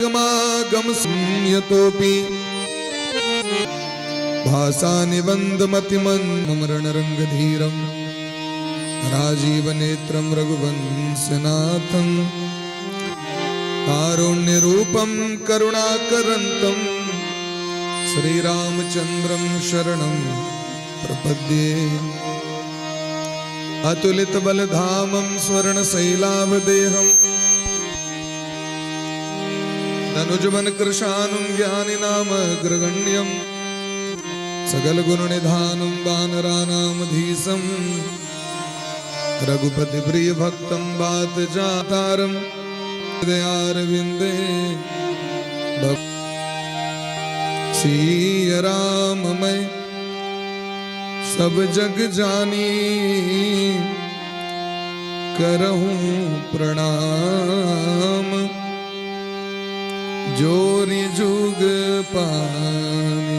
गम संयतोपि भासा निबन्धमतिमन्मरणरङ्गधीरं राजीवनेत्रं रघुवंशनाथं कारुण्यरूपं करुणाकरन्तं श्रीरामचन्द्रं शरणं प्रपद्ये। अतुलितबलधामं स्वर्णशैलाभदेहं धनुजवनकृशानुं ज्ञानिनामग्रगण्यं सकलगुणनिधानं वानराणामधीशं रघुपतिप्रियभक्तं वातजातारं हृदयारविन्दे सिय राम मैं सब जग जानी करहूं प्रणाम जोरी जुग पानी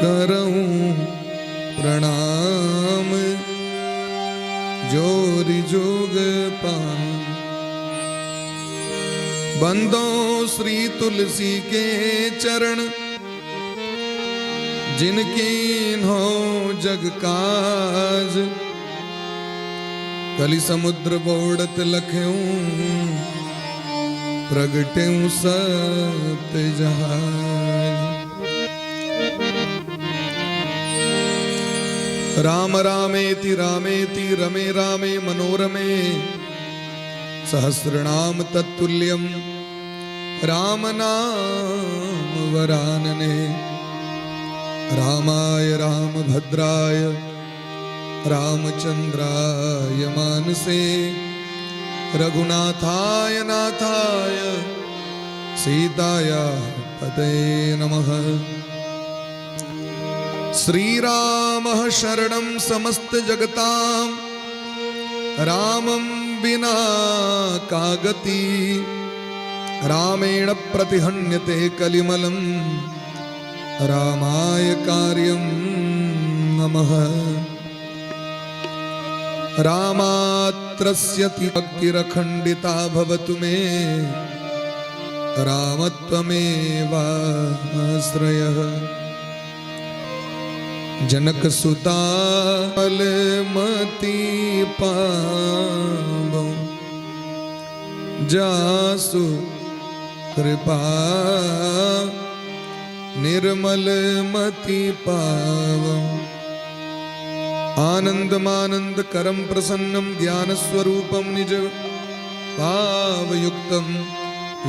करहूं प्रणाम जोरी जुग पानी। बंदो श्री तुलसी के चरण जिनकी हो जग काज कलि समुद्र बोड़त लख्यूं प्रगट्यूं सत्य जहाज। राम रामेति रामेति रमे रामे मनोरमे सहस्रनाम तत्तुल्यं राम नाम वरानने। रामाय रामभद्राय रामचंद्राय मानसे रघुनाथाय नाथाय सीताया पते नमः। श्रीरामः शरणं समस्त जगतां रामं विना का गति। रामेण प्रतिहन्यते कलिमलं रामाय कार्यं नमः। रामात्रस्यति भक्तिरखण्डिता भवतु मे रामत्वमेवाश्रयः। जनकसुता फलमति पावौ जासु कृपा निर्मल मति पावौ। आनंदमानंद करम प्रसन्नं ज्ञान स्वरूपं निज भावयुक्तं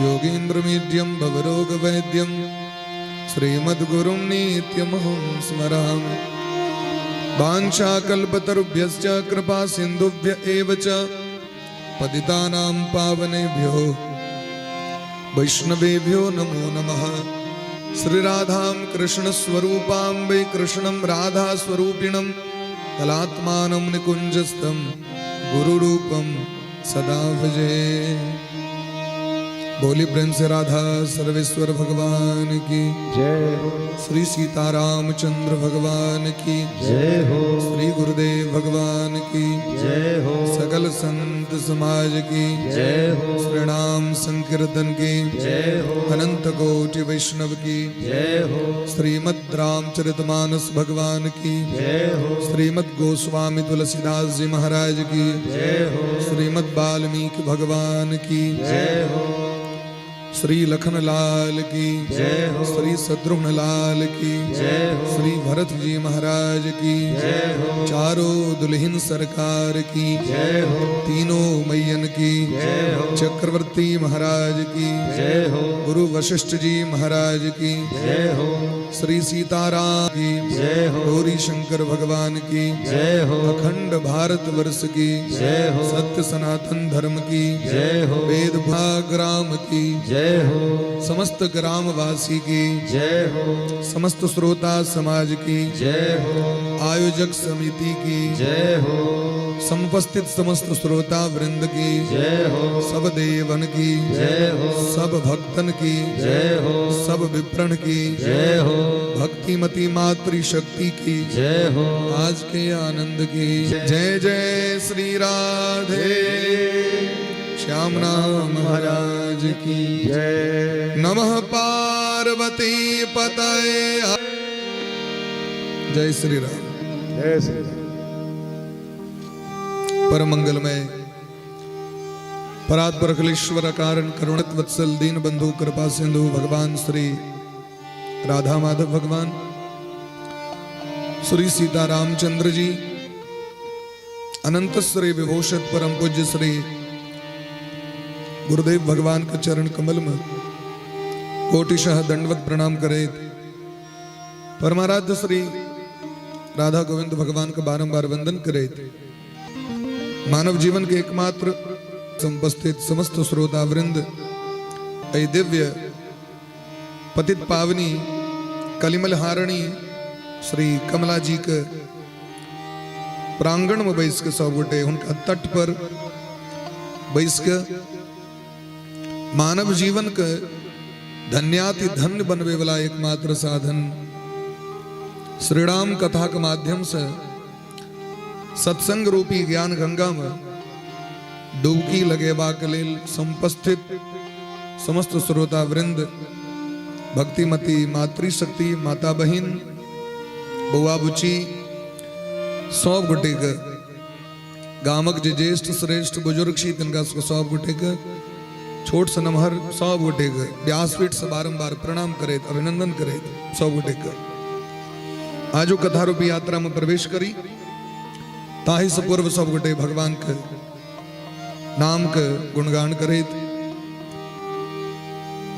योगीन्द्रमीड्यं भवरोग वैद्यं श्रीमद्गुरुं नित्यमहं स्मरामि। वाञ्छाकल्पतरुभ्यश्च कृपा सिन्धुभ्य एव च पतितानां पावनेभ्यो वैष्णवेभ्यो नमो नमः। श्रीराधां कृष्णस्वरूपां वै कृष्णं राधास्वरूपिणं कलात्मानं निकुञ्जस्थं गुरुरूपं सदा भजे। बोली प्रेम से राधा सर्वेश्वर भगवान की जय हो। श्री सीतारामचंद्र भगवान की जय हो। श्री गुरुदेव भगवान की जय हो। सकल संत समाज की जय हो। श्रीनाम संकीर्तन की जय हो। अनंत कोटि वैष्णव की जय हो। श्रीमद् रामचरितमानस भगवान की जय हो। श्रीमद् गोस्वामी तुलसीदास जी महाराज की जय हो। श्रीमद् वाल्मीकि भगवान की जय हो। श्री लखनलाल की जय हो। श्री शत्रुघ्नलाल की जय हो। श्री भरत जी महाराज की जय हो। चारों दुल्हन सरकार की जय हो। तीनों मैयन की जय हो। चक्रवर्ती महाराज की जय हो। गुरु वशिष्ठ जी महाराज की जय हो। श्री सीताराम की जय हो। गौरी शंकर भगवान की जय हो। अखंड भारत वर्ष की जय हो। सत्य सनातन धर्म की जय हो। वेद ग्राम की जय हो। समस्त ग्रामवासी की जय हो। समस्त श्रोता समाज की जय हो। आयोजक समिति की जय हो। समुपस्थित समस्त श्रोता वृंद की जय हो। सब देवन की जय हो। सब भक्तन की जय हो। सब विप्रण की जय हो। भक्तिमती मातृशक्ति की जय हो। आज के आनंद की जय जय श्री राधे श्यामना महाराज की जय। नमः पार्वती पतये। जय श्री राम। जय श्री राम। परम मंगलमय परात्पर अखिलेश्वर कारण करुणित वत्सल दीन बंधु कृपा सिंधु भगवान श्री राधा माधव भगवान श्री सीता रामचंद्र जी अनंत श्री विभूषित परम पूज्य श्री गुरुदेव भगवान के चरण कमल में कोटिशः दंडवत प्रणाम करे। परमाराध्य श्री राधा गोविंद भगवान का बारंबार वंदन करे। मानव जीवन के एकमात्र उपस्थित समस्त श्रोता वृंद ऐ दिव्य पतित पावनी कलिमल हारणी श्री कमला जी के प्रांगण में बैस के सब गोटे उनका तट पर बैस के मानव जीवन के धन्याति धन्य बनवे वाला एकमात्र साधन श्रीराम कथा के माध्यम से सत्संग रूपी ज्ञान गंगा में डुबकी लगेबा के लेल संपस्थित समस्त श्रोता वृंद भक्तिमती मातृशक्ति माता बहिन बउआ बुची सब गोटे के गामक जे ज्येष्ठ श्रेष्ठ बुजुर्ग छी तिनका सब गोटे के छोट से नमहर सब गोटे के व्यासपीठ से बारंबार प्रणाम करे अभिनंदन करे सब गोटे के आजो कथा रूपी यात्रा में प्रवेश करी। ताहि से पूर्व सब गोटे भगवान के नाम के गुणगान करे।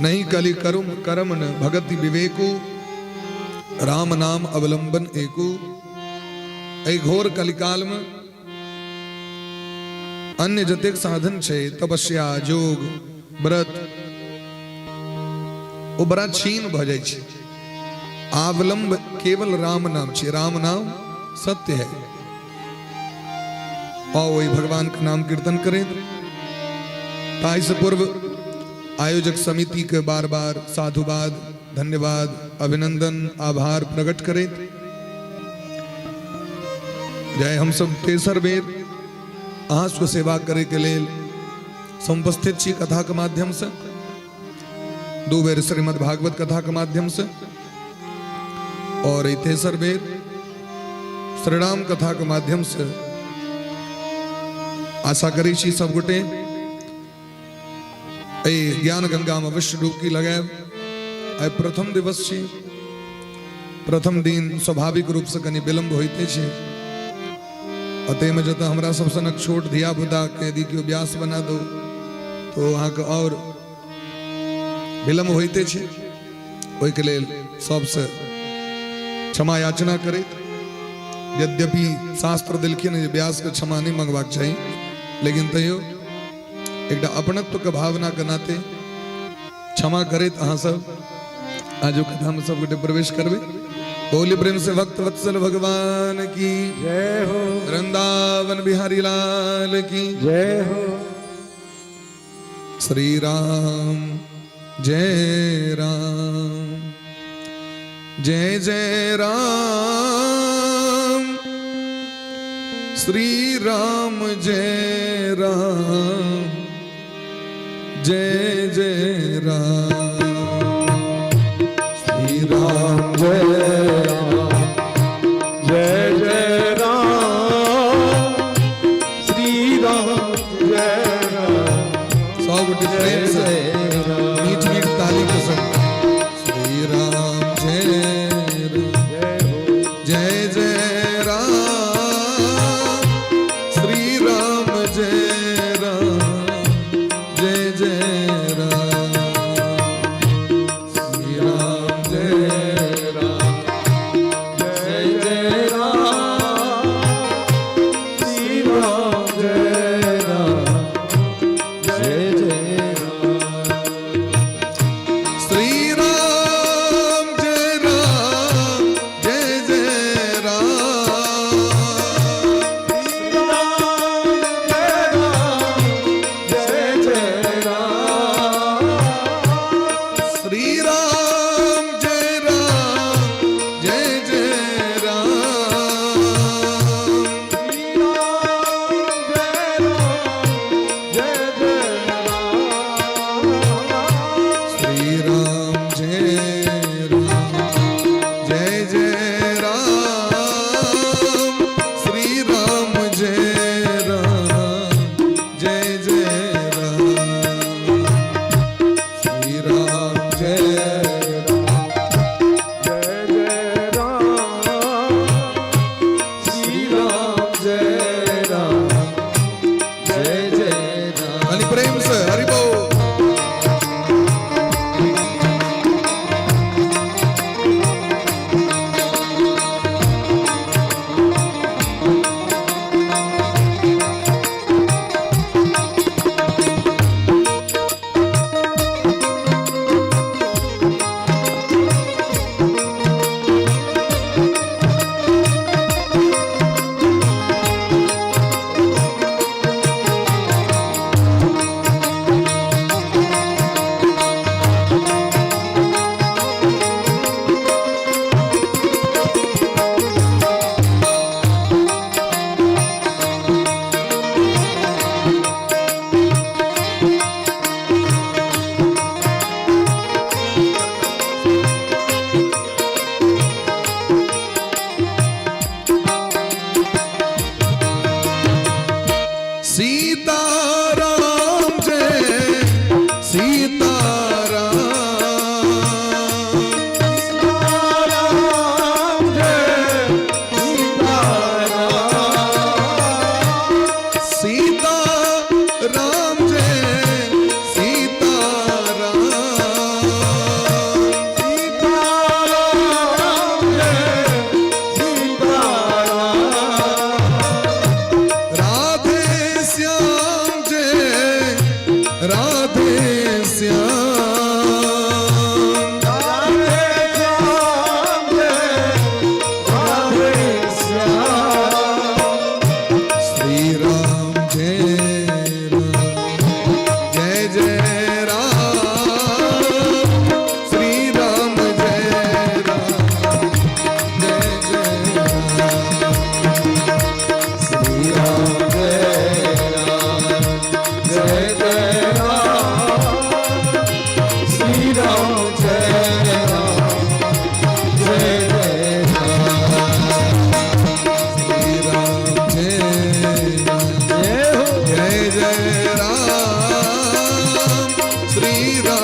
नहीं कलि करुम करम न भगति विवेकु राम नाम अवलंबन एकु। ऐ घोर कलिकाल में अन्य जतेक साधन छे तपस्या जोग व्रत ओ बड़ा छीन भ जाय छे। अवलंब केवल राम नाम छे। राम नाम सत्य है। और वही भगवान का नाम कीर्तन करें। ताई से पूर्व आयोजक समिति के बार बार साधुवाद धन्यवाद अभिनंदन आभार प्रकट करें। जय हम सब तेसर बेर अहाँ को सेवा करे के लेल समुपस्थित छी कथा के माध्यम से। दो बेर श्रीमद् भागवत कथा के माध्यम से और तेसर बेर श्रीराम कथा के माध्यम से। आशा करी छी सब गोटे ज्ञान गंगा में अवश्य डुबकी लगाए। प्रथम दिवस छी। प्रथम दिन स्वाभाविक रूप से कनी विलंब होते छे। अतः में जत हमरा सब सनक छोट धिया पुता के यदि क्यों व्यास बना दो तो वहां के और विलंब होते छे। ओहि के लेल सबसे क्षमा याचना करे। यद्यपि शास्त्र दिलखिन व्यास के क्षमा नहीं मंगवाक चाहिए, लेकिन तैयो एक अपनत्व के भावना के नाते क्षमा करे। अहाँ सब आज कथा में सब गोटे प्रवेश करबे। बोली प्रेम से भक्त वत्सल भगवान की जय हो। वृंदावन बिहारी लाल की जय हो। श्री राम जय राम जय जय राम श्री राम जय राम जय जय राम श्री राम जय राम जय जय राम श्री राम जय राम। सौ गोटे प्रेम से मीठ मीठ ताली के संग श्री राम जय जय राम श्री राम जय राम जय जय राम।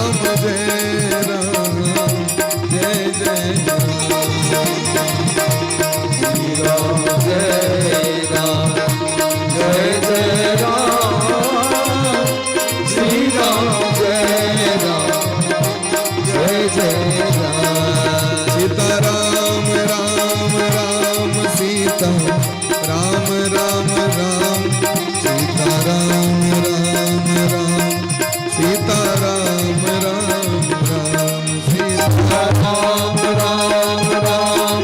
राम जय राम जय जय राम जय राम जय जय राम श्री राम जय राम जय जय राम सीता राम राम राम सीता राम राम राम सीता राम राम राम सीता राम राम राम सीता राम राम राम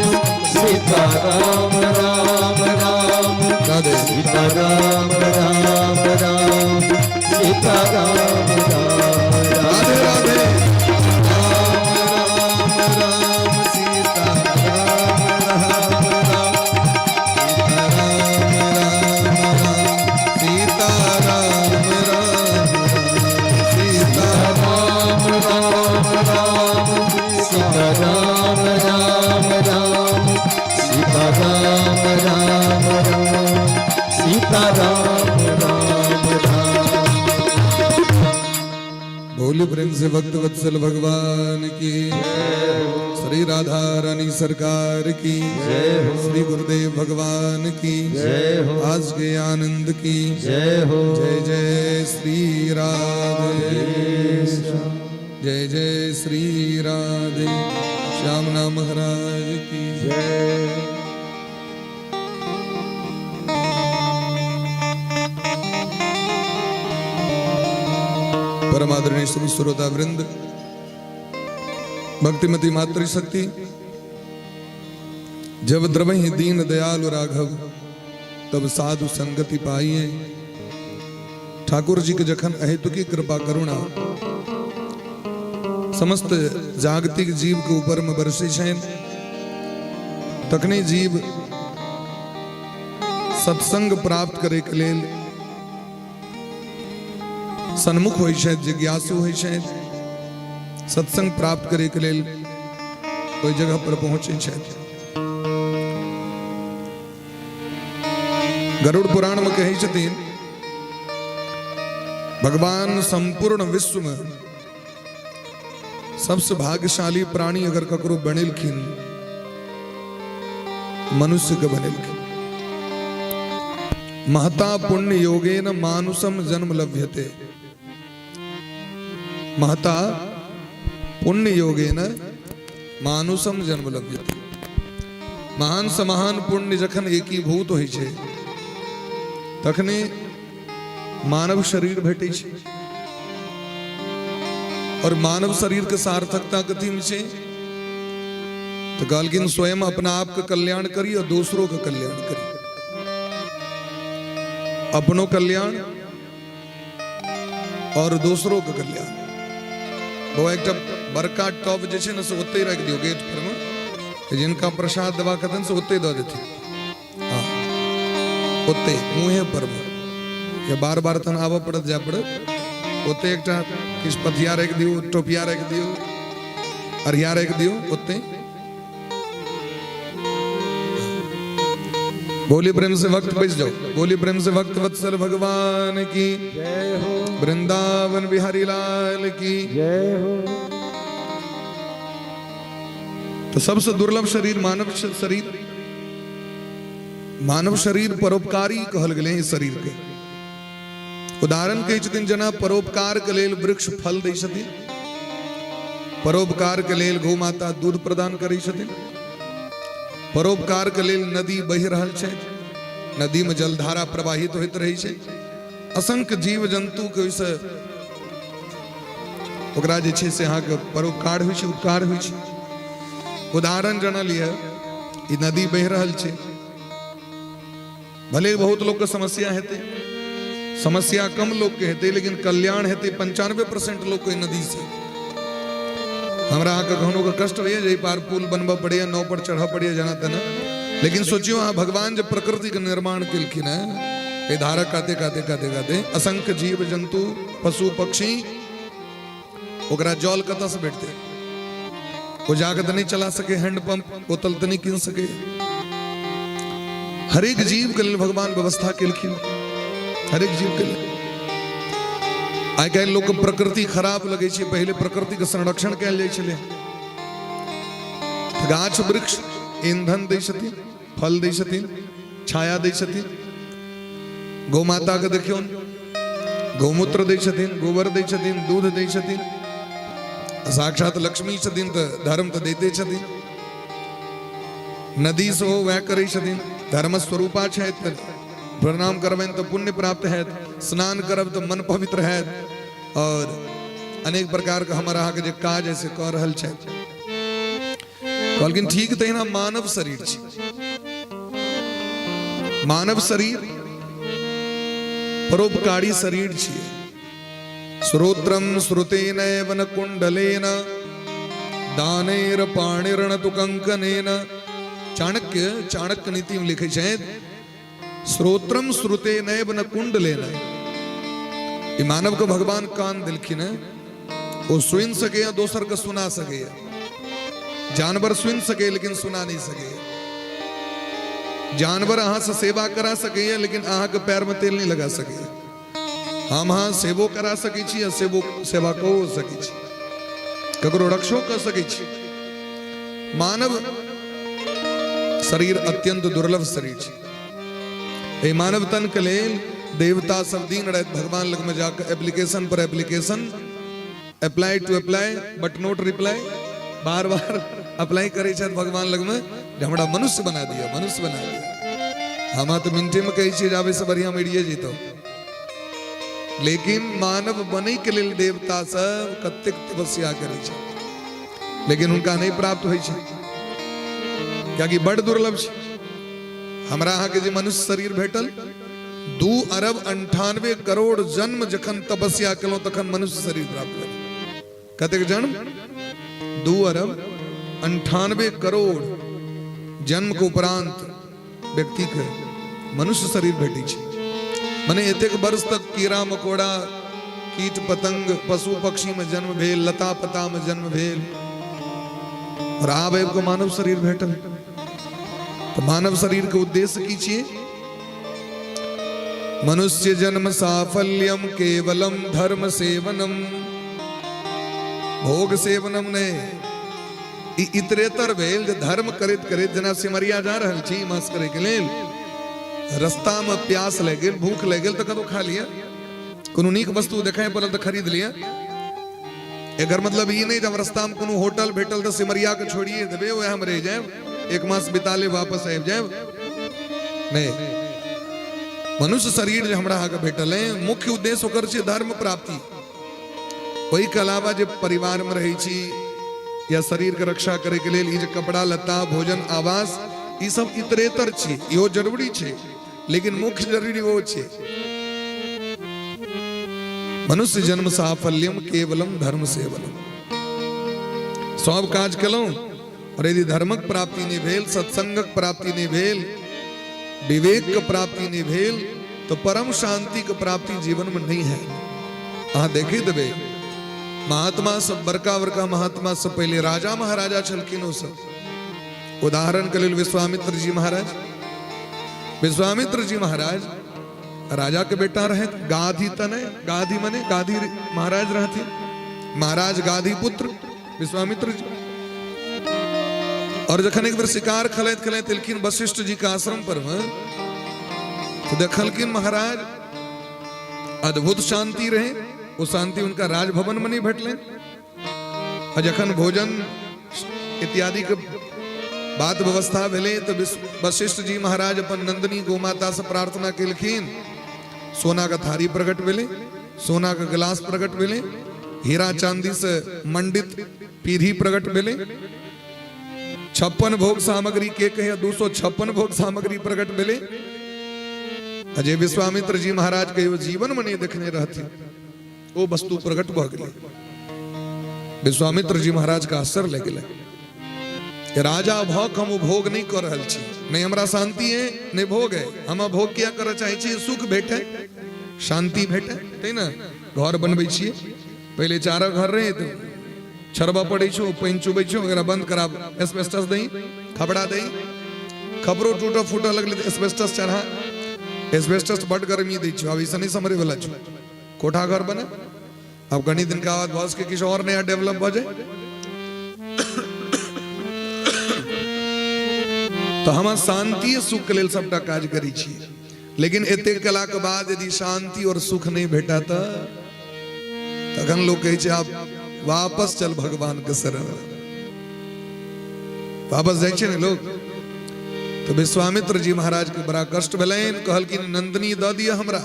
सीता राम राम राम राधे सीता राम राम राम सीता राम राम राधे राधे राम राम राम सीता राम राम राम सीता राम राम राम सीता राम राम राम सीता राम राम राम सीता राम राम राम। बोल प्रेम से भक्त वत्सल भगवान की श्री राधा रानी सरकार की श्री गुरुदेव भगवान की आज के आनंद की जय हो। जय जय श्री राधे जय जय श्री राधे श्यामना महाराज की जय। परमादरणीय श्री श्रोता वृंद, भक्तिमती मातृशक्ति, जब द्रवहि दीन दयालु राघव तब साधु संगति पाइए। ठाकुर जी के जखन अहेतु की कृपा करुणा समस्त जागतिक जीव के ऊपर में बरसी है, तखने जीव सत्संग प्राप्त करे के लेल सन्मुख होइ छै, जिज्ञासु होइ छै, सत्संग प्राप्त करे के लेल कोई जगह पर पहुंचे छै। गरुड़ पुराण में कहै छथिन भगवान संपूर्ण विश्व में सबसे भाग्यशाली प्राणी अगर ककरो बनेलखिन मनुष्य के बनेलखिन। महता पुण्य योगेन मानुषम जन्म लभ्यते। महता पुण्य योगेन मानुषम जन्म लभ्यते। महान से महान पुण्य जखन एकीभूत होइ छै तखने मानव शरीर भेटै छै। और मानव शरीर के सार्थकता कथी में छै तो कहलखिन स्वयं अपना आप का कल्याण करी और दूसरों का कल्याण करी। अपनों कल्याण और दूसरों का कल्याण। वो एक बड़का टॉप जे छै ना से ओते रख दियो गेट पर में, जिनका प्रसाद दवा कथन से ओते दे देती। हाँ ओते मुँहे पर में या बार बार तन आवा पड़त जा पड़त ओते एक किस पथिया रख दियो, टोपिया रख दियो, अरिया रख दियो ओते। बोली प्रेम से वक्त बच जाओ। बोली प्रेम से वक्त वत्सल भगवान की जय हो। वृंदावन बिहारी लाल की जय हो। तो सबसे दुर्लभ शरीर मानव शरीर। मानव शरीर परोपकारी कहल गए शरीर के। उदाहरण कही छथिन जना परोपकार के लेल वृक्ष फल दै छथिन, परोपकार के लेल गौ माता दूध प्रदान करै छथिन, परोपकार के लेल नदी बहि रहल छै, नदी में जलधारा प्रवाहित होइत रहै छै। असंख्य जीव जंतु के ओइसे ओकरा जे छै से अहाँ के परोपकार होइ छै, उपकार होइ छै। उदाहरण जना लिया ई नदी बहि रहल छै, भले बहुत लोग के समस्या हेतै, समस्या कम लोग के हेतै लेकिन कल्याण हेतै 95% लोग के नदी से। हमरा के कहनो के कष्ट होइए जे पार पुल बनबा पड़े, नाव पर चढ़ा पड़े जाना तना, लेकिन सोचियो हाँ भगवान जब प्रकृति के निर्माण केलखिन है, ये धारा काते काते काते काते असंख्य जीव जंतु पशु पक्षी ओकरा जल कतऽ से भेटते। वो जाके तो नहीं चला सके, हैंडपंप बोतल तो नहीं किन सके। हर एक जीव के लिए भगवान व्यवस्था केलखिन, हर एक जीव के लिए। आइ काल्हि लोक प्रकृति खराब लगे छै, पहले प्रकृति के संरक्षण कयल जाइ छलै। गाछ वृक्ष ईंधन दै छथिन, फल दै छथिन, छाया दै छथिन। गौ माता के देखियौ, गौमूत्र दै छथिन, गोबर दै छथिन, दूध दै छथिन। साक्षात लक्ष्मी छथिन तऽ धर्म तऽ दैते छथिन। नदी सेहो वएह करै छथिन, धर्म स्वरूपा छथि। प्रणाम करबनि तऽ पुण्य प्राप्त हैत, स्नान करब तऽ मन पवित्र हैत, और अनेक प्रकार के हमर अहाँके जे काज है से कऽ रहल छथि। कहलखिन ठीक तहिना मानव शरीर छै। मानव शरीर परोपकारी शरीर छियै। श्रोत्रम श्रुतेन वन कुंडलेन दानेर पाणिर्न तु कंकनेन। चाणक्य नीति में लिखे छथि, श्रोत्रम श्रुतेन वन कुंडलेन। ई मानव को भगवान कान दिलखिन है, वो सुन सके या दोसर के सुना सके। जानवर सुन सके लेकिन सुना नहीं सके। जानवर अहाँ से सेवा करा सके लेकिन अहाँ के पैर में तेल नहीं लगा सके। हम हाँ सेवो करा सके छी या सेवा को सके छी, ककरो रक्षो कर सके छी। मानव शरीर अत्यंत दुर्लभ शरीर छै। मानव तन के लेल देवता सब दिन रात भगवान लग में जाकर एप्लीकेशन पर application, apply to apply but note reply, बार बार अप्लाई करे छथि भगवान लग में, जे हमरा मनुष्य बना दिया, मनुष्य बना दिया। हम तो मिनटे में कही छी जावे से बढ़िया मिलिए जीतो। लेकिन मानव बने के लेल देवता सब कतेक तपस्या करे छै, लेकिन उनका नहीं प्राप्त होइ छै, क्योंकि बड़ दुर्लभ छै। हमरा अहाँ के जे मनुष्य शरीर भेटल, 2 अरब 98 करोड़ जन्म जखन तपस्या केलहुं तखन मनुष्य शरीर प्राप्त भेल। कतेक जन्म? 2 अरब 98 करोड़ जन्म के उपरांत व्यक्ति के मनुष्य शरीर भेटै छै। माने एतेक वर्ष तक कीड़ा मकोड़ा, कीट पतंग, पशु पक्षी में जन्म भेल, लता पता में जन्म भेल, और आब आबि कऽ मानव शरीर भेटल। तो मानव शरीर के उद्देश्य की छियै? मनुष्य जन्म साफल्यम केवलम धर्म सेवनम। भोग सेवनम नहीं, इतरेतर भेल जे धर्म करैत करैत जेना सिमरिया जा रहल छी मास करे के लेल, रास्ता में प्यास लग गेल, भूख लग गेल तो कतौ खा लिया, कोनो नीक वस्तु देखाय पड़ल तो खरीद लिया। एकर मतलब ई नहीं जब रास्ता में कोनो होटल भेटल तो सिमरिया के छोड़िए देबे, वह हम रह जाए, 1 मास बिता ले वापस आबि जाए, नहीं। मनुष्य शरीर जो हमरा आगे भेटल है, मुख्य उद्देश्य ओकर छै धर्म प्राप्ति। वही के अलावा जे परिवार में रही छी या शरीर के रक्षा करे के लेल ई जे कपड़ा लत्ता, भोजन, आवास, ई सब इतरेतर छै, इहो जरूरी छै, लेकिन मुख्य जरूरी वो छै। मनुष्य जन्म साफल्यम केवलम धर्म सेवनम। सब काज केलहुं और यदि धर्मक प्राप्ति नहीं भेल, सत्संगक प्राप्ति नहीं भेल, विवेक के प्राप्ति नहीं भेल, तो परम शांति के प्राप्ति जीवन में नहीं है। अहाँ देखे देबे महात्मा सब, बड़का बड़का महात्मा सब पहले राजा महाराजा छलखिन। ओ सब उदाहरण के लिए विश्वामित्र जी महाराज। विश्वामित्र जी महाराज राजा के बेटा रहे, गाधी तने, गाधी मने गाधी महाराज रहते, महाराज गाधी पुत्र विश्वामित्र जी। और जखन एक बार शिकार खेलैत खेलैत एलखिन वशिष्ठ जी के आश्रम पर में, तो देखलखिन महाराज अद्भुत शांति रहे, वो शांति उनका राजभवन में नहीं भेटले। और जखन भोजन इत्यादि के बात व्यवस्था भेले तो वशिष्ठ जी महाराज अपन नंदिनी गोमाता से प्रार्थना केलखिन। सोना का थारी प्रकट भेले, सोना का गिलास प्रकट भेले, हीरा चांदी से मंडित पीढ़ी प्रकट भेले, 56 भोग सामग्री के कहे 256 भोग सामग्री प्रकट भेले। अजय विश्वामित्र जी महाराज के जीवन में नहीं देखने रहती, वो वस्तु प्रकट भ गेलै। विश्वामित्र जी महाराज का आश्चर्य लग गेलै। राजा भोग हम भोग नहीं कर रहल छी, नहीं हमरा शांति है नहीं भोग है। हम भोग क्या करे चाहे छी? सुख भेटे, शांति भेटे, है ना। घर बनबै छियै, पहले 4 घर रहे तो छरबा पड़े छो, पानि चुबै छो, एकरा बंद कराब, एस्बेस्टस दही, खपड़ा दही, खपरो टूटा फूटा लगले तो एस्बेस्टस चढ़ा। एस्बेस्टस बड़ गर्मी दै छो, अब ऐसा नहीं समरे वाला छो। कोठा घर बने अब घनी दिन का बाद बॉस के किसी और नया डेवलप हो जाए तो हम शांति सुख के लेल सबटा काज करी छी, लेकिन एते कला के बाद यदि शांति और सुख नहीं भेटा तो तखन लोग कहे छे आप वापस चल भगवान के शरण, वापस जाए छे ने लोग। तो विश्वामित्र जी महाराज के बड़ा कष्ट भेलैन, कहलकिन नंदिनी द दिया हमरा,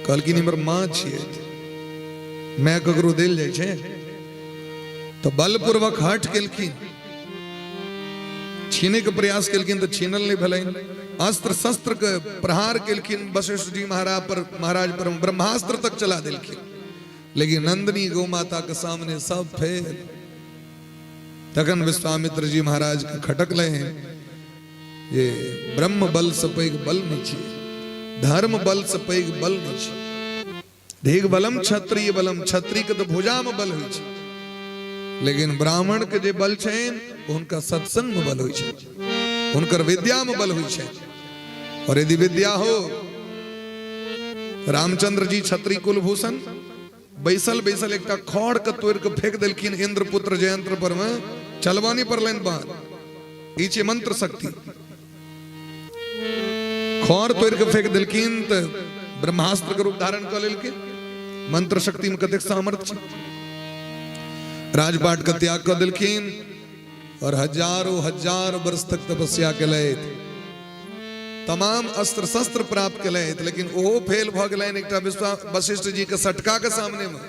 कहलकिन हमर मां छियै, मैं ककरो देल जाय छै, तो बलपूर्वक हट केलखिन, छीने के प्रयास केलखिन तो छीनल नहीं भेलैन, अस्त्र शस्त्र के प्रहार केलखिन वशिष्ठ जी महाराज पर ब्रह्मास्त्र तक चला देलखिन, लेकिन नंदिनी गौ माता के सामने सब फेल। तखन विश्वामित्र जी महाराज के खटकले हैं, ये ब्रह्म बल से पैघ बल नहीं छै, धर्म बल से पैघ बल नहीं छै, देख बलम क्षत्रिय बलम, क्षत्रिय के तो भुजा में बल होइ छै, लेकिन ब्राह्मण के जे बल छैन उनका सत्संग में बल होइ छै, उनकर विद्या में बल होइ छै। और यदि विद्या हो, रामचंद्र जी क्षत्रिय कुलभूषण बैसल बैसल एक खड़ के तोड़ के फेंक देलखिन इंद्रपुत्र जयंत्र पर में, चलवानी पर लाइन बांध, ई छै मंत्र शक्ति। खड़ तोड़ के फेंक देलखिन तो ब्रह्मास्त्र के रूप धारण कर लेलखिन, मंत्र शक्ति में कतेक सामर्थ्य छै। राजपाट का त्याग कर देलखिन और हजारों हजार वर्ष तक तपस्या केलैथ, तमाम अस्त्र शस्त्र प्राप्त केलैथ, लेकिन ओहो फेल भ गेलैन एकटा वशिष्ठ जी के सटका के सामने में।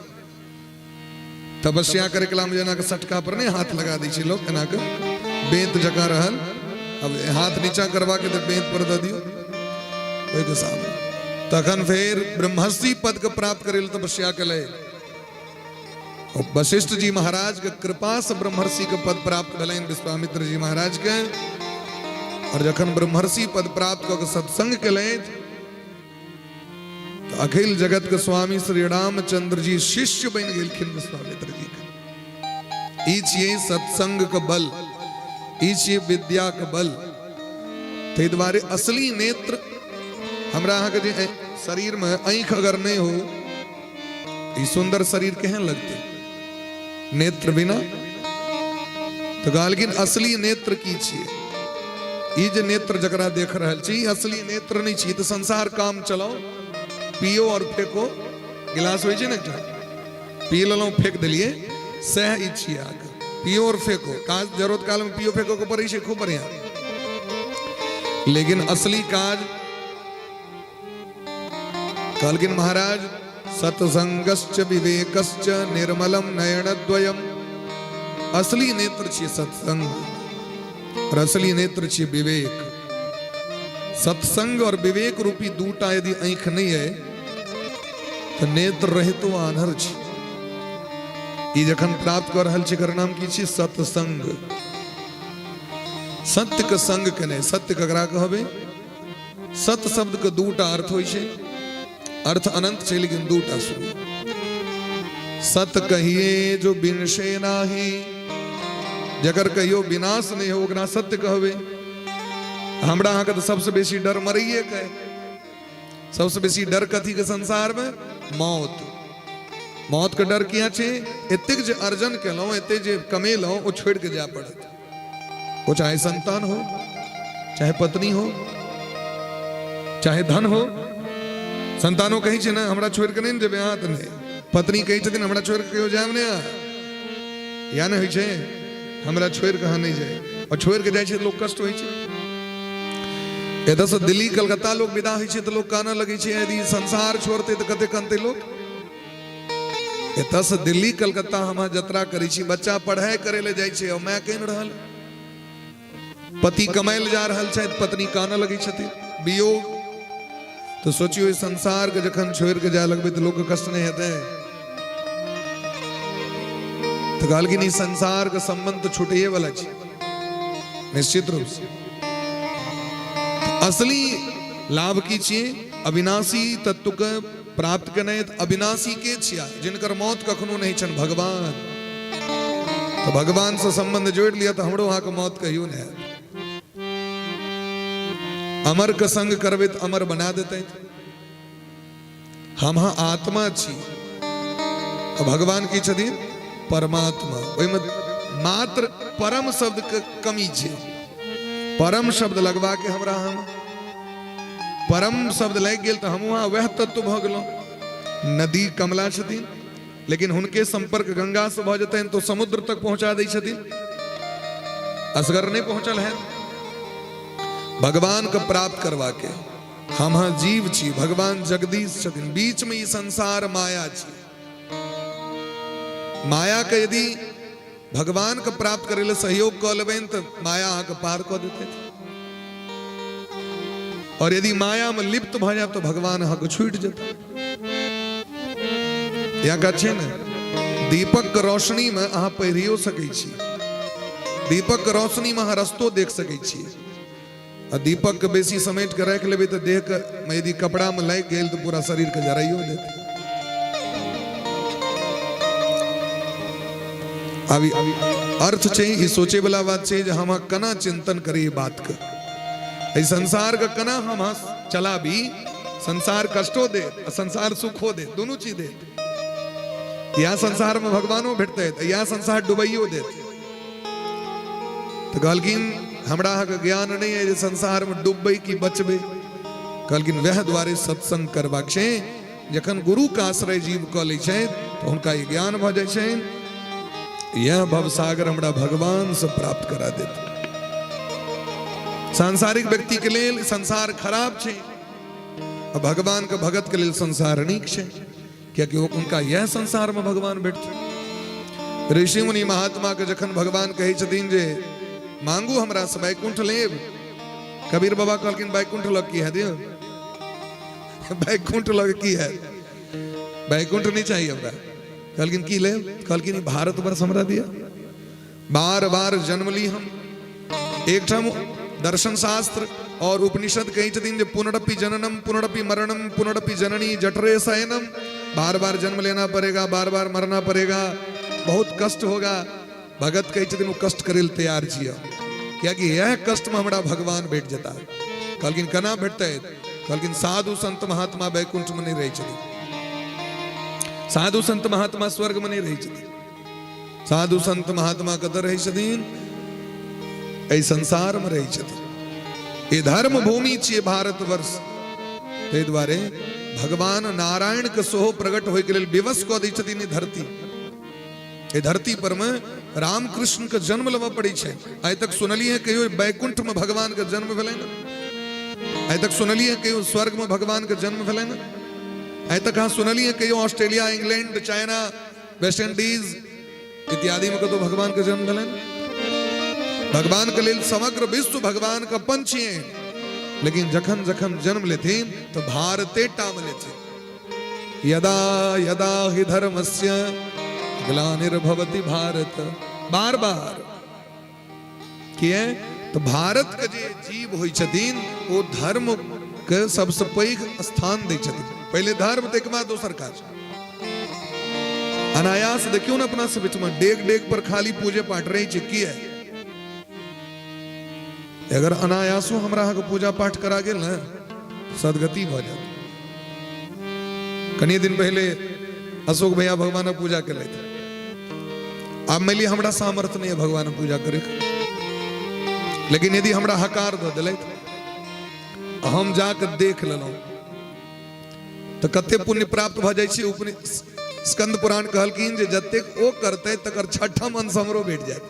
तपस्या करे कला में जना के सटका पर नहीं हाथ लगा दै छै लोग, एना के बेंत जका रहल, अब हाथ नीचा करवा के तो बेंत पर द दियो ओइ के सामने। तखन फिर ब्रह्मर्षि पद के प्राप्त करे तपस्या केलै, वशिष्ठ जी महाराज के कृपा से ब्रह्मर्षि के पद प्राप्त भेलैन विश्वामित्र जी महाराज के। और जखन ब्रह्मर्षि पद प्राप्त क के सत्संग केलैथ तो अखिल जगत के स्वामी श्री रामचंद्र जी शिष्य बन गेलखिन विश्वामित्र जी के। ई छियै सत्संग के बल, ई छियै विद्या के बल। तै दुआरे असली नेत्र हमरा अहाँ के जे शरीर में आंख अगर नहीं हो, ई सुंदर शरीर केहन लगते नेत्र बिना? तो कहलखिन असली नेत्र की छियै, ई जे नेत्र जकरा देख रहल छी असली नेत्र नहीं छी। तो संसार काम चलाओ, पियो और फेंको, गिलास होइ छै ने एकटा, पी लेलौं फेंक देलिए, सह ई छियै आगे, पियो और फेंको, काज जरूरत काल में पियो फेंको के पड़ै छै, खूब बढ़िया। लेकिन असली काज कहलखिन महाराज सत्संगश्च विवेकश्च निर्मलम नयनद्वयम, असली नेत्र छियै सत्संग और असली नेत्र छियै विवेक। सत्संग और विवेक रूपी दूटा यदि आंख नहीं है तो नेत्र रहितो आन्हर छै। ई जखन प्राप्त कर रहल छै एकर नाम की छियै सत्संग। सत्य के संग केने, सत्य ककरा कहबै? सत्य शब्द के दूटा अर्थ होइ छै, अर्थ अनंत छै लेकिन दूटा शुरू। सत्य कहिए जो बिनशे नाही, जगर कहियो विनाश नहीं हो ओकरा सत्य कहबे। हमरा अहाँ के तो सबसे बेसी डर मरइए के, सबसे बेसी डर कथी के संसार में? मौत। मौत के डर किया छै? एतेक जे अर्जन केलौं, एते जे कमेलौं, ओ छोड़ के जाय पड़त। वो चाहे संतान हो, चाहे पत्नी हो, चाहे धन हो। संतानो कही छै ना हमरा छोड़ के नहीं जेबे अहाँ, त नहीं। पत्नी कही छथिन हमरा छोड़ के जायब ने, या नहीं होइ छै हमरा छोड़ के नहीं जाए, और छोड़ के जाए लोग कष्ट होइ छै। एतऽ से दिल्ली कलकत्ता लोग विदा होइ छै तो लोग काना लगे छै यदि संसार छोड़ते तो कते कनते लोग। एतऽ से दिल्ली कलकत्ता हम यात्रा करै छी, बच्चा पढ़ाई करे ले जाय छै और मैं कहि रहल, पति कमाई ले जा रहल छथि, पत्नी काना लगे छथिन वियोग। तो सोचियो संसार के जखन छोड़ के जाए लगबे तो लोग के कष्ट नहीं हेतै। तो कहलखिन संसार के संबंध तो छूटे वाला छै निश्चित रूप से। असली लाभ की छियै? अविनाशी तत्व के प्राप्त करने। अविनाशी के छिया? जिनकर मौत कखनो नहीं छन, भगवान। तो भगवान से संबंध जोड़ लिया तो हमरो वहां के मौत कहियो नहीं। अमर के संग करबे तो अमर बना देते। हम आत्मा छी, भगवान की छथिन परमात्मा। ओहि में मात्र परम शब्द के कमी छे। परम शब्द लगवा के हमरा हम परम शब्द लग गेल तो हम वहां वह तत्व भ गेलौ। नदी कमला छथिन, लेकिन हुनके संपर्क गंगा से भ जतन तो समुद्र तक पहुंचा दै छथिन। असगर नहीं पहुंचल है। भगवान को प्राप्त करवा के हम जीव छी, भगवान जगदीश छथिन। बीच में ये संसार माया छी। माया के यदि भगवान को प्राप्त करे ले सहयोग क लेबेन तो माया अहाँ के पार क देते। और यदि माया में लिप्त भ जाए तो भगवान अहाँ को छूट जेता। या का छै ने दीपक के रोशनी में अहाँ पहिरियो सकै छी। दीपक के रोशनी में अहाँ रस्तो देख सकै छी। और दीपक के बेसी समेट के रख लेबे तो देह के में यदि कपड़ा में लग गेल तो पूरा शरीर के जराइयो देते। अभी अर्थ छै ई सोचे वाला बात छै जे हम कना चिंतन करी बात के। इस संसार का कना हम चला भी संसार कष्टो दे संसार सुखो दे, दोनों चीज दे। या संसार में भगवानो भेटते या संसार डुबैयो दे। तो कहलकिन हमरा के ज्ञान नहीं है जे संसार में डूबे की बचबे। कहलकिन वह द्वारे सत्संग करबाक छै। जखन गुरु का आश्रय जीव क लै छै तो हुनका ई ज्ञान भ जाय छै। यह भवसागर हमरा भगवान से प्राप्त करा देते। सांसारिक व्यक्ति के लिए संसार खराब छे, और भगवान के भगत के लिए संसार नीक छे, क्योंकि उनका यह संसार में भगवान बैठते। ऋषि मुनि महात्मा के जखन भगवान कहे छथिन जे मांगू हमरा से बैकुंठ लेब। कबीर बाबा कहलकिन बैकुंठ लग की है दियो। बैकुंठ लग की है, बैकुंठ नहीं चाहिए हमरा। कहलकिन की ले? कहलकिन भारत वर्ष हमरा दिया। बार बार जन्म ली हम। एक ठम दर्शन शास्त्र और उपनिषद कही छथिन जे पुनरपि जननम पुनरपि मरणम पुनरपि जननी जठरे शयनम। बार बार जन्म लेना पड़ेगा, बार बार मरना पड़ेगा, बहुत कष्ट होगा। भगत कही छथिन वो कष्ट करे तैयार छिया, क्योंकि यह कष्ट में हमरा भगवान भेट जाता। कहलकिन कना भेटते? कहलकिन साधु संत महात्मा बैकुंठ में नहीं रही छथिन। साधु संत महात्मा स्वर्ग में नहीं रही छथिन। साधु संत महात्मा कत रही छथिन? ऐ संसार में रही छथिन। ये धर्म भूमि छिए भारत वर्ष। ते द्वारे भगवान नारायण के सोहो प्रकट होय के लेल विवश क दै छथिन ई धरती। ये धरती पर में राम कृष्ण के जन्म लेवा पड़ी छे। आइ तक सुनलिए कहियो बैकुंठ में भगवान के जन्म भेलै न? आइ तक सुनलिए कहियो स्वर्ग में भगवान के जन्म भेलै न? आइ तक हाँ सुनलिए कहियो Australia, England, China, West Indies इत्यादि में कतो भगवान के जन्म भेलै न? भगवान के लेल समग्र विश्व भगवान का पंछी है। लेकिन जखन जखन जन्म लेथिन तो भारते टाम लेथिन। यदा यदा हि धर्मस्य ग्लानिर्भवति भारत। बार बार किए तो भारत के जे जीव होई छथिन वो धर्म के सबसे पैघ स्थान दै छथिन। पहले धर्म तक बाद दोसर काज। अनायास देखियो ना अपना से बीच में डेग डेग पर खाली पूजे पाठ रही छै। की है अगर अनायासो हमरा के पूजा पाठ करा गेल न सदगति भ जात। कनी दिन पहले अशोक भैया भगवान पूजा कर थे। अब मिली हमरा सामर्थ्य नहीं है भगवान पूजा करे, लेकिन यदि हमरा हकार द दिल हम जाकर देख लेलहुं तो कते पुण्य प्राप्त भ जाय छै। स्कंद पुराण कहलकिन जे जतेक ओ करते तकर छठम अंश हमरो भेट जाए।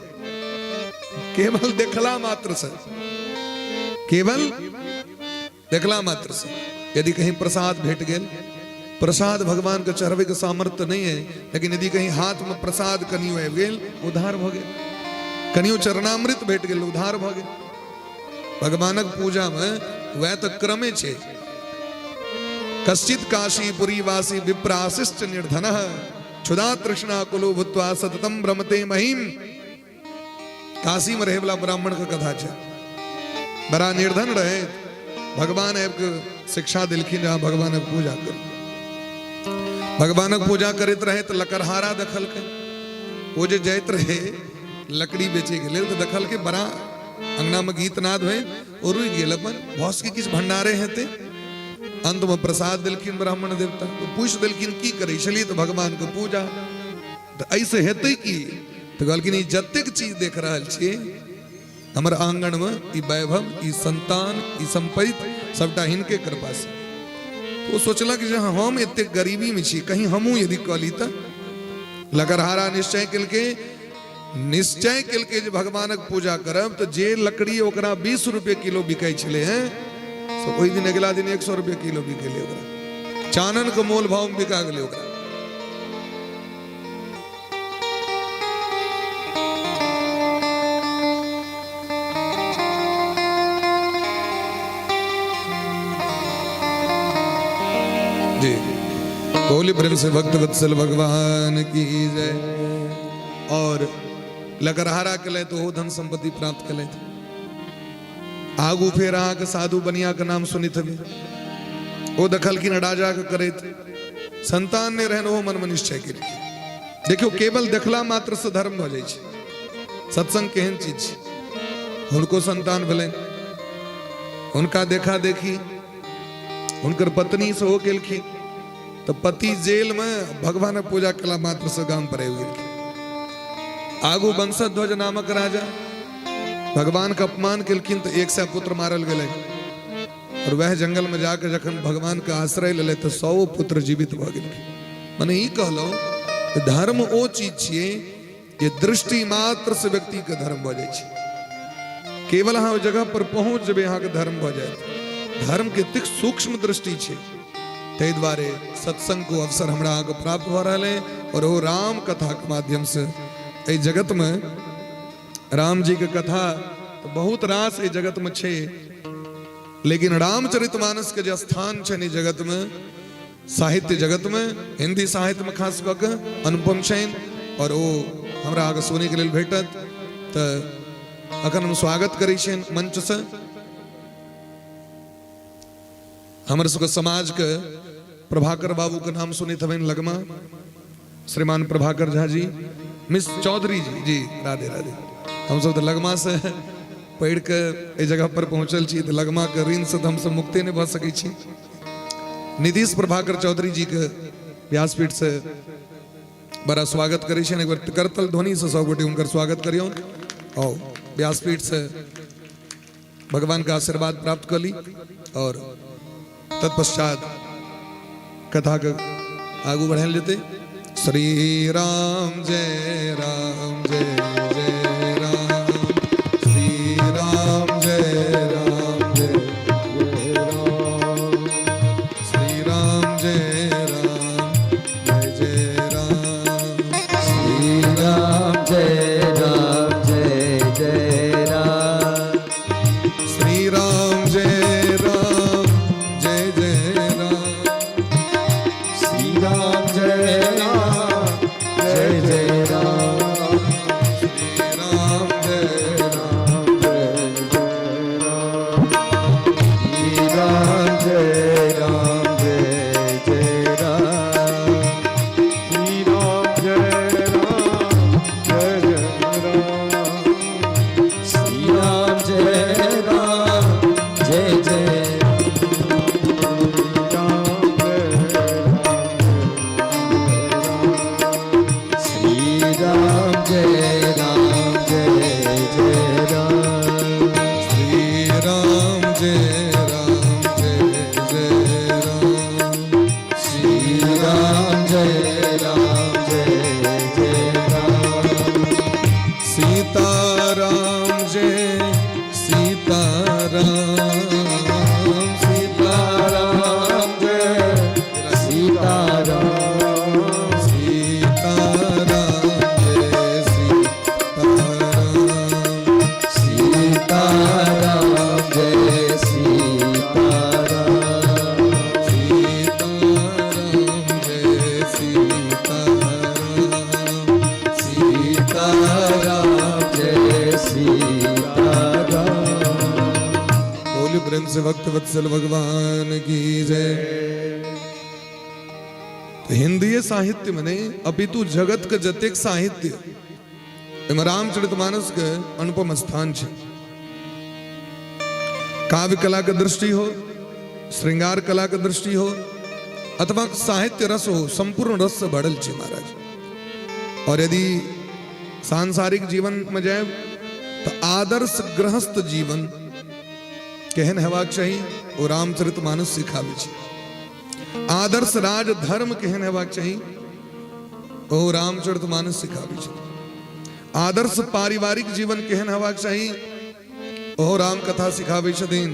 केवल देखला मात्र से, केवल देखला मात्र से। यदि कहीं प्रसाद भेट गेल, प्रसाद भगवान के चढ़ावे के सामर्थ्य नहीं है, लेकिन यदि कहीं हाथ में प्रसाद कनियो आबि गेल उद्धार भ गेल। कनियो चरणामृत भेट गेल उद्धार भ गेल। भगवानक पूजा में वह तो क्रमे छे। कश्चित काशीपुरी वासी विप्राशिष्ट निर्धनः क्षुधा तृष्णा कुलो भूत्वा सततम भ्रमते महिम। काशी में रहे वाला ब्राह्मण का कथा है। बड़ा निर्धन रहे, भगवान आपके शिक्षा दिलखिन जहाँ भगवान पूजा कर। भगवान पूजा करते रहे तो लकड़हारा दखल के वो जे जाइत रहे लकड़ी बेचे के लिए तो दखल के बड़ा अंगना में गीत नाद हुए और रुक गेल अपन भौस के किछ भंडारे हेते। अंत में प्रसाद दिलखिन ब्राह्मण देवता तो पूछ दिलखिन की करे, इसलिए तो भगवान को पूजा तो ऐसे हेतु की तो कहलखिन ई जतेक चीज देख रहल छियै हमर आंगन में ई वैभव ई संतान ई संपत्ति सबटा हिनके कृपा से। तो सोचलक जे हम एते गरीबी में छी कहीं हमहू यदि कहली त लकड़हारा निश्चय केलके जे भगवानक पूजा करब तो जे लकड़ी ओकरा 20 रुपए किलो बिकाई छले हैं तो ओहि दिन अगला दिन 100 रुपए किलो बिकेले ओकरा चानन के मोल भाव में बिका गेले ओकरा। जी बोली प्रेम से भक्त वत्सल भगवान की जय। और लकड़हारा कले तो हो धन संपत्ति प्राप्त कले थे आगू फेर के साधु बनिया का नाम सुनित हवे वो दखल की नडाजा के करे थे संतान ने रहन वो मन में निश्चय के लिए देखियो केवल देखला मात्र से धर्म हो जाए सत्संग केहन चीज उनको संतान भले उनका देखा देखी उनकर पत्नी से हो गेलखी तो पति जेल में भगवान पूजा कला मात्र से गांव पर आगू वंशध्वज नामक राजा भगवान का अपमान केलखिन तो 100 पुत्र मारल गए और वह जंगल में जाकर जखन भगवान का आश्रय ले तो 100 पुत्र जीवित भ गए। मैंने ई कहलो धर्म ओ चीज छिए जे दृष्टि मात्र से व्यक्ति के धर्म भ जाए केवल अहाँ जगह पर पहुंच जब यहाँ के धर्म भ जाए धर्म के तिक सूक्ष्म दृष्टि छे ते द्वारे सत्संग को अवसर हमरा के प्राप्त हो रहा है और वो राम कथा के माध्यम से ए जगत में राम जी के कथा तो बहुत रास ए जगत में छे लेकिन रामचरितमानस के जो स्थान छे जगत में साहित्य जगत में हिंदी साहित्य में खास कऽ अनुपम छैन और वो हमरा आगे सुने के लिए भेटत तो अखन हम स्वागत करै छियन मंच से हमर सबके समाज के प्रभाकर बाबू के नाम सुनित हवेन लगमा श्रीमान प्रभाकर झा जी मिस चौधरी जी राधे राधे। हम सब तो लगमा से पढ़ के ए जगह पर पहुंचल छी तो लगमा के ऋण से हम सब मुक्ति नहीं भ सकै छी। नीतीश प्रभाकर चौधरी जी के व्यासपीठ से बड़ा स्वागत करै छी एक बार करतल ध्वनि से सब गोटे उनकर स्वागत करियो और व्यासपीठ से भगवान का आशीर्वाद प्राप्त कर ली और तत्पश्चात कथा के आगू बढ़ाल जेते। श्री राम जय राम जय जय राम श्री राम जय राम जय जय राम श्री राम जय राम जय जय राम श्री राम जय राम जय जय राम श्री राम जय राम जय जय राम श्री राम जय प्रेम से भक्त वत्सल भगवान की जय। तो हिंदी साहित्य में अपितु जगत के जतेक साहित्य रामचरितमानस के अनुपम स्थान है। काव्य कला के दृष्टि हो, श्रृंगार कला के दृष्टि हो अथवा साहित्य रस हो, संपूर्ण रस से भरल छे महाराज। और यदि सांसारिक जीवन में जाए तो आदर्श गृहस्थ जीवन केहन हेबाक चाहिए ओ रामचरितमानस सिखावे छै। आदर्श राज धर्म केहन हेबाक चाहिए ओ रामचरितमानस सिखावे छै। आदर्श पारिवारिक जीवन केहन हेबाक चाहिए ओ राम कथा सिखावे छथिन।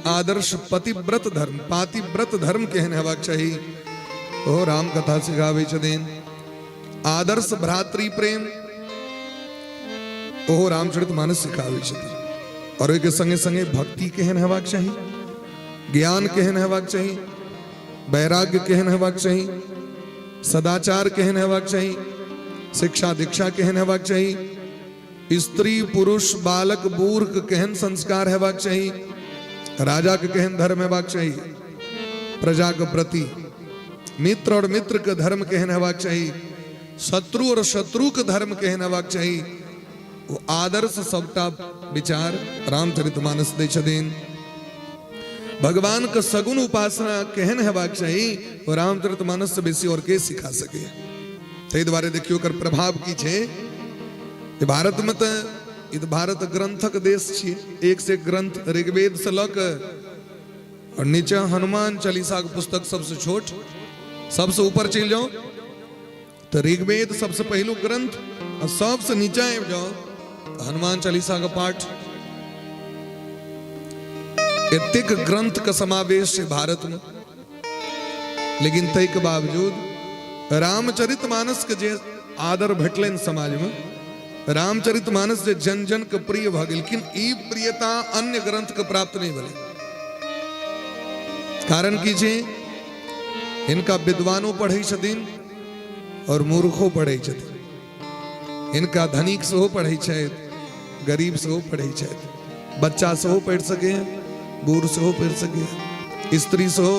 आदर्श पतिव्रत धर्म पातिव्रत धर्म केहन हेबाक चाहिए ओ राम कथा सिखावे छथिन। आदर्श भ्रातृ प्रेम ओ रामचरितमानस सिखावे छथिन। और एक संगे संगे भक्ति केहन हेबाक चाहिए, ज्ञान केहन हेबाक चाहिए, वैराग्य केहन हेबाक चाहिए, सदाचार केहन हेबाक चाहिए, शिक्षा दीक्षा केहन हेबाक चाहिए, स्त्री पुरुष बालक बूढ़ केहन संस्कार हेबाक चाहिए, राजा के केहन धर्म हेबाक चाहिए, प्रजा के प्रति मित्र और मित्र के धर्म केहन हेबाक चाहिए, शत्रु और शत्रु के धर्म केहन हेबाक चाहिए, वो आदर्श सबटा विचार रामचरितमानस दै छथिन। भगवान के सगुण उपासना केहन हेबाक चाहिए वो रामचरितमानस से बेसी और के सिखा सके। ताहि दुआरे देखियो ओकर प्रभाव की छै। भारत में तो भारत ग्रंथक देश छियै, एक से एक ग्रंथ ऋग्वेद से लऽ कऽ और नीचे हनुमान चालीसा के पुस्तक सबसे छोट, सबसे ऊपर चल जाओ तो ऋग्वेद सबसे पहलू ग्रंथ और सबसे नीचा आबि जाओ हनुमान चालीसा का पाठ। एतेक ग्रंथ का समावेश है भारत में, लेकिन तै के बावजूद रामचरितमानस के जे आदर भेटलनि समाज में, रामचरितमानस जे जन जन के प्रिय भ गेल, लेकिन ई प्रियता अन्य ग्रंथ के प्राप्त नहीं भेलै। कारण की छै, इनका विद्वानों पढ़ै छथिन और मूर्खों पढ़ै छथिन। इनका धनिक सेहो पढ़ै छथि, गरीब सेहो पढ़ै छथि, बच्चा सेहो पढ़ि सके, बूढ़ सेहो पढ़ि सके, स्त्री सेहो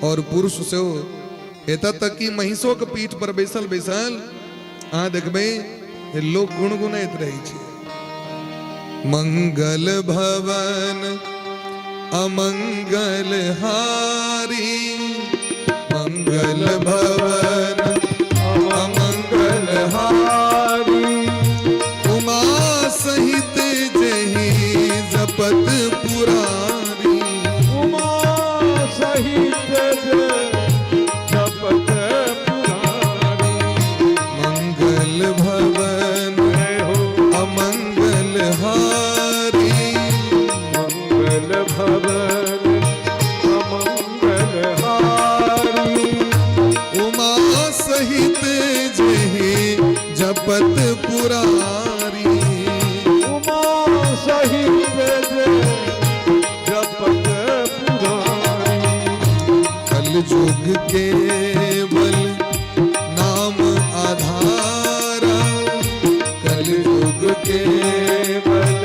और पुरुष सेहो। एतऽ तक कि महिषो के पीठ पर बैसल बैसल अहाँ देखबै लोग गुनगुनैत रहै छै, मंगल भवन अमंगल हारी, मंगल भवन अमंगल हारी, उमा सहित जही जपत पुरारी, उमा सहित जपत पुरारी, मंगल भवन अमंगल हारी, मंगल भवन अमंगल हारी, उमा सहित जही जपत पुरारी, उमा सहित जपत पुरारी, कल युग केवल नाम आधारा, कल युग केवल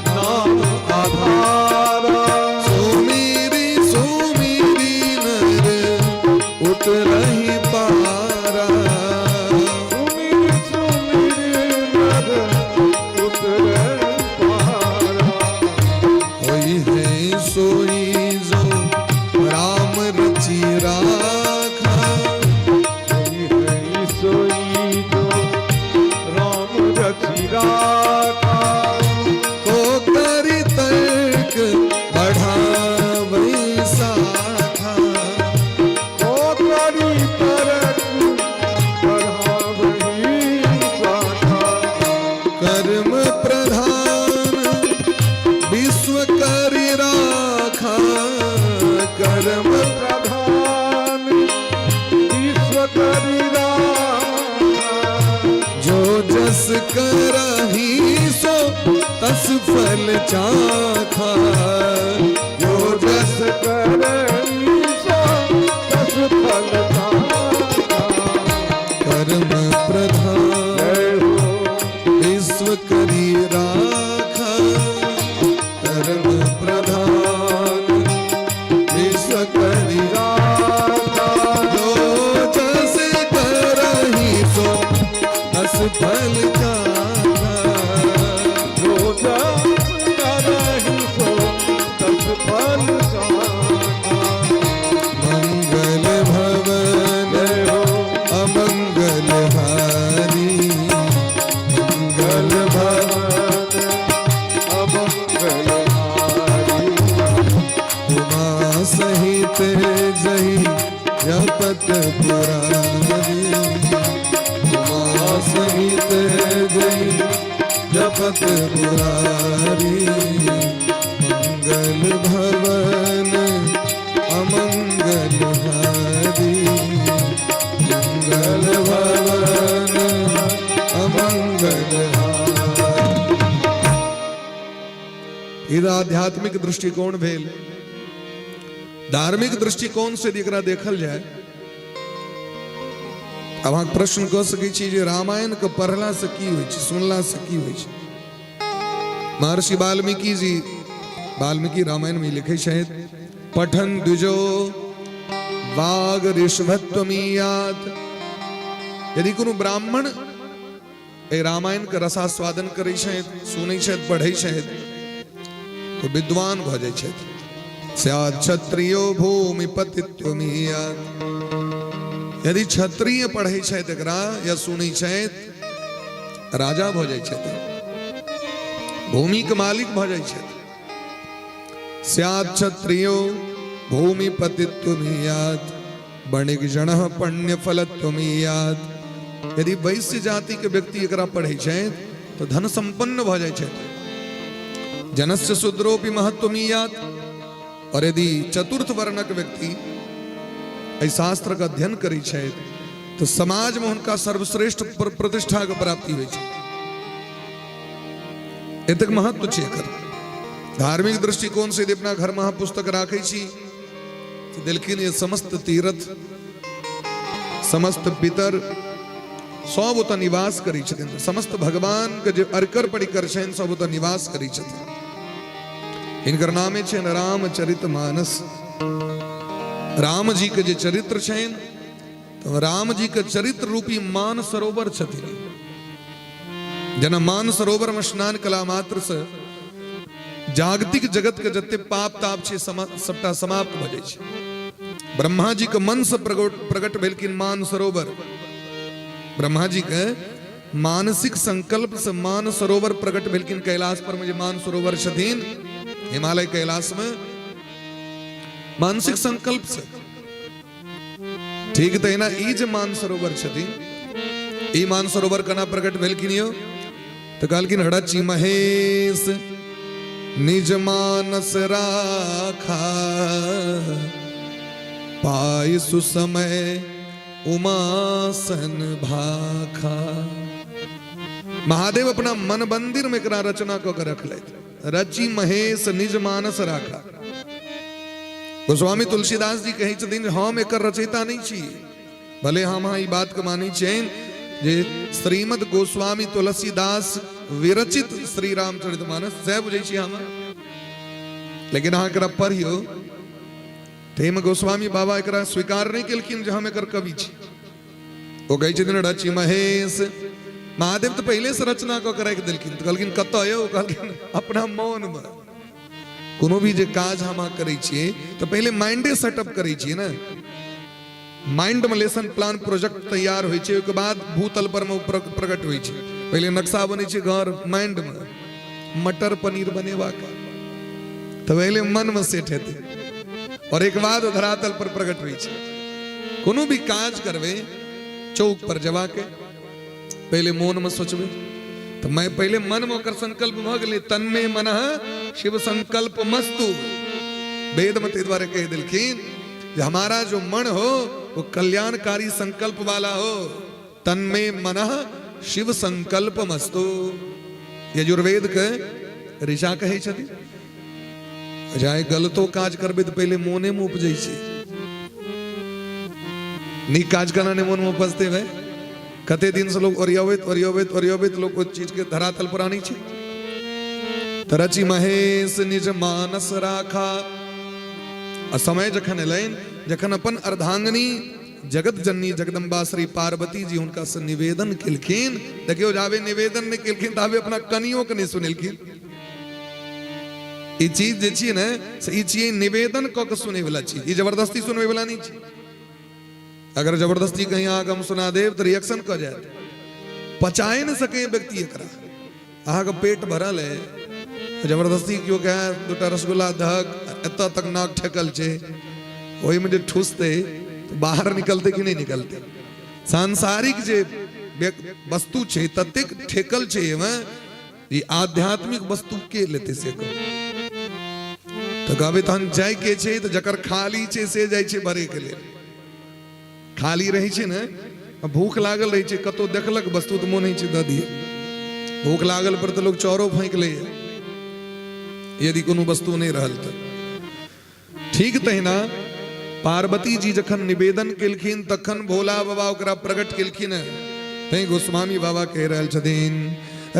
नाम आधारा, सुमिरी सुमिरी नर उतरहि पारा, सुमिर सुमिर नर उतरै पारा, होई है सोई जो राम रचि राखा, होई है सोई जो राम रचि राखा, को करि तर्क बढ़ावै साखा, ओ करी तरक बढ़ावही साखा, कर्म प्रधान विश्व करि राखा, कर्म प्रधान विश्व करी राखा, जो जस करहि सो तस फल चाखा, जो जस करई सो तस फल पाता, कर्म प्रधान जय हो विश्व करि राखा, कर्म प्रधान विश्व करि राखा, जो जस करहि सो तस फल चाखा, जो जस करहि सो तस फल चाखा, मंगल भवन जय हो अमंगल पत मुरारी मंगल भवन अमंगल हारी मंगल भवन अमंगल हारी। आध्यात्मिक दृष्टिकोण भेल। धार्मिक दृष्टिकोण से एकरा देखल जाए अब अहाँ प्रश्न कह सकै छी जे रामायण के पढ़ला से की होइ छै, सुनला से की होइ छै। महर्षि वाल्मीकि जी वाल्मीकि रामायण में लिखे छथि पठन द्विजो वाग ऋषभत्वमीयात। यदि कोनो ब्राह्मण ए रामायण के रसास्वादन करै छथि, सुनै छथि, पढ़ै छथि तो विद्वान भ जाइ छथि। स्यात् क्षत्रियो भूमिपतित्वमीयात्। यदि क्षत्रिय पढ़ै छथि एकरा या सुनै छथि राजा भ जाइ छथि, भूमि के मालिक भ जाइ छथि। स्यात् क्षत्रियो भूमिपतित्वमीयात् वणिक जनः पुण्य फलत्वमीयात्। यदि वैश्य जाति के व्यक्ति एकरा पढ़ै छथि तो धन संपन्न भ जाइ छथि। जनस्य शूद्रोपि महत्वमीयात्। और यदि चतुर्थ वर्णक व्यक्ति एहि शास्त्र का अध्ययन करै छथि तो समाज में उनका सर्वश्रेष्ठ प्रतिष्ठा के प्राप्ति होइ छै। एतेक महत्व छै एकर। धार्मिक दृष्टिकोण से यदि अपना घर में पुस्तक राखै छी तो देलखिन ये समस्त तीर्थ समस्त पितर सब ओतऽ निवास करै छथिन। समस्त भगवान के जे अर्कर परिकर छनि सब ओतऽ निवास करै छथिन। इनकर नामे छनि रामचरितमानस। राम जी के जे चरित्र छनि तो राम जी के चरित्र रूपी मान सरोवर छथिन। जेना मान सरोवर में स्नान कला मात्र से जागतिक जगत के जते पाप ताप छे सबटा समाप्त भ जाइ छै। ब्रह्मा जी के मन से प्रकट भेलखिन मान सरोवर। ब्रह्मा जी के मानसिक संकल्प से मान सरोवर प्रकट भेलखिन कैलाश पर में जे मान सरोवर छथिन हिमालय कैलाश में मानसिक संकल्प से। ठीक तहिना ई जे मान सरोवर छथिन ई मान सरोवर केना प्रकट भेलखिन यो तो कहलखिन रचि महेश निज मानस राखा पाय सुसमय उमासन भाखा। महादेव अपना मन मंदिर में एकरा रचना क के रखले। रचि महेश निज मानस राखा। गोस्वामी तुलसीदास जी कहै छथिन हम एकर रचयिता नहीं छी। भले हम ई बात के मानै छियनि जे श्रीमद गोस्वामी तुलसीदास विरचित श्री रामचरितमानस से बुझै छी हम, लेकिन अहाँ एकरा पढ़ियो तेम गोस्वामी बाबा एकरा स्वीकार नहीं केलखिन जे हम एकर कवि छी। ओ कहै छथिन रचि महेश। महादेव तो पहले से रचना क के राखि देलखिन। तो कहलखिन कतऽ यौ? कहलखिन अपना मौन में। कोनो भी जे काज हम करै छियै तो पहले माइंडे सेटअप करै छियै ना। माइंड में लेसन प्लान प्रोजेक्ट तैयार होइ छै, ओके बाद भूतल पर में प्रकट होइ छै। पहले नक्शा बनै छै घर माइंड में। मटर पनीर बनेवा का तो पहले मन में सेट हेतै और एक बाद धरातल पर प्रकट होइ छै। कोनो भी काज करबे चौक पर जवा के पहले मौन में सोचबे तो मैं पहले मन में ओकर संकल्प भ गेलै। तन्मे मनः शिव संकल्प मस्तु। वेद में ते द्वारा कह दिलखिन कि हमारा जो मन हो वो कल्याणकारी संकल्प वाला हो। तन्मे मनः शिव संकल्प मस्तु। यजुर्वेद के ऋषा कहे छथि जाय गलतो काज करबे तो पहले मोने में उपजै छै। नीक काज करना ने मन में उपजते भाई। कते दिन से लोग ओरियबैत लोग कोई चीज के धरातल पर आनी छै। रचि महेश निज मानस राखा। समय जखन एलैन जखन अपन अर्धांगिनी जगत जननी जगदम्बा श्री पार्वती जी हुनका से निवेदन केलखिन। देखियो जावे निवेदन ने केलखिन ताबे अपना कनियो के नहीं सुनेलखिन। ई चीज जे छी ने से ई छियै निवेदन क के सुने वाला चीज। ई जबरदस्ती सुनवे वाला नहीं छी। अगर जबरदस्ती कहीं आगे हम सुना देव तो रिएक्शन कर जाए। पचाए न सके व्यक्ति एकरा। अहाँ के पेट भरल है जबरदस्ती क्यों कहे दूटा रसगुल्ला धक एत तक नाक ठेकल छे वही में जे ठूसते तो बाहर निकलते कि नहीं निकलते। सांसारिक जे वस्तु छे ततेक ठेकल छे ये आध्यात्मिक वस्तु के लेते से को तो कहबे तहन जाय के छे तो जकर खाली छे से जाय छे भरे के लिए खाली रही छे ने भूख लागल रही छे कतो देखलक वस्तु तो मोन छे द दिए भूख लागल पर तो लोग चौरो फेंक ले यदि कोनो वस्तु नहीं रहल तो ठीक तहिना पार्वती जी जखन निवेदन केलखिन तखन भोला बाबा ओकरा प्रकट केलखिन तै गोस्वामी बाबा कह रहल छथिन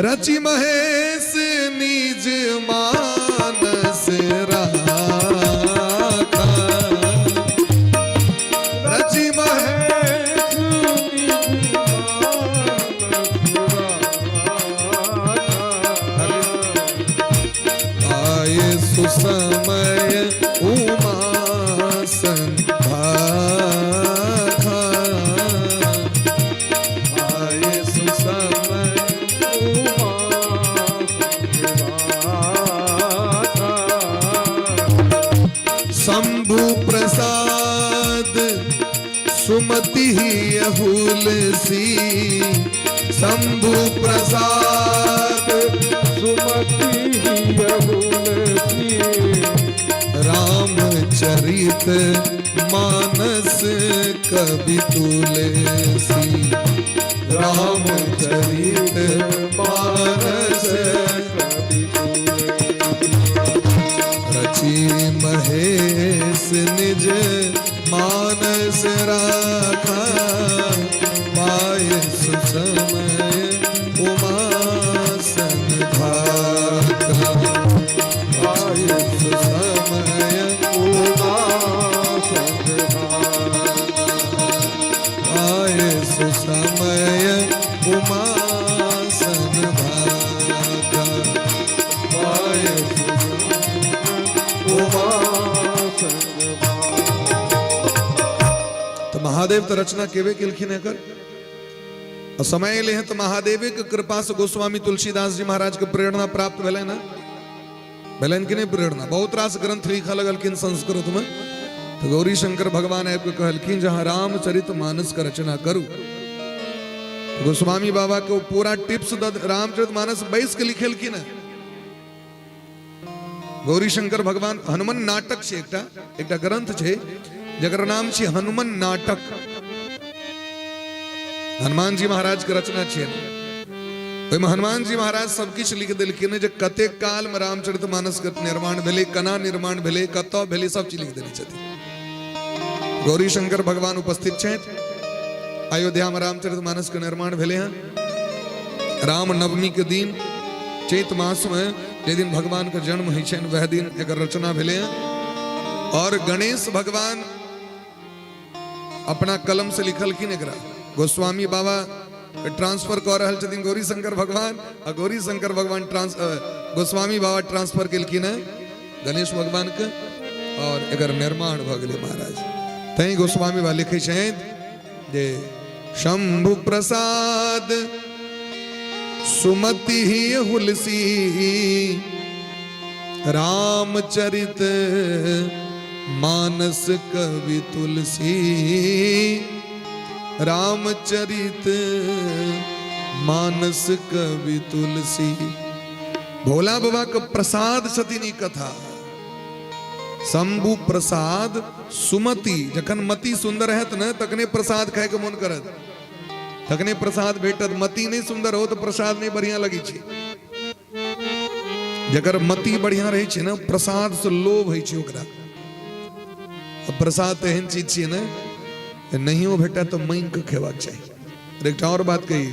रचि महेश निज मानस राखा रचि महेश आए सुसमय उमा संभाखा आए सुसमय शंभु प्रसाद सुमति अहुलसी शंभु प्रसाद सुमति अहुलसी रामचरित मानस कवि तुलसी रामचरित मानस रचि महेश निज मानस राखा पाय सुसमय उमा संभाखा पाय सुसमय उमा संभाखा पाय सुसमय उमा संभाखा पाय उमा संभाखा। तो महादेव तो रचना केवे केलखिन एकर और समय ले हैं तो महादेव के कृपा से गोस्वामी तुलसीदास जी महाराज के प्रेरणा प्राप्त भेले ना भेलन कि नहीं प्रेरणा बहुत रास ग्रंथ लिखा लगलखिन संस्कृत में तो गौरी शंकर भगवान आपको कहलखिन जहां रामचरित मानस का रचना करूं तो गोस्वामी बाबा को पूरा टिप्स रामचरित मानस बैस के लिखेलखिन है गौरी शंकर भगवान हनुमान नाटक छे एकटा ग्रंथ छे जकर नाम छे हनुमान नाटक हनुमान जी महाराज के रचना छे ओहिमे हनुमान जी महाराज सब किछ लिख देलखिन जे कते काल में रामचरित मानस के निर्माण भेले कना निर्माण भेले कतौ भेले सब चीज लिख देने छथिन गौरी शंकर भगवान उपस्थित छथि अयोध्या में रामचरित मानस के निर्माण भेले हैं राम नवमी के दिन चैत मास में जे दिन भगवान का जन्म होइ छनि वह दिन एकर रचना भेले हैं और गणेश भगवान अपना कलम से लिखलखिन एकरा गोस्वामी बाबा ट्रांसफर कर रहल छथिन गौरी शंकर भगवान और गौरी शंकर भगवान गोस्वामी बाबा ट्रांसफर केलखिन है गणेश भगवान के और एकर निर्माण भ गेलै महाराज तै गोस्वामी बाबा लिखै छथि जे शंभु प्रसाद सुमति हुलसी रामचरित मानस कवि तुलसी रामचरित मानस कवि तुलसी भोला बाबा का प्रसाद छथिन कथा शंभु प्रसाद सुमति जखन मति सुंदर हैत न तकने प्रसाद खाए के मन करत तकने प्रसाद भेटत मति नहीं सुंदर हो तो प्रसाद नहीं बढ़िया लगी छे जकर मति बढ़िया रही छे न प्रसाद से लोभ होइ छे ओकरा प्रसाद एहन चीज छे न नहीं हो भेटा तो मांग के खेबाक चाहिए एक और बात कही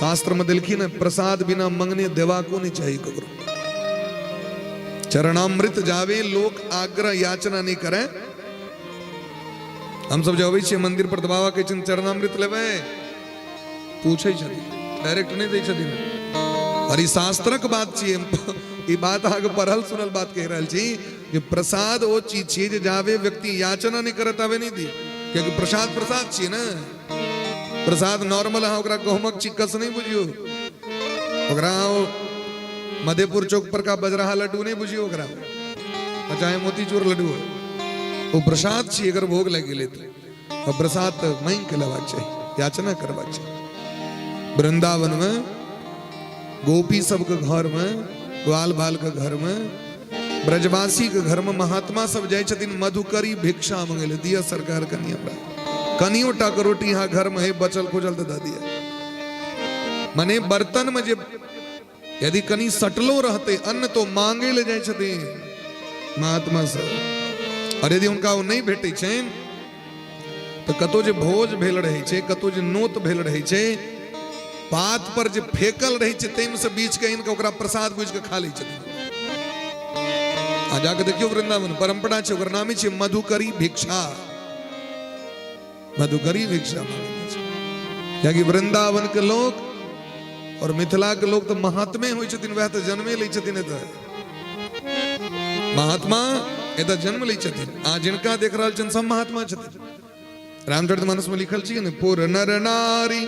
शास्त्र में दिलखिन है प्रसाद बिना मंगने देवा को नहीं चाहिए ककरो चरणामृत जावे लोग आग्रह याचना नहीं करे हम सब जब छे मंदिर पर बाबा के चरणामृत लेवे पूछे डायरेक्ट नहीं दे छथिन और ई शास्त्रक बात छी ई बात आगे पढ़ल सुनल बात कह रहल छी कि प्रसाद वो चीज छी जे जावे व्यक्ति याचना नहीं करत आवे नहीं दी क्योंकि प्रसाद प्रसाद छी ना प्रसाद नॉर्मल है ओकरा गहमक चिक्कस नहीं बुझियो ओकरा मधेपुर चौक पर का बजरहा लड्डू नहीं बुझियो ओकरा चाहे मोतीचूर लड्डू वो प्रसाद छी अगर भोग लग गेले तो प्रसाद मांग के लेबाक चाहिए याचना करबाक चाहिए वृंदावन में गोपी सब के घर में, ग्वाल बाल के घर में, ब्रजवासी के घर में महात्मा सब जाय छथिन मधुकरी भिक्षा मंगे ले। दिया सरकार कनी हमरा कनियो टाक रोटी यहाँ घर में है बचल खुजल तो दा दिया। मने बर्तन में जे यदि कनी सटलो रहते अन्न तो मांगे ले जाय छथिन महात्मा सब। और यदि उनका वो नहीं भेटे छे तो कतो जे भोज भेल रहे छे, कतो जे नोत भेल रहे छे, पात पर जे फेकल रहे छे तेम से बीच के इनका ओकरा प्रसाद बुझ के खा ले छथिन। आ जाके देखियो वृंदावन परंपरा छे, ओकर नाम छे मधुकरी भिक्षा। मधुकरी भिक्षा क्योंकि वृंदावन के लोग और मिथिला के लोग तो महात्मे होय छथिन, वह तो जन्मे लै छथिन। महात्मा एत जन्म लै छथिन। आ जिनका देख रहल छन सब महात्मा छथिन। रामचरितमानस में लिखल छी ने, पुर नर नारी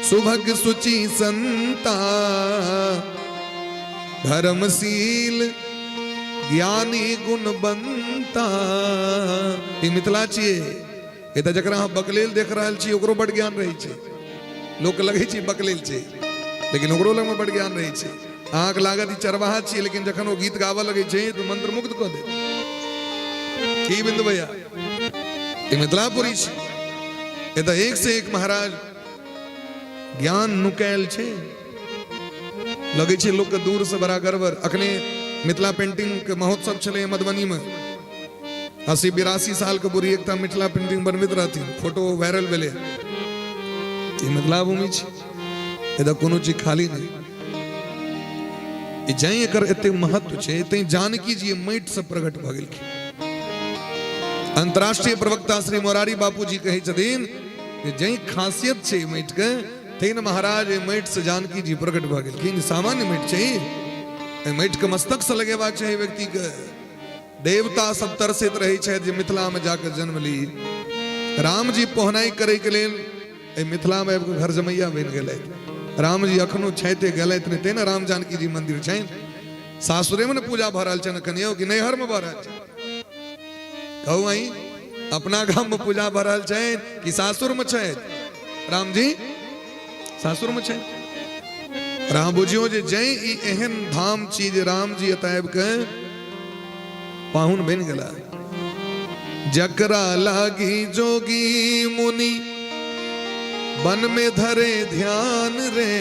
सुभग सुचि संता, धर्मशील ज्ञानी गुणवंता। ई मिथिला छियै। एत जकरा अहाँ बकलेल देख रहल छी ओकरो बड़ ज्ञान रहै छै। लोक के लगै छै बकलेल छै लेकिन ओकरो लग में बड़ ज्ञान रहै छै। अहाँ के लागत ई चरवाहा छियै लेकिन जखन वो गीत गावऽ लगै छै तो मंत्र मुग्ध कऽ दे। की बिंदु भैया ई मिथिलापुरी छै। एत एक से एक महाराज ज्ञान नुकायल छै। लगे छै लोग के दूर से बड़ा गर्व। अखने मिथिला पेंटिंग के महोत्सव चले मधुबनी में। 80-82 साल के बुढ़ी एकटा मिथिला पेंटिंग बनबैत रहथिन, फोटो वायरल भेले। ई मिथिला भूमि छै। एत कोनो चीज खाली नहीं। ई जै एकर एते महत्व छै तै जानकी जी माटि से प्रकट भ गेलखिन। अंतरराष्ट्रीय प्रवक्ता श्री मोरारी बापू जी कहै छथिन जे जै खासियत छै माटि के तैन महाराज माटि से जानकी जी प्रकट भ गेलखिन। सामान्य माटि छै। ए माटि के मस्तक से लगेबाक चाही व्यक्ति के। देवता सब तरसैत रहै छथि जे मिथिला में जाकर जन्म ली। राम जी पहुनाई करे के लेल ए मिथिला में आबि घर जमैया बनि गेलथि। राम जी अखनो छइते गेलथि नहीं, तेना राम जानकी जी मंदिर छनि। सासुरे में पूजा भ रहल छनि कनियो कि नैहर में भ रहल छनि? कहू आई अपना गांव में पूजा भ रहल छनि कि सासुर में छथि? राम जी सासुर में छथि। राम बुझियो जे जै ई एहन धाम छी जे राम जी एत आबि के पाहुन बन गेला। जकरा लागी जोगी मुनि बन में धरे ध्यान रे,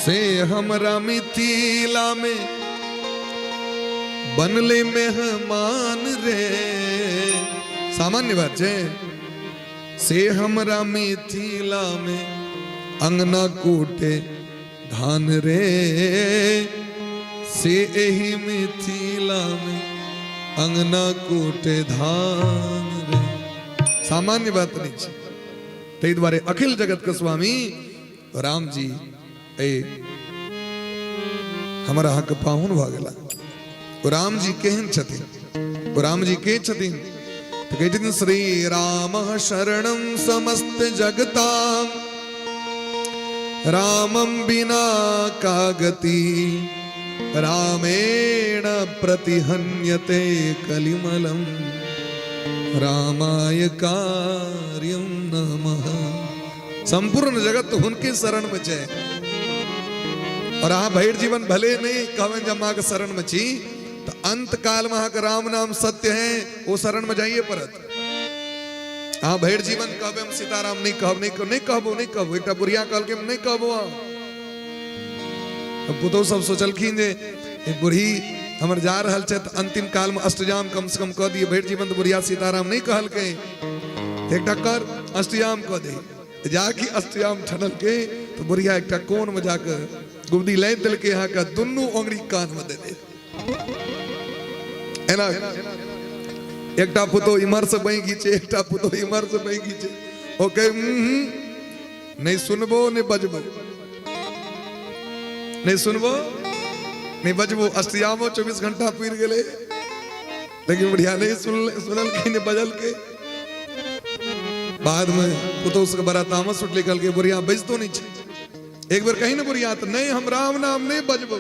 से हमरा मिथिला में बनले मेहमान रे। सामान्य बात है। से हमरा मिथिला में अंगना कूटे धान रे, से एही मिथिला में अंगना कूटे धान रे। सामान्य बात नहीं है। तै द्वारे अखिल जगत के स्वामी राम जी ए हमारा हक पाहुन भ गेला। राम जी केहन छथिन? राम जी के छथिन तो कहते हैं श्री राम शरणम समस्त जगतां, रामं बिना का गति, रामेण प्रतिहन्यते कलिमलं, रामाय कार्यं नमः। संपूर्ण जगत उनके शरण में है। और हाँ भैर जीवन भले नहीं कहवन जब माँ के शरण में छी तो अंत काल में का राम नाम सत्य है, वो शरण में जाइए परत। हाँ भैर जीवन कहबे हम सीताराम नहीं कहब, नहीं कहबो। एक बुढ़िया कहल के नहीं कहबो। पुतो सब सोचलखिन जे बुढ़ी हमर जा रहल छै त अंतिम काल में अष्टजाम कम से कम कह दिए। भैर जीवन तो बुढ़िया सीताराम नहीं कहल के, एक कर अष्टजाम कह दे। जाके अष्टजाम ठनल के तो बुढ़िया एक कोन में जाकर गुब्दी ले दिल के यहाँ का दुनू उंगली कान में दे दे। एना एकटा पुतो इमर से बही घीचे, एकटा पुतो इमर से बही घीचे। ओके नहीं सुनबो नहीं बजबो, नहीं सुनबो नहीं बजबो। अष्टयामो 24 घंटा पीर गेले लेकिन बढ़िया नहीं सुनल की नहीं बजल के। बाद में पुतो से बड़ा तामस उठ निकल के बुढ़िया बजतो नहीं छे। एक बार कहीं ना बुढ़िया तो नहीं हम राम नाम नहीं बजबो।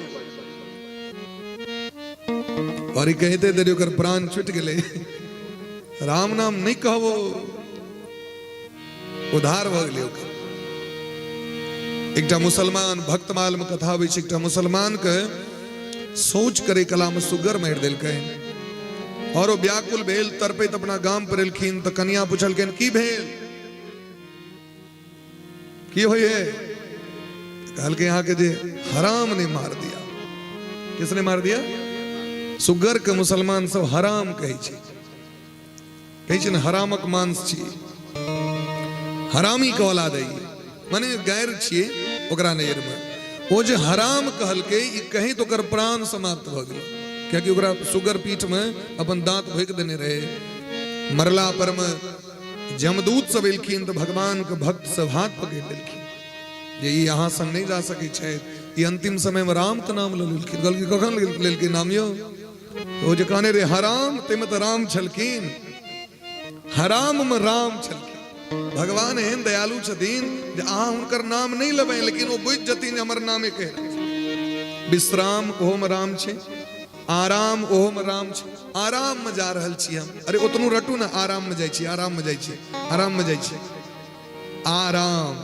और कहते देरी ओकर प्राण छूट गेले। राम नाम नहीं कहबो उधार भ गेले ओकर। एकटा मुसलमान भक्तमाल में कथा आबै छै, एकटा मुसलमान के सोच करे कला में सुगर मारि देलकै और वो व्याकुल भेल, तड़पैत अपना गाम पर एलखिन तो कन्या पूछलखिन की भेल, की होइए? कहलकै यहाँ के जे हराम ने मार दिया। किसने मार दिया? सुगर के मुसलमान सब हराम कहै छै, कहै छै ने हरामक मांस छियै, हरामी के औलाद है, माने गैर छियै ओकरा नजर में। वो जे हराम कहलकै ई कहीं तो ओकर प्राण समाप्त भ गेल, कियाकि ओकरा सुगर पीठ में अपन दांत भोंक देने रहे। मरला पर में जमदूत सब एलखिन तो भगवान के भक्त सब हाथ पकड़ लेलखिन जे ई यहाँ संग नहीं जा सकै छै। ई अंतिम समय में राम के नाम ले लेलखिन। कहलकै कखन लेलखिन नाम यौ? तो जे कहने रे हराम ते में तो राम छलखिन, हराम में राम छलखिन। भगवान एहन दयालु छथिन जे अहाँ हुनकर नाम नहीं लेबै, लेकिन वो बुझि जथिन हमर नामे कह रहल छै। विश्राम ओहो में राम छै, आराम ओहो में राम छै। आराम में जा रहल छी हम, अरे ओतनु रटू ना, आराम में जाइ छी, आराम में जाइ छी, आराम में जाइ छी, आराम।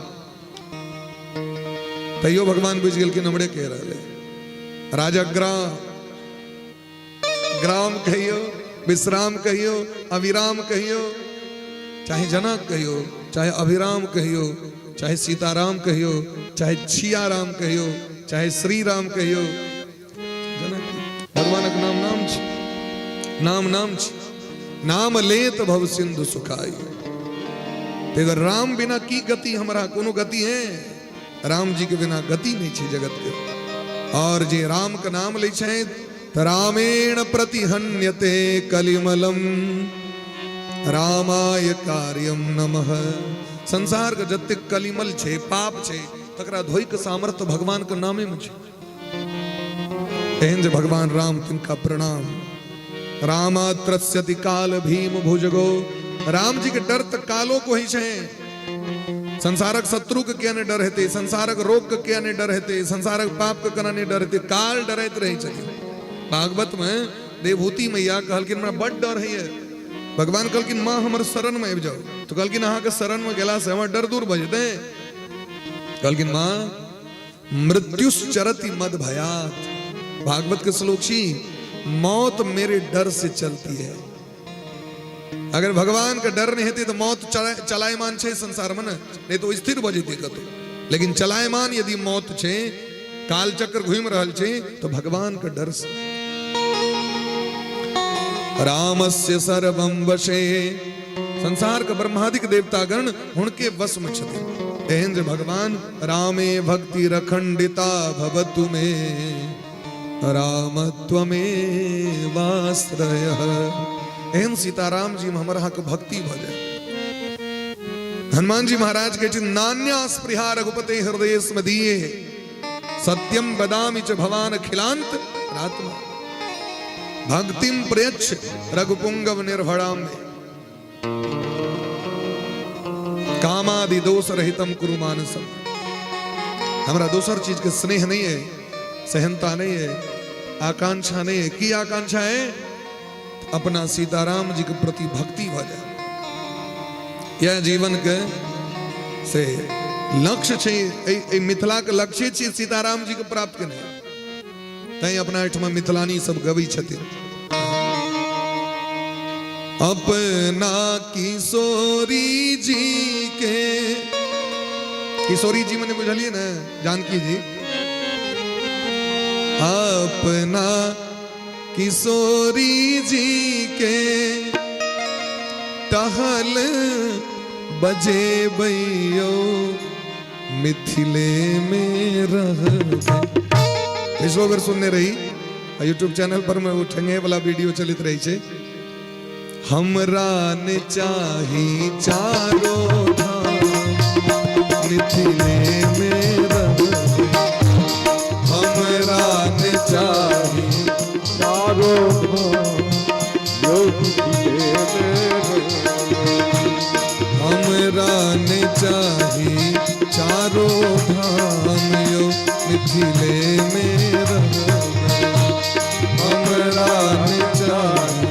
तैयो भगवान बुझि गेल कि हमरे कह रहल है। राजग्राम, ग्राम कहियो, विश्राम कहियो, अविराम कहियो, चाहे जनक कहियो, चाहे अभिराम कहियो, चाहे सीताराम कहियो, चाहे छियाराम कहियो, चाहे श्री राम कहियो, जनक भगवानक नाम नाम छै, नाम नाम छै। नाम लेत भव सिंधु सुखाई। तेगर राम बिना की गति, हमरा कोनो गति है? राम जी के बिना गति नहीं छै जगत के। और जे राम के नाम ले छै रामेण प्रतिहन्यते कलिमलम रामाय कार्यम नमः। संसार के जते कलिमल छे, पाप छे, तकरा धोई के सामर्थ्य भगवान के नामे में छे। एहन जे भगवान राम, तिनका प्रणाम। रामात्रस्यति काल भीम भुजगो। राम जी के डर तक कालो को ही छे। संसारक शत्रु के क्या ने डर हेते, संसारक रोग के क्या ने डर हेते, संसारक पाप के केना ने डर हेते, काल डरैत रहे छथिन। भागवत में देवभूति मैया कहलकिन हमरा बड़ डर है। भगवान कहलकिन माँ हमर शरण में आबि जाओ, तो कहलकिन अहाँ के शरण में गेला से हमर डर दूर भ जेतै। कहलकिन माँ मृत्युश्चरति मद भयात। भागवत के श्लोक छी, मौत मेरे डर से चलती है। अगर भगवान का डर नहीं हेते तो मौत चलायमान छे संसार में, नहीं तो स्थिर भ जेतै कतौ। लेकिन चलायमान यदि मौत छे, काल चक्र घूम रहल छे, तो भगवान का डर से। रामस्य सर्वं वशे। संसार का ब्रह्मादिक देवतागण उनके वश में छथिन। एहन जे भगवान रामे भक्ति रखंडिता भवतु मे रामत्वमेवाश्रयः। एहन सीताराम जी में हमारा के भक्ति भ जाए। हनुमान जी महाराज के नान्या स्पृहा रघुपते हृदय स्मदीये सत्यम बदामि च भवान अखिलांत रात्मा भक्तिम प्रयच्छ रघुपुंगव निर्भराम में कामादि दोष रहितम कुरु मानसम। हमारा दूसर चीज के स्नेह नहीं है, सहनता नहीं है, आकांक्षा नहीं है। की आकांक्षा है? अपना सीताराम जी के प्रति भक्ति हो जाए। यह जीवन के से लक्ष्य छे, मिथिला के लक्ष्य छे सीताराम जी के प्राप्त करने। तै अपना एठमा मिथिलानी सब गवै छथिन। अपना किशोरी जी के, किशोरी जी मैंने बुझलिए ना, जानकी जी। अपना किशोरी जी के टहल बजे बैयो मिथिले में रह। पिछलो बेर सुनने रही यूट्यूब चैनल पर में वो ठंगे वाला वीडियो चलित रही छे। हमरा ने चाही चारों धाम मिथिले में रह। हमरा ने चाही चारों धाम यो मिथिले में रह। हमरा ने चाही चारों धाम यो मिथिले में रह। हमरा ने चाही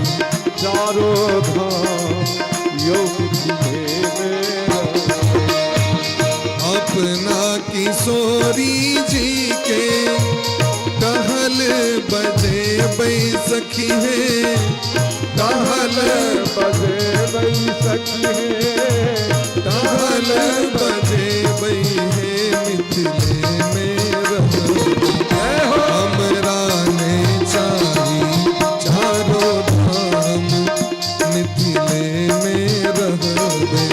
चारों धाम यो मिथिले में रह। अपना किशोरी जी के टहल बजे बैसखी है, टहल बजे बैसखी है, टहल बजे बै है मिथिले में रह। हमरा ने चाही चारों धाम मिथिले में रहबे।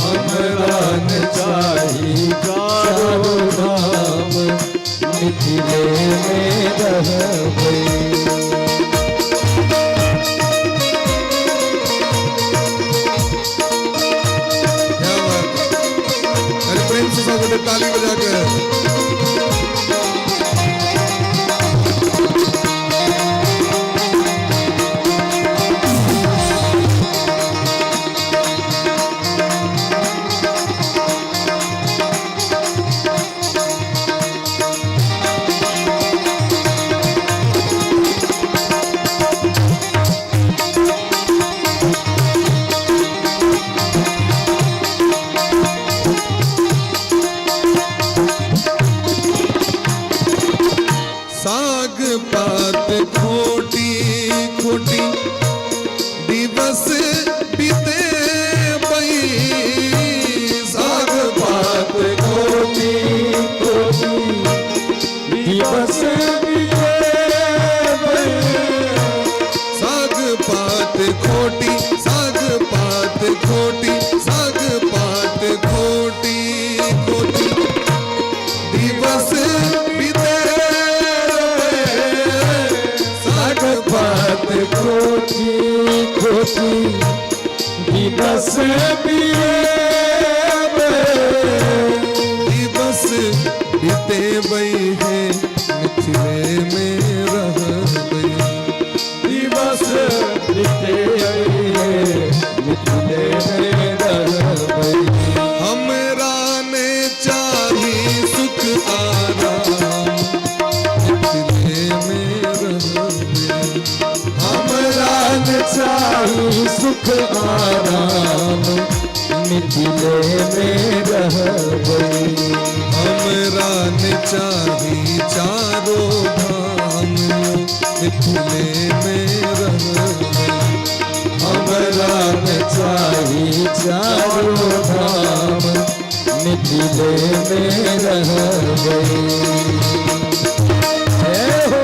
हमरा न चाही चारों धाम मिथिले में रहबै। क्या बात है? अरे प्रेम से सब लोग ताली बजा के साग पात खोटी खोटी दिवस बीते बई। साग पात खोटी खोटी दिवस बीते साग पात खोटी, साग पात खोटी, साग पात खोटी खोटी दिवस बीते। साग पात खोटी खोटी दिवस बीते दिवस बीते बई है मिथिले में रहबई। दिवस बीते मिथिले में रहबै। हमरा ने चाही सुख आराम मिथिले में रहबे। हमरा न चाही सुख आराम मिथिले में रहबै। हमरा ने चाही चारों धाम मिथिले में रहबे। हमरा न चाही चारों धाम मिथिले में रहबै। हे हो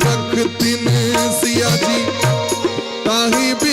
रखतीन सिया दी ताही भी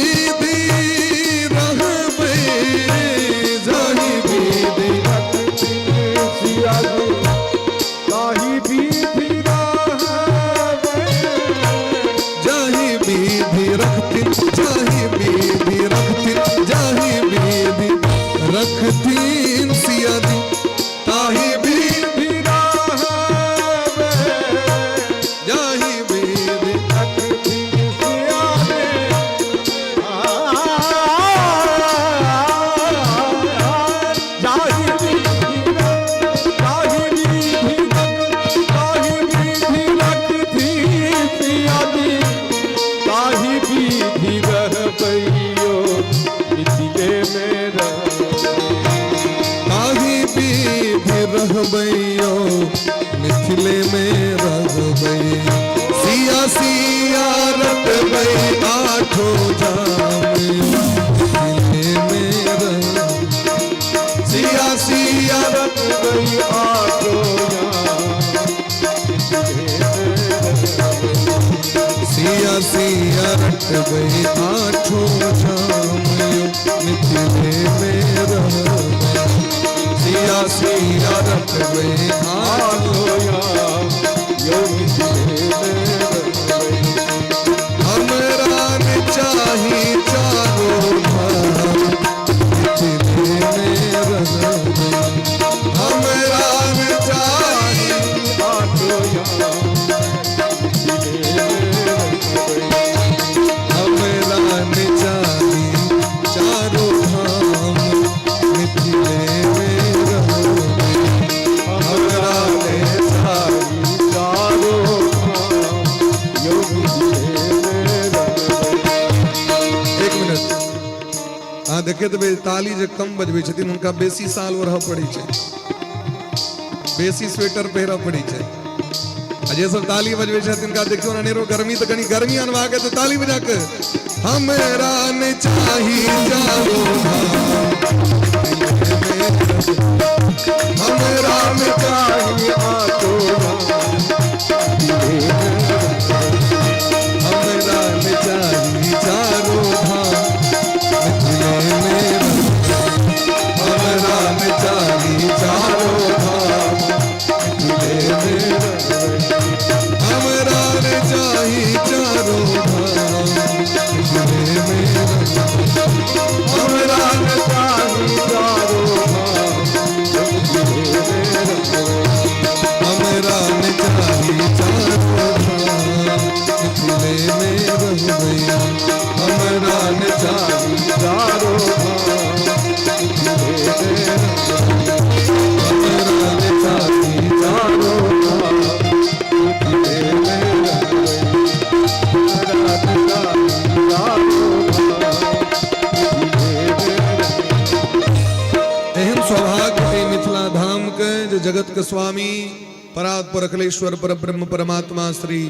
जाही भी रहबैयो मिथिले में रहबै सिया सिया रटबै आठो जाम मिथिले में रह सिया सिया रटबै आठो सिया सिया रटबै आठो जाम मिथिले में रहबै सिया सिया रखबै आलो याम यो मिथिले में रहबै हमरा ने चाही चारों धाम मिथिले में रहबै हमरा ने चाही आलो याम मिथिले में रहबै हमरा ने चाही चारों धाम मिथिले में रहबै हमरा ने चाही चारों धाम यो मिथिले में रहबै एक मिनट हाँ देखे तो ताली जो कम बजबै छथिन उनका बेसी साल ओढ़ पड़ै छै बेसी स्वेटर पहिर पड़ै छै आ जे सब ताली बजबै छथिन तिनका देखियो अनेरो गर्मी तो कनी गर्मी अनवा के तो ताली बजा के हमरा ने चाही चारों धाम हमरा ने चाही आलो हमरा ने चाही चारों धाम मिथिले में हमरा ने चाही चारों धाम मिथिले में हमरा ने चाही चारों धाम मिथिले में हमरा ने चाही चारों धाम यो मिथिले में रहबै हमरा ने चाही चारों धाम मिथिले में रहबै हमरा ने चाही चारों धाम मिथिले में रहबै हमरा ने चाही चारों धाम मिथिले में रहबै हमरा ने चाही चारों धाम मिथिले में रहबै एहन सौभाग्य है मिथिला धाम के जो जगत के स्वामी परात्पर अखिलेश्वर पर ब्रह्म परमात्मा श्री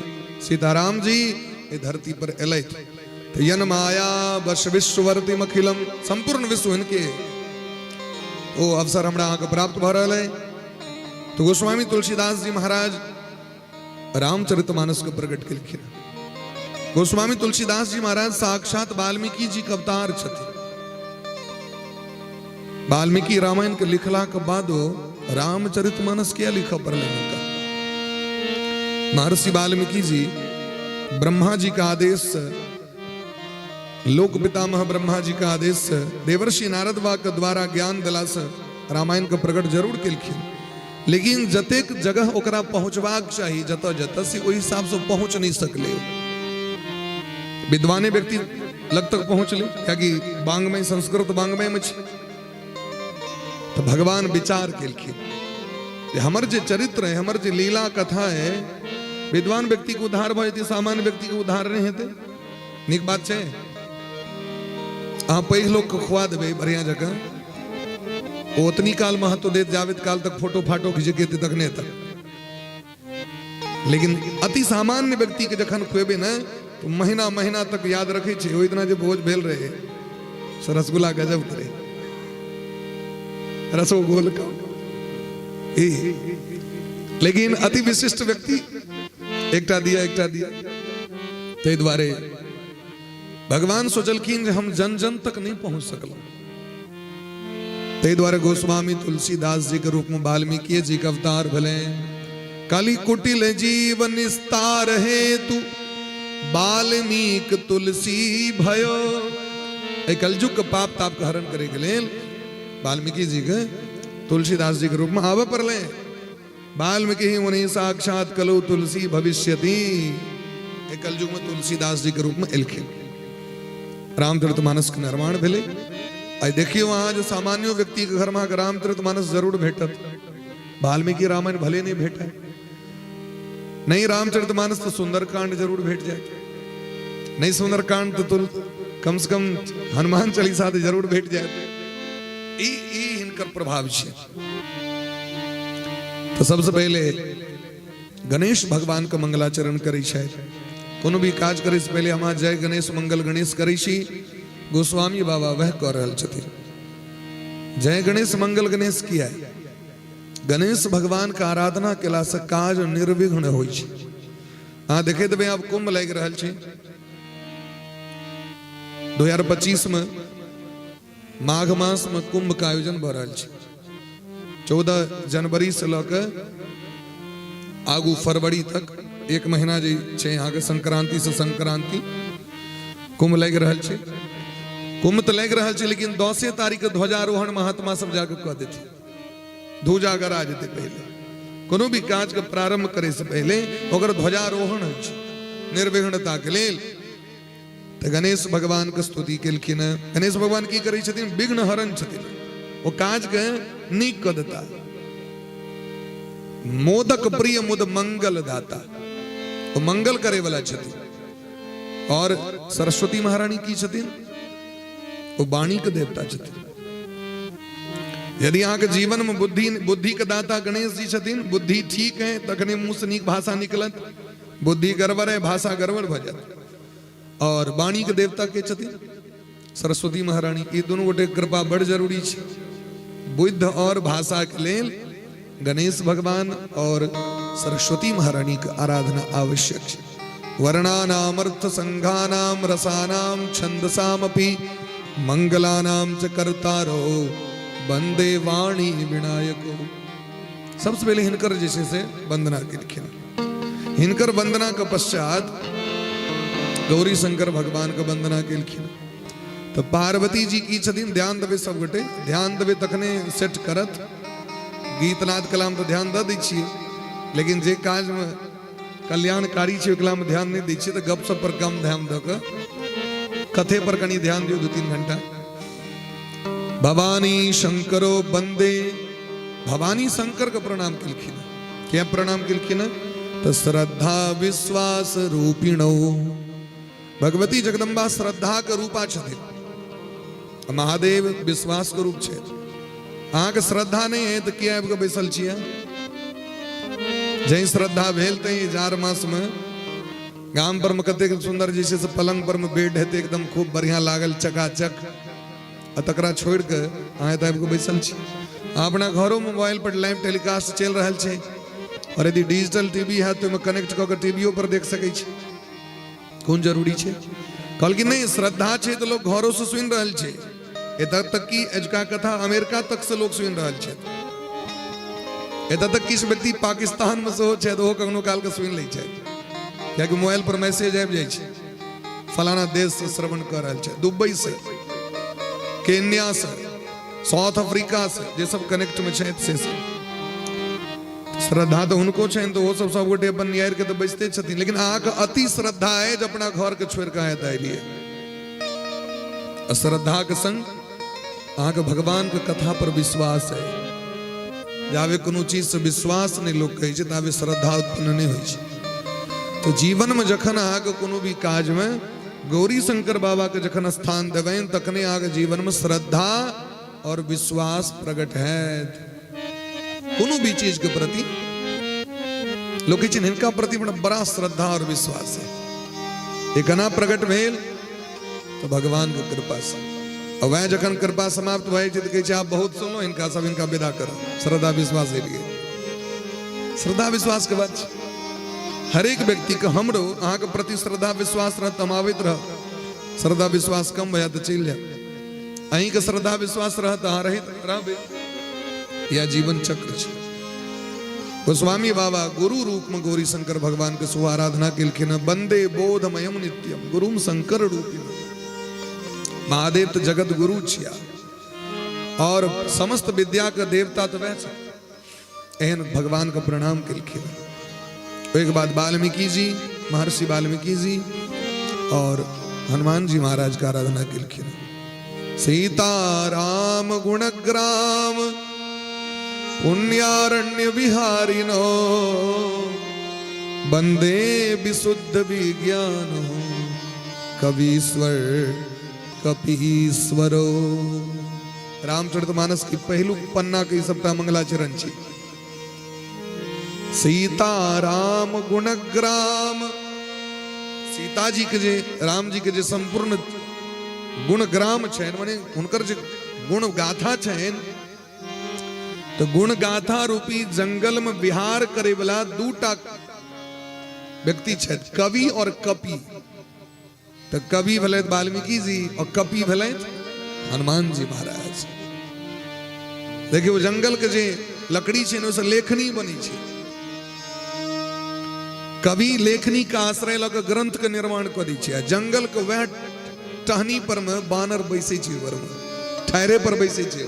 सीताराम जी ये धरती पर एलैथ तो यन माया वर्ष विश्ववर्ती अखिलम संपूर्ण विश्व इनके वो अवसर हमरा अहाँ के प्राप्त भ रहल है तो गोस्वामी तुलसीदास जी महाराज रामचरितमानस के प्रकट केलखिन गोस्वामी तुलसीदास जी महाराज साक्षात वाल्मीकि जी के अवतार छथिन वाल्मीकि रामायण के लिखला के बादो रामचरितमानस क्या लिखा पड़ल उनका महर्षि वाल्मीकि जी ब्रह्मा जी का आदेश से लोक पितामह ब्रह्मा जी का आदेश से देवर्षि नारद बा के द्वारा ज्ञान दिला से रामायण के प्रकट जरूर केलखिन लेकिन जतेक जगह ओकरा पहुंचबाक चाहिए जतऽ जतऽ से ओहि हिसाब से पहुंच नहीं सकले विद्वाने व्यक्ति लग तक पहुंचले क्योंकि बांग्मय संस्कृत बांग्मय में छै तो भगवान विचार केलखिन जे हमर जे चरित्र है हमर जे लीला कथा है विद्वान व्यक्ति के उद्धार भ जेतै सामान्य व्यक्ति के उद्धार नहीं हेतै नीक बात छै अहाँ पैघ लोग के खुआ देबै बढ़िया जगह ओतनी काल महत्व देत जावेत काल तक फोटो फाटो खींचे तक नहीं तक लेकिन अति सामान्य व्यक्ति के जखन खुएबे न तो महीना महीना तक याद रखे छै ओहि दिना जे भोज भेल रहे से रसगुल्ला गजब करे रसोगोल का लेकिन अति विशिष्ट व्यक्ति एकटा दिया ताहि द्वारे भगवान सोचलखिन जे हम जन जन तक नहीं पहुंच सकल ताहि द्वारे गोस्वामी तुलसीदास जी के रूप में वाल्मीकि जी के अवतार भले काली कुटिल जीवन निस्तार हेतु वाल्मीकि तुलसी भयो ए कलयुग के पाप ताप के हरण करे के लेल वाल्मीकि जी के तुलसीदास जी के रूप में आवे पड़ले वाल्मीकि मुनि साक्षात कलु तुलसी भविष्यति एक कलयुग में तुलसीदास जी के रूप में एलखिन रामचरितमानस के निर्माण भेले आई देखियो वहां जो सामान्य व्यक्ति के घर में रामचरितमानस जरूर भेटत वाल्मीकि रामायण भले नहीं भेटा नहीं रामचरितमानस तो सुंदरकांड जरूर भेट जाए नहीं सुंदरकांड तो कम से कम हनुमान चालीसा तो जरूर भेट जाए हिनकर प्रभाव है तो सबसे पहले गणेश भगवान का मंगलाचरण करी छै कोनो भी काज करे से पहले हम जय गणेश मंगल गणेश करी छी गोस्वामी बाबा वह कह रहल छथिन जय गणेश मंगल गणेश किया है गणेश भगवान का आराधना केला से काज निर्विघ्न होई छै अहाँ देखे देबे आब कुंभ लागि रहल छै 2025 में माघ मास में कुंभ का आयोजन भ रहल छै। 14 जनवरी से लऽ आगू फरवरी तक 1 महीना जे छै यहाँ के संक्रांति से संक्रांति कुंभ लग रहल छै। कुंभ तो लग रहल छै, लेकिन 10 तारीख के ध्वजारोहण महात्मा सब जाके कह देते, ध्वजा गड़ा जेते। पहले कोनो भी काज के प्रारंभ करे से पहले ओकर ध्वजारोहण होइ छै निर्विघ्नता के लेल। तो गणेश भगवान के स्तुति केलखिन। गणेश भगवान की करै छथिन? विघ्न हरण छथिन। वो काज के नीक क देता। मोदक प्रिय मुद मंगल दाता, वो मंगल करे वाला छथिन। और सरस्वती महारानी की छथिन? वो वाणी के देवता छथिन। यदि अहाँ के जीवन में बुद्धि के दाता गणेश जी छथिन, बुद्धि ठीक है तखने मुंह से नीक भाषा निकलत। बुद्धि गड़बड़ है, भाषा गड़बड़ भ जात। और वाणी के देवता के छथिन? सरस्वती महारानी। ये दोनों गोटे कृपा बड़ जरूरी है। बुद्ध और भाषा के लेल गणेश भगवान और सरस्वती महारानी की आराधना आवश्यक है। वर्णानाम अर्थ संघानाम रसानाम छंदसामपि मंगलानाम च कर्तारो वंदे वाणी विनायको। सबसे पहले हिनकर जैसे से वंदना केलखिन। हिनकर वंदना के पश्चात गौरी शंकर भगवान के वंदना केलखिन। तो पार्वती जी की छथिन? ध्यान देवे सब गोटे, ध्यान देवे तखने सेट करत। गीतनाद कलाम तो ध्यान द दै छियै, लेकिन जे काज में कल्याणकारी छै ओकरा में ध्यान नहीं दै छियै। तो गपशप पर कम ध्यान द के कथे पर कनी ध्यान दियो 2-3 घंटा। भवानी शंकरो वंदे। भवानी शंकर का प्रणाम केलखिन। क्या प्रणाम केलखिन? तो श्रद्धा विश्वास रूपिणो। भगवती जगदम्बा श्रद्धा के रूपा छथिन। महादेव विश्वास के रूप छै। अहाँ के श्रद्धा नहीं है तो किया आबि बैसल छियै? जही श्रद्धा भेल तही 4 मास में गाम पर में कते सुंदर जैसे से पलंग पर में बेड हेते एकदम खूब बढ़िया लागल चकाचक, आ तकरा छोड़ के अहाँ आबि बैसल छी। अपना घरों में मोबाइल पर लाइव टेलीकास्ट चल रहा है। और यदि डिजिटल टीवी है तो कनेक्ट कऽ के टीवीओ पर देख सकै छी। कौन जरूरी है? कल की नहीं श्रद्धा है तो लोग घरों से सुन रहा है। एतऽ तक की एजुका कथा अमेरिका तक से लोग सुन रहा है। एतऽ तक किस व्यक्ति पाकिस्तान में से हो तो कखनो काल के सुन ले, क्या मोबाइल पर मैसेज आबि जाए छै फलाना देश से श्रवण कर रहा है, दुबई से, केन्या से, साउथ अफ्रीका से, जे सब कनेक्ट में छै से। श्रद्धा तो उनको छे तो वो सब गोटे अपन नियर के तो बचते छथिन। लेकिन अहाँ के अति श्रद्धा है जब अपना घर के छोड़ के आए लिए। श्रद्धा के संग अहाँ के भगवान के कथा पर विश्वास है। जावे कोनो चीज से विश्वास नहीं लोग कहे छै तावे श्रद्धा उत्पन्न नहीं होय छै। तो जीवन में जखन अहाँ के कोनो भी काज में गौरी शंकर बाबा के जखन स्थान देवें तखने अहाँ के जीवन में श्रद्धा और विश्वास प्रकट है। कोनो भी चीज के प्रति लोग इनका प्रति बड़ा श्रद्धा और विश्वास है। एक अना प्रकट भेल तो भगवान की कृपा से। और वह जखन कृपा समाप्त भय तो कहे आप बहुत सुनो इनका, सब इनका विदा करो। श्रद्धा विश्वास है लिए श्रद्धा विश्वास के बाद हर एक व्यक्ति के हमरो अहाँ के प्रति श्रद्धा विश्वास रह हम आवित रह। श्रद्धा विश्वास कम भया तो चल जाए। अहीं के श्रद्धा विश्वास रह तो अहाँ रहित रहबे। या जीवन चक्र है। गोस्वामी बाबा गुरु रूप में गौरी शंकर भगवान के सु आराधना केलखिन। वंदे बोधमयम नित्यम गुरुम शंकर रूपिण। महादेव तो जगत गुरु छिया और समस्त विद्या का देवता तो वह छै। एहन भगवान का प्रणाम केलखिन। एक बाद वाल्मीकि जी, महर्षि वाल्मीकि जी और हनुमान जी महाराज का आराधना केलखिन। सीता राम गुणग्राम पुण्यारण्य विहारिनो वंदे विशुद्ध विज्ञानो कवीश्वर कपीश्वरो। रामचरितमानस की पहलू पन्ना के सप्ताह मंगलाचरण छी। सीता राम गुणग्राम। सीता जी के जे राम जी के जे संपूर्ण गुणग्राम छेन माने हुनकर जे गुण गाथा छेन। तो गुण गाथा रूपी जंगल में विहार करे वाला 2टा व्यक्ति छे, कवि और कपि। तो कवि भले वाल्मीकि जी और कपि भले हनुमान जी महाराज देखिए वो जंगल के जे लकड़ी छे ने से लेखनी बनी छे। कवि लेखनी का आश्रय लग ग्रंथ के निर्माण कर दी छे। जंगल के वह टहनी पर में बानर बैसे छे, वर में ठहरे पर बैसे छे,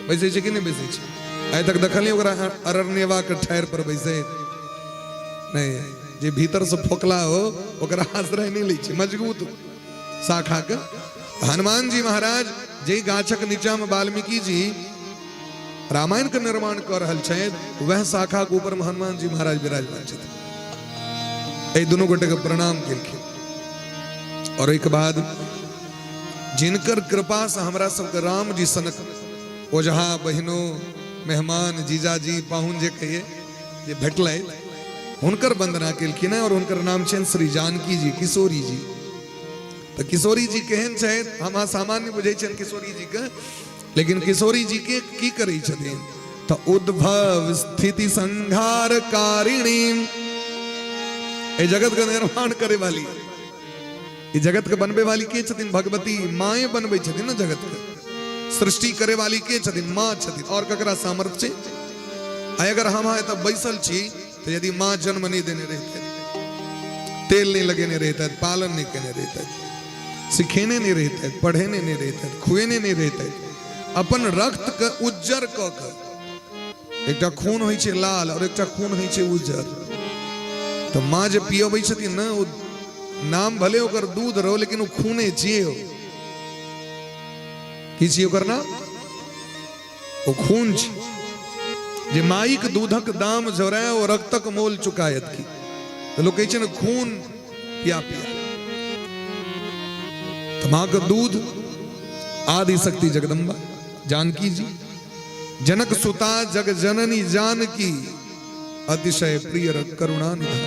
बैसे छे कि नहीं बैसे छे? आइ तक देखलिए ओकरा अरण्यवा के ठहर पर बैसे नहीं, जे भीतर से फोकला हो ओकरा आश्रय नहीं लै छे, मजबूत शाखा के। हनुमान जी महाराज जे गाछक नीचा में वाल्मीकि जी रामायण के निर्माण कर रहल छथि, वह शाखा के ऊपर में हनुमान जी महाराज विराजमान छथिन। ए दोनों गोटे के प्रणाम केलखिन और एक बाद जिनकर कृपा से हमरा सबके राम जी सनक ओझा बहिनो मेहमान जीजाजी पाहुन जे कहिए जे भेटलै हुनकर वंदना केलखिन और हुनकर नाम छनि श्री जानकी जी, किशोरी जी। तो किशोरी जी केहन छथि हम सामान्य बुझै छनि किशोरी जी के, लेकिन किशोरी जी के की करै छथिन तो उद्भव स्थिति संहार कारिणी, ए जगत का निर्माण करे वाली, ये जगत के बनबे वाली के छथिन भगवती माए बनबै छथिन ना, जगत के सृष्टि करे वाली के छथिन माँ छथिन। और ककरा सामर्थ्य छै? अगर हम है तब बैसल छी तो यदि माँ जन्म नहीं देने रहते, तेल नहीं लगेने रहता, पालन नहीं करने रहता, सिखेने नहीं रहता, पढ़ेने नहीं रहता, खुएने नहीं रहता, अपन रक्त के उज्जर क एकटा खून होइ छै लाल और एकटा खून होइ छै उज्जर। तो माँ जे पियबै छथिन ना, वो नाम भले ओकर दूध रहो लेकिन वो खूने छियै, की छियै ओकर नाम? वो खून छै जे माइक दूधक दाम जोरै ओ रक्तक मोल चुकायत की। तो लोग कहै छै ना खून पिया पिया। तो माँ का दूध आदि शक्ति जगदम्बा जानकी जी, जनक सुता जग जननी जानकी, अतिशय प्रिय करुणा निधान।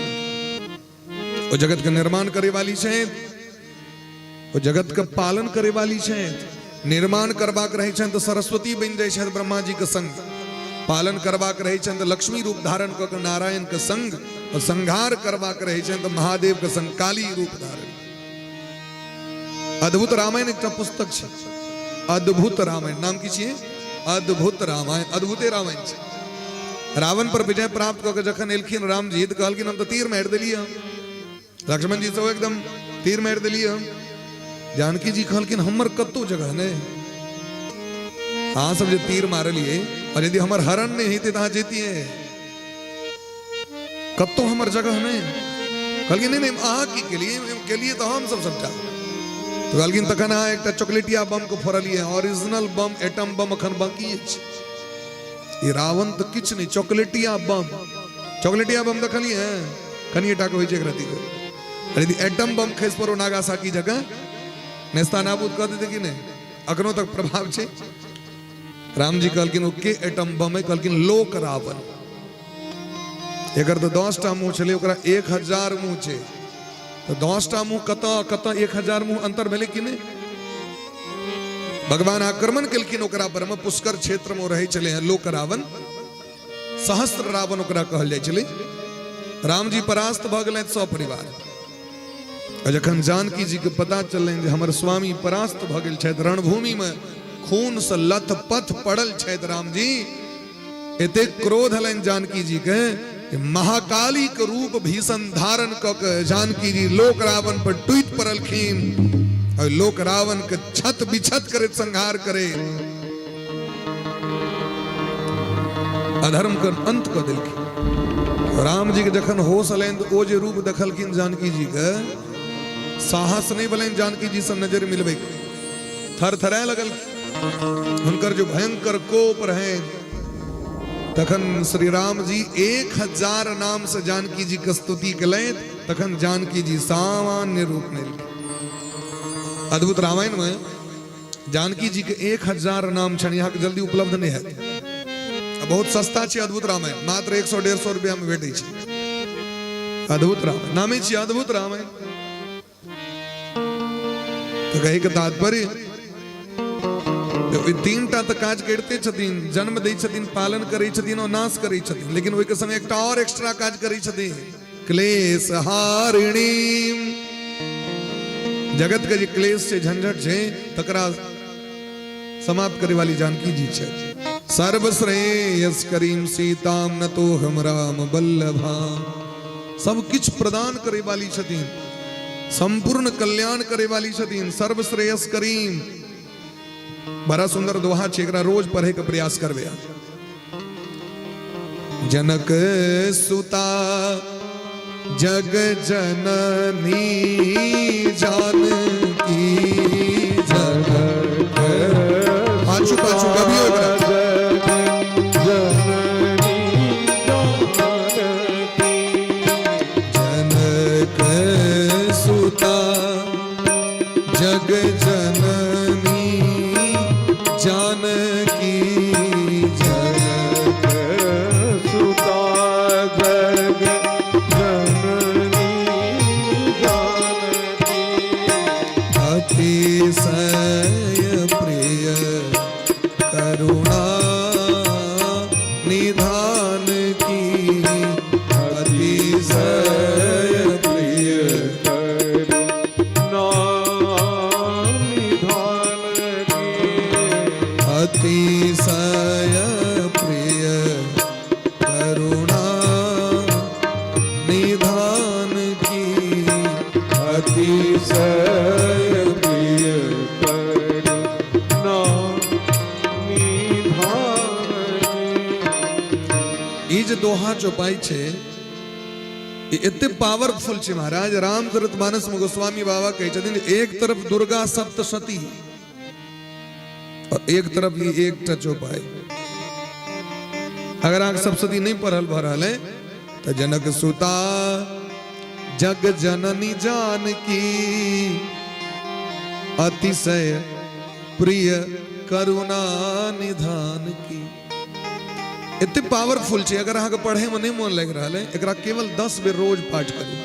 वो जगत का निर्माण करे वाली छे, वो जगत का पालन करे वाली छे। निर्माण करबाक रहे छन तो सरस्वती बन जाए छे ब्रह्मा जी के संग, पालन करबाक रहे छन तो लक्ष्मी रूप धारण क नारायण के संग, और संहार करबाक रहे छन तो महादेव के संग काली रूप धारण। अद्भुत रामायण एक पुस्तक छे, अद्भुत रामायण नाम की छिए, अद्भुत रामायण, अद्भुते रामायण छे। रावण पर विजय प्राप्त करके जखन एलखिन राम जी तो कहलखिन हम तो तीर मार देलिए, लक्ष्मण जी तो एकदम तीर मार देलिए। जानकी जी कहलखिन हमर कतो जगह ने, हाँ सब जो तीर मार लिए, और यदि हमर हरण नहीं हेते तहाँ जेतिए, कतो हमर जगह ने। कहलखिन नहीं नहीं अहाँ की के लिए तो हम सब समझा। तो कहलखिन तखन अहाँ एकटा चॉकलेटिया बम को फोड़लिए, ओरिजिनल बम एटम बम अखन बाकी अछि। ये रावण तो किछ नहीं, चॉकलेटिया बम देखलिए कनिएटा के होइ छै एकरती को। यदि एटम बम खसि पड़ो नागासाकी जगह नेस्ता नाबूद कर देते कि नहीं, अखनो तक प्रभाव छे। राम जी कहलखिन के एटम बम है? कहलखिन लोक रावण। एकर तो 10टा मुंह छले, ओकरा 1000 मुंह छे, तो 10टा मुंह कत 1000 मुंह अंतर भेले कि नहीं? भगवान आक्रमण केलखिन ओकरा पर में, पुष्कर क्षेत्र में रहे चले हैं लोक रावण, सहस्त्र रावण ओकरा कहल जाय छले। राम जी परास्त भ गेलैथ सपरिवार। जखन जानकी जी के पता चललनि जे हमर स्वामी परास्त भ गेल छथि, रणभूमि में खून से लथपथ पड़ल छथि राम जी, एते क्रोध हलनि जानकी जी के, महाकाली के रूप भीषण धारण क के जानकी जी लोक रावण पर टूट पड़लखिन, और लोक रावण के छत बिछत करे संहार करे, अधर्म के अंत क देलखिन। राम जी के जखन होश अलन तो ओ जे रूप देखलखिन जानकी जी के, साहस नहीं भलन जानकी जी से नजर मिलबे, थर थराए लगल। हुनकर जो भयंकर कोप रहे, तखन श्री राम जी 1000 नाम से जानकी जी के स्तुति कलैत, तखन जानकी जी सामान्य रूप में। अद्भुत रामायण में जानकी जी के 1000 नाम छन, यहाँ के जल्दी उपलब्ध नहीं है, बहुत सस्ता छे अद्भुत रामायण, मात्र 100-150 रुपया में भेटे छे। अद्भुत रामायण नामे छे, अद्भुत रामायण। तो कहे के तात्पर्य तीनटा तो काज करते छथिन, जन्म दै छथिन, पालन करै छथिन और नाश करै छथिन, लेकिन ओहि के संग एकटा और एक्स्ट्रा काज करै छथिन, क्लेश हारिणी। जगत के जे क्लेश छे, झंझट छे, तकरा समाप्त करे वाली जानकी जी छे। सर्वश्रेयस करीम सीताम न तो हम राम बल्लभा, सब किछ प्रदान करे वाली छतीन, संपूर्ण कल्याण करे वाली छतीन। सर्वश्रेयस करीम बड़ा सुंदर दोहा छे, एकरा रोज पढ़े के प्रयास करबे। जनक सुता जग जननी जानकी, जनक पाछू पाछू कभी होगा जनक सुता जग जननी जानकी, जनक सुता जग जननी जानकी, अतिशय प्रिय करुणा निधान की, अतिशय प्रिय करुणा निधान की, अतिशय प्रिय करुणा निधान की, अतिशय प्रिय करुणा निधान की। ई जे दोहा चौपाई छे इतने पावरफुल छे महाराज। रामचरितमानस में गोस्वामी बाबा कहे छथिन, एक तरफ दुर्गा सप्तशती और एक तरफ ये एक चौपाई। अगर आप सप्तशती नहीं पढ़ल भरल है तो जनक सुता जग जननी जानकी, अतिशय प्रिय करुणा निधान की। इतने पावरफुल छे, अगर अहाँ के पढ़े में नहीं मन लग रहा है, एकरा केवल 10 बेर रोज पाठ करू।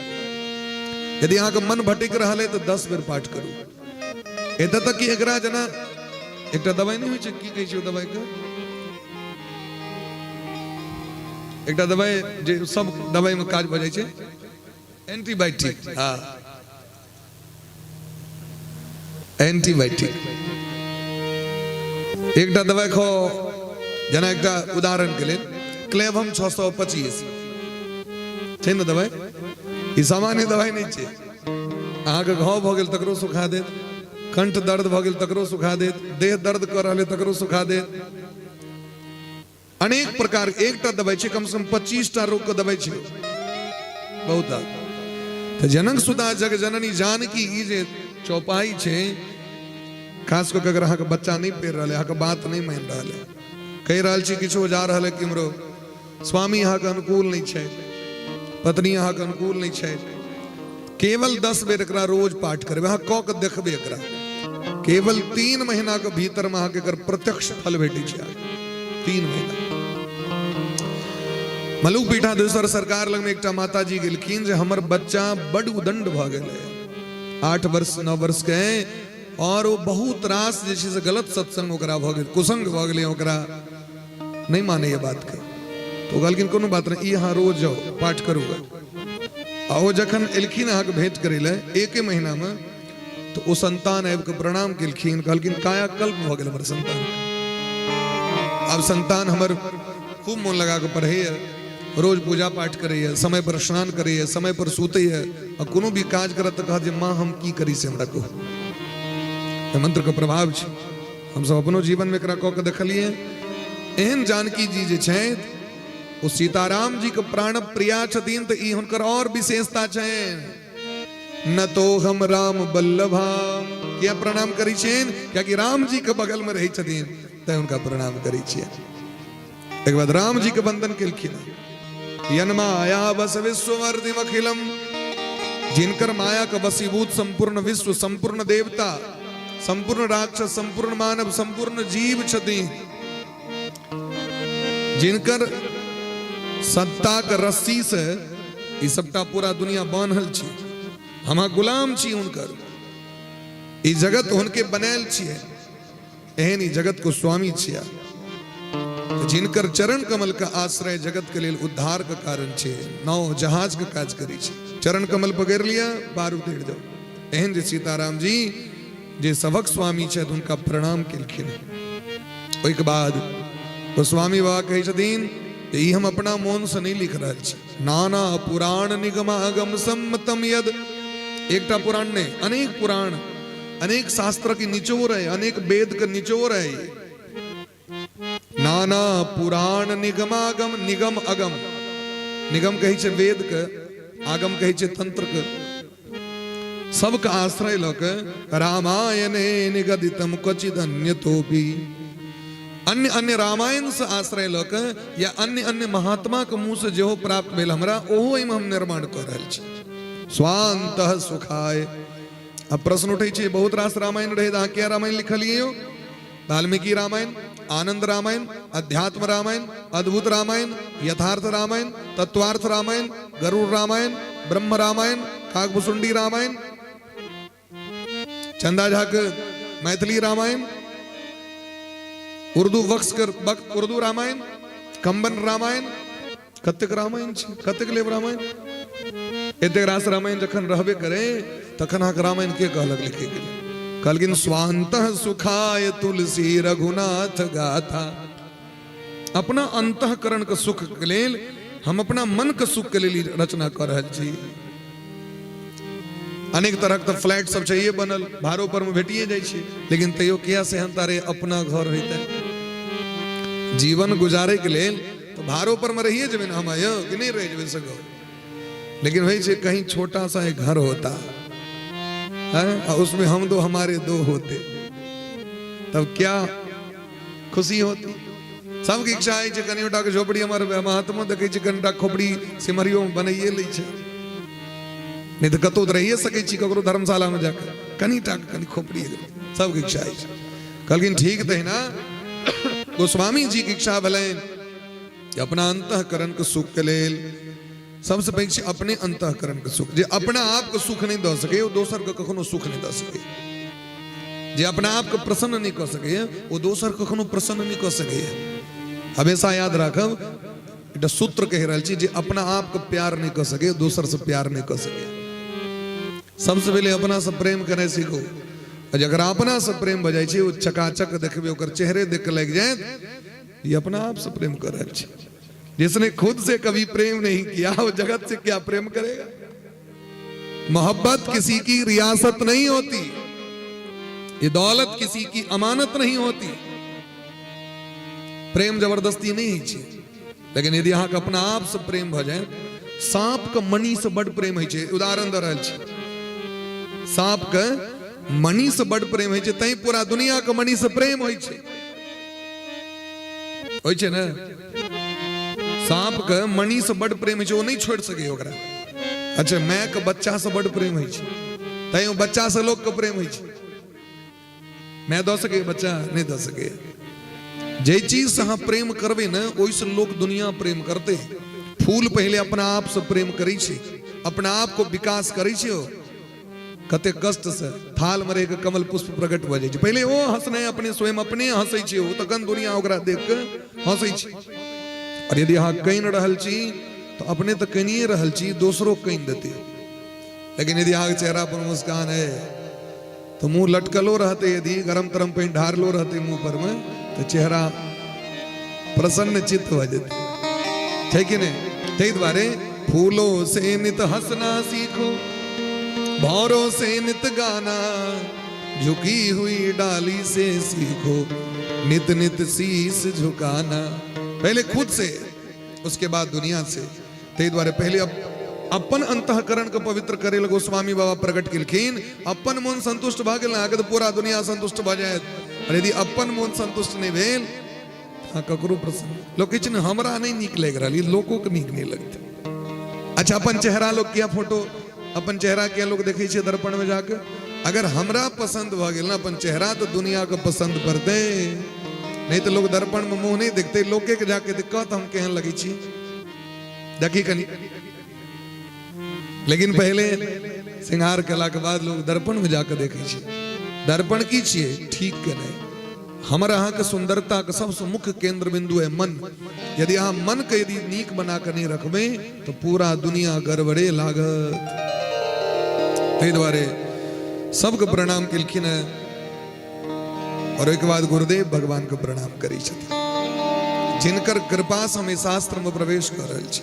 यदि अहाँ के मन भटक रहा है तो 10 बेर पाठ करू। एतऽ तक कि एकरा जना एकटा दवाई नहीं होइ छै, की कहै छै ओ दवाई के, एकटा दवाई जे सब दवाई में काज भ जाइ छै, एंटीबायोटिक। हाँ, एंटीबायोटिक एकटा दवाई खाओ, जना एकटा उदाहरण के लिए क्लेवम 625 छै न दवाई। ई सामान्य दवाई नहीं छै। अहाँ के घाव भ गेल तकरो सुखा देत, कंठ दर्द भ गेल तकरो सुखा देत, देह दर्द कर रहल तकरो सुखा देत। अनेक प्रकार एकटा दवाई छै, कम से कम 25 टा रोग के दवाई छै, बहुत। तो जनक सुता जग जननी जानकी ई जे चौपाई छे, खास कर अगर अहाँ के बच्चा नहीं पढ़ रहा है, अहाँ के बात नहीं मान रहा है, कह रहा छी किछो जा रहा है किमरो, स्वामी अहाँ के अनुकूल नहीं छे, पत्नी अहाँ के अनुकूल नहीं छे, केवल 10 बेर एकरा रोज पाठ करबे। अहाँ क के देखबे, एकरा केवल 3 महीना के भीतर में अहाँ के एकर प्रत्यक्ष फल भेटै छै। 3 महीना। मलुक पीठाधीश्वर सरकार लग में एकटा माता जी गेलखिन जे हमर बच्चा बड़ उदंड भ गेल है, 8 वर्ष 9 वर्ष के, और वो बहुत रास जे छै से गलत सत्संग ओकरा भ गेल, कुसंग भ गेलै, ओकरा नहीं माने ये बात के। तो कहलखिन कोनो बात नहीं, यहाँ रोज जाओ पाठ करूगा। आ वो जखन एलखिन अहाँ के भेंट करे ले 1 महीना में, तो वो संतान आबि के प्रणाम केलखिन, कहलखिन कायाकल्प भ गेल हमर संतान। अब संतान हमर खूब मन लगा के पढ़े, रोज पूजा पाठ करे, समय पर स्नान करे, समय पर सूते, और कोनो भी काज करत तो कह जे माँ हम की करी से हमरा को। मंत्र का प्रभाव छै, हम सब अपनो जीवन में एकरा क के देखलिए। एहन जानकी जी जे छै वो सीताराम जी के प्राण प्रिया छथिन, तो ई हुनकर और विशेषता छै। न तो हम राम बल्लभा, किया प्रणाम करी छेन, क्योंकि राम जी के बगल में रही छथिन, तै उनका प्रणाम करी छियै। एक बाद राम जी के वंदन केलखिन, यन्माया बस विश्ववर्धिम अखिलम, जिनकर माया का वसीभूत संपूर्ण विश्व, संपूर्ण देवता, संपूर्ण राक्षस, संपूर्ण मानव, संपूर्ण जीव छथि, जिनकर सत्ता के रस्सी से ई सबटा पूरा दुनिया बांधल छी, हम गुलाम छी हुनकर। ई जगत हुनके बनायल छियै, एहन ई जगत को स्वामी छिया। जिनकर चरण कमल का आश्रय जगत के लिए उद्धार का कारण छे, नाव जहाज का काज करी छे। चरण कमल पकड़ लिया, पार उतर जाओ। एहन जे सीताराम जी जे सबक स्वामी छे, उनका प्रणाम केलखिन। ओहिके बाद गोस्वामी बाबा कहै छथिन ई हम अपना मोन से नहीं लिख रहल छी। नाना पुराण निगम अगम सम्मतम यद, एकटा पुराण ने अनेक पुराण अनेक शास्त्र की निचोड़ है, अनेक वेद के निचोड़ है। नाना पुराण निगमागम, निगम अगम, निगम कहै छै वेद के, आगम कहै छै तंत्र के, सबका आश्रय लक रामायणे निगदितम क्वचिद अन्यतोपि, अन्य अन्य रामायण से आश्रय लक या अन्य अन्य महात्मा के मुंह से जेहो प्राप्त भेल हमरा ओहो एहिमे हम निर्माण कर रहल छी। स्वांतः सुखाय। अब प्रश्न उठे छे बहुत रास रामायण रहे, अहाँ क्या रामायण लिखलिए हो? वाल्मीकि रामायण, आनंद रामायण, अध्यात्म रामायण, अद्भुत रामायण, यथार्थ रामायण, तत्वार्थ रामायण, गरुड़ रामायण, ब्रह्म रामायण, काकभुसुंडी रामायण, चंदा झा के मैथिली रामायण, उर्दू वक्स कर उर्दू रामायण, कंबन रामायण, कतेक रामायण छै, कतेक लेब रामायण। एतेक रास रामायण जखन रहबे करे तखन अहाँके रामायण के कहलक लिखे के लिए? कहलखिन स्वांतः सुखाय तुलसी रघुनाथ गाथा। अपना अंतःकरण के सुख के लेल हम अपना मन के सुख के लेल रचना कर रहल छी। अनेक तरह के फ्लैट सब चाहिए बनल, भाड़ो पर में भेटिए जाइ छै, लेकिन तैयो किया से हम तारे अपना घर होते जीवन गुजारे के लेल तो भाड़ो पर में रहिए जब हम आयो कि नहीं रह जब सको, लेकिन वही से कहीं छोटा सा एक घर होता है और उसमें हम दो हमारे दो होते तब क्या खुशी होती। सबके इच्छा है कनियोटा के झोपड़ी हमारे महात्मा देखे कनिटा खोपड़ी सिमरियो में बनाइए ले छे, नहीं तो कतो रहिए सके छी ककरो धर्मशाला में जाकर कनिटा कनि खोपड़ी, सबके इच्छा है। कहलखिन ठीक तो है ना, गोस्वामी जी की इच्छा भले अपना अंतःकरण के सुख के लेल सबसे पहले अपने अंतःकरण के सुख, जे अपना आप को सुख नहीं द सके वो दोसर के कखनो सुख नहीं द सके, जे अपना आप को प्रसन्न नहीं कर सके वो दोसर कखनो प्रसन्न नहीं कर सके। हमेशा याद रखब एकटा सूत्र कह रहल छी, जे अपना आप को प्यार नहीं कर सके दोसर से प्यार नहीं कर सके। सबसे पहले अपना से प्रेम करे सीखो, अगर अपना से प्रेम भ जाय छै वो चकाचक देखबे ओकर चेहरे देख के लग जाए ये अपना आप से प्रेम कर रहल छै। जिसने खुद से कभी प्रेम नहीं किया वो जगत से क्या प्रेम करेगा। मोहब्बत किसी की रियासत नहीं होती, ये दौलत किसी की अमानत नहीं होती, प्रेम जबरदस्ती नहीं है। लेकिन यदि अहाँ अपना आप से प्रेम भ जाए, सांप के मणि से बड़ प्रेम है। उदाहरण दे रहल छी, सांप के मणि से बड़ प्रेम है, तई पूरा दुनिया के मणि से प्रेम होय छै ना। सांप के मणि से बड़ प्रेम है, वो नहीं छोड़ सके ओकरा। अच्छा माय के बच्चा से बड़ प्रेम है, तई बच्चा से लोग के प्रेम है। मैं दो सके बच्चा नहीं दो सके। जे चीज से हाँ प्रेम करबे ना ओइसे लोग दुनिया प्रेम करते। फूल पहले अपना आप से प्रेम करै छै, अपना आप को विकास करै छै। कते कष्ट से थाल में रह कमल पुष्प प्रकट भ जाय छै, पहले वो हंसने अपने स्वयं अपने हंसै छै, वो तखन दुनिया ओकरा देख के हंसै छै। और यदि अहाँ कइन रहल छी तो अपने तो कनिए रहल छी, दोसरो कइन देते। लेकिन यदि अहाँ चेहरा पर मुस्कान है तो मुंह लटकलो रहते, यदि गरम तरम पे ढारलो रहते मुंह पर में तो चेहरा प्रसन्न चित्त हो जाते है कि नहीं। ते द्वारे फूलों से नित हंसना सीखो, भौरों से नित गाना, झुकी हुई डाली से सीखो नित नित शीश झुकाना। पहले खुद से उसके बाद दुनिया से। ते द्वारे पहले अपन अंतःकरण को पवित्र करे लगो गोस्वामी बाबा प्रकट केलखिन। अपन मन संतुष्ट भ गेल तो पूरा दुनिया संतुष्ट भ जाए, और यदि अपन मन संतुष्ट नहीं भेल ककरो प्रसन्न लोग किछ ने हमरा नहीं नीक लग रहा, लोगों के नीक नहीं लगते। अच्छा अपन चेहरा लोग किया फोटो अपन चेहरा किया लोग देखे छे दर्पण में जाके, अगर हमरा पसंद भ गेल ना अपन चेहरा तो दुनिया को पसंद पड़ते, नहीं तो लोग दर्पण में मुंह नहीं देखते, लोके के जाके दिक्कत हम केहन लगी छी देखी कनी। लेकिन पहले श्रृंगार कला के बाद लोग दर्पण में जाकर देखे छे। दर्पण की छिए ठीक के नहीं, हमारा अहाँ के सुंदरता के सबसे मुख्य केंद्र बिंदु है मन। यदि अहाँ मन के यदि नीक बना कर नहीं रखबे तो पूरा दुनिया गड़बड़े लागत। ते द्वारे सबके प्रणाम केलखिन है। और एक बाद गुरुदेव भगवान को प्रणाम करी छथिन, जिनकर कृपा से हमें शास्त्र में प्रवेश कर रहल छी,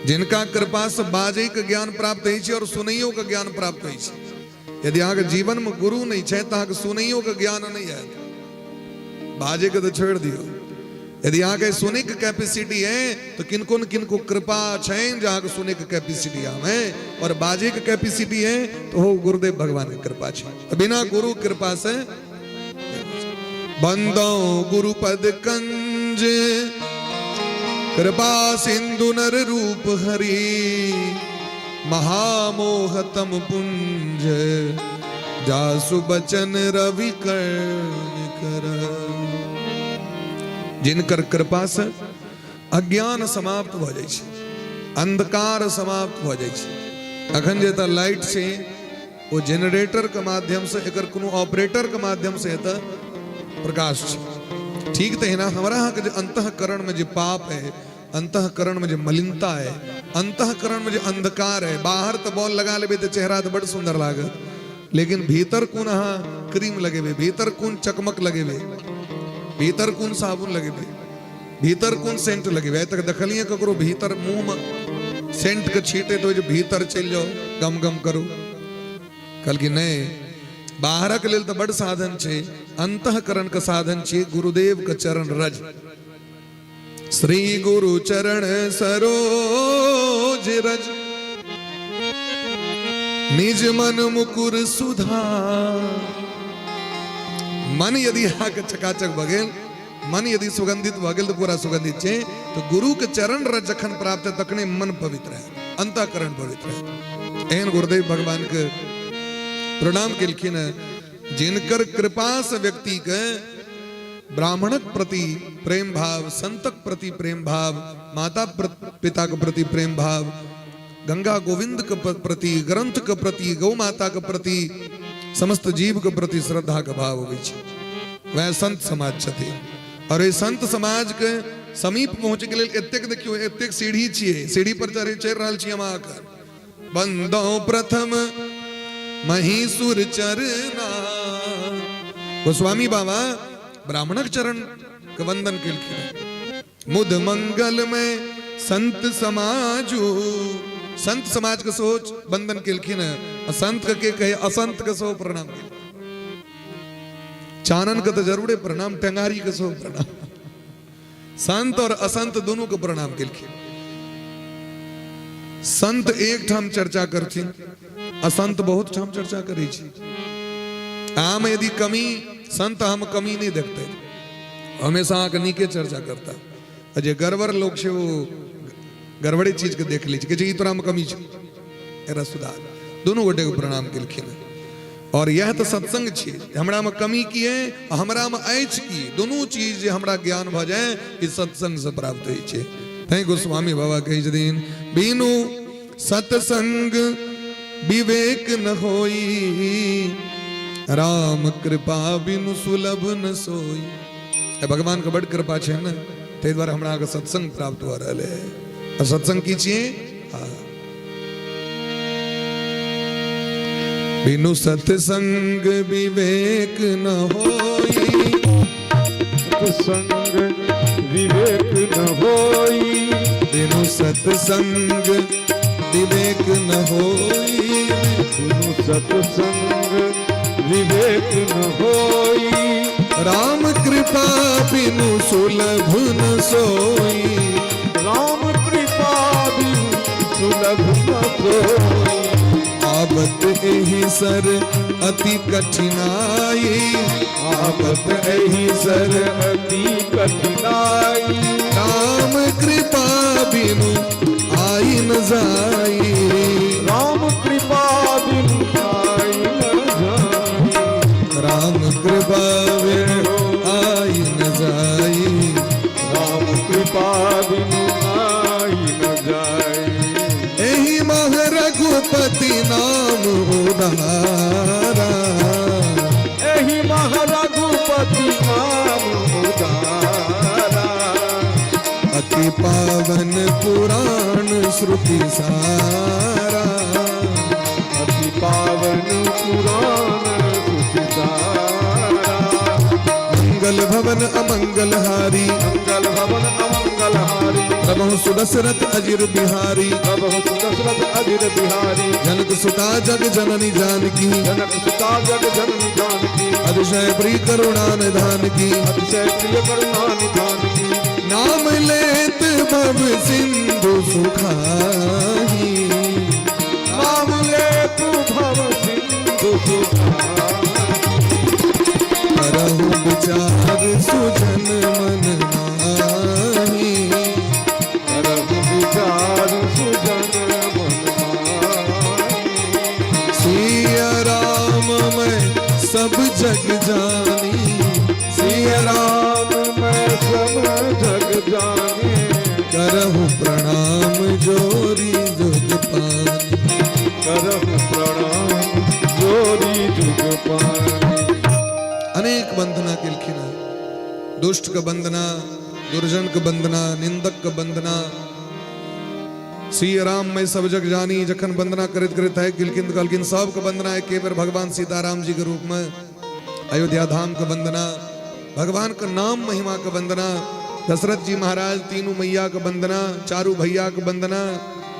जिनका कृपा से बाजे के ज्ञान प्राप्त होइ छै और सुनैयो के ज्ञान प्राप्त होइ छै। यदि अहाँ के जीवन में गुरु नहीं छै तो अहाँ के सुनैयो के ज्ञान नहीं है, बाजे के तो छोड़ दियो। यदि अहाँ के सुने के कैपेसिटी है तो किनको न किनको कृपा छै जहाँ के सुने के कैपेसिटी है, और बाजे के कैपेसिटी है तो हो गुरुदेव भगवान की कृपा छै। तो बिना गुरु कृपा से बंदो गुरुपद कंज कृपा सिंधु नर रूप हरि महामोहतम पुंज जासु बचन रवि कर्ण कर। जिनकर कृपा से अज्ञान समाप्त हो जाए, अंधकार समाप्त हो जाए। अखन जेता लाइट से वो जनरेटर के माध्यम से एकर कोनो ऑपरेटर के माध्यम से एता प्रकाश छै। ठीक तो है ना, हमारा यहाँ के जो अंतःकरण में जो पाप है, अंतःकरण में जो मलिनता है, अंतःकरण में जो अंधकार है, बाहर तो बॉल लगा लेबे तो चेहरा तो बड़ सुंदर लागे, लेकिन भीतर कौन हाँ क्रीम लगेबे, भीतर कौन चकमक लगेबे, भीतर कौन साबुन लगेबे, भीतर कौन सेंट लगेबे। तक देखलिए ककरो भीतर मुंह में सेंट के छीटे तो जो भीतर चल जाओ गम गम करो। कल की नहीं, बाहर के लिए तो बड़ साधन छे, अंतःकरण का साधन छे गुरुदेव का चरण रज। श्री गुरु चरण सरोज रज निज मन मुकुर सुधा। मन यदि आके चकाचक बगेल, मन यदि सुगंधित बगेल तो पूरा सुगंधित छे। तो गुरु के चरण रज जखन प्राप्त है तखने मन पवित्र है, अंतःकरण पवित्र है। एहन गुरुदेव भगवान के प्रणाम केलखिन, जिनकर कृपा से व्यक्ति के ब्राह्मणक प्रति प्रेम भाव, संतक प्रति प्रेम भाव, माता पिता के प्रति प्रेम भाव, गंगा गोविंद के प्रति, ग्रंथ के प्रति, गौ माता के प्रति, समस्त जीव के प्रति श्रद्धा के भाव होवे छै। वह संत समाज छथि, और ये संत समाज के समीप पहुंचे के लिए एतेक देखियो, एतेक सीढ़ी छिए, सीढ़ी पर चढ़ि रहल छी हम आकर। बंदो प्रथम महीसुर चरना। गोस्वामी बाबा ब्राह्मणक चरण के वंदन केलखिन। मुद मंगल में संत समाजू, संत समाज के सोच वंदन केलखिन। संत के कहे असंत के सो प्रणाम केलखिन। चानन के तो जरूर प्रणाम, टेंगारी के सो प्रणाम। संत और असंत दोनों को प्रणाम केलखिन। संत एक ठाम चर्चा करथिन, असंत बहुत ठाम चर्चा करी छी। आम यदि कमी, संत हम कमी नहीं देखते, हमेशा आके नीके चर्चा करता। अजय गड़बड़ लोग से वो गड़बड़ी चीज के देख ली कि तोरा में कमी छै, एरा सुधार। दोनों गोटे को प्रणाम केलखिन। और यह तो सत्संग छै, हमरा में कमी की है, हमरा में अछि की, दोनों चीज हमरा ज्ञान भ जाए, इस सत्संग से प्राप्त होइ छै। तै गोस्वामी बाबा कहि छथिन, बिनु सत्संग विवेक न होई, राम कृपा बिनु सुलभ न सोई। भगवान का बड़ कृपा छै न, तै द्वारा हमरा के सत्संग प्राप्त हो रहल है। सत्संग की छिए, बिनु सत्संग विवेक न होई, सत्संग विवेक न होई, बिनु सत्संग विवेक न होई, बिनु सत्संग विवेक न होई, राम कृपा बिनु सुलभ न सोई, राम कृपा बिनु सुलभ न सोई। आबत एहि सर अति कठिनाई, आबत एहि सर अति कठिनाई, राम कृपा बिनु आई न जाई, राम कृपा बिनु आई न जाई, राम कृपा बिनु आई न जाई, राम कृपा बिनु आई न जाई। एहि मह रघुपति नाम उदारा, एहि मह रघुपति नाम उदारा, अति पावन पुराण श्रुति सारा, अति पावन पुराण श्रुति सारा, भवन अमंगलहारी मंगल भवन अमंगलहारी प्रभु सुदशरथ अजिर बिहारी प्रभु सुदशरथ अजिर बिहारी जनक सुता जग जननी जानकी जनक सुता जग जननी जानकी अतिशय प्रिय करुणा निधान की अतिशय प्रिय करुणा निधान की नाम लेत भव सिंधु सुखाही नाम ले तू भव सिंधु सुखाही करहु विचार सुजन मन माही करहु विचार सुजन मन माही सिया राम मैं सब जग जानी सिया राम मैं सब जग जाने करहु प्रणाम जोरी जुग पानी करहु प्रणाम जोरी जुग पानी अनेक बंधना किलखिना दुष्ट का बंधना दुर्जन का बंधना निंदक का बंधना सिया राम मैं सब जग जानी जखन बंदना करित करित है किलकिन कलकिन सब का बंदना है केवल भगवान सीताराम जी के रूप में अयोध्या धाम का बंदना भगवान का नाम महिमा का बंदना दशरथ जी महाराज तीनों मैया का बंदना चारू भैया का बंदना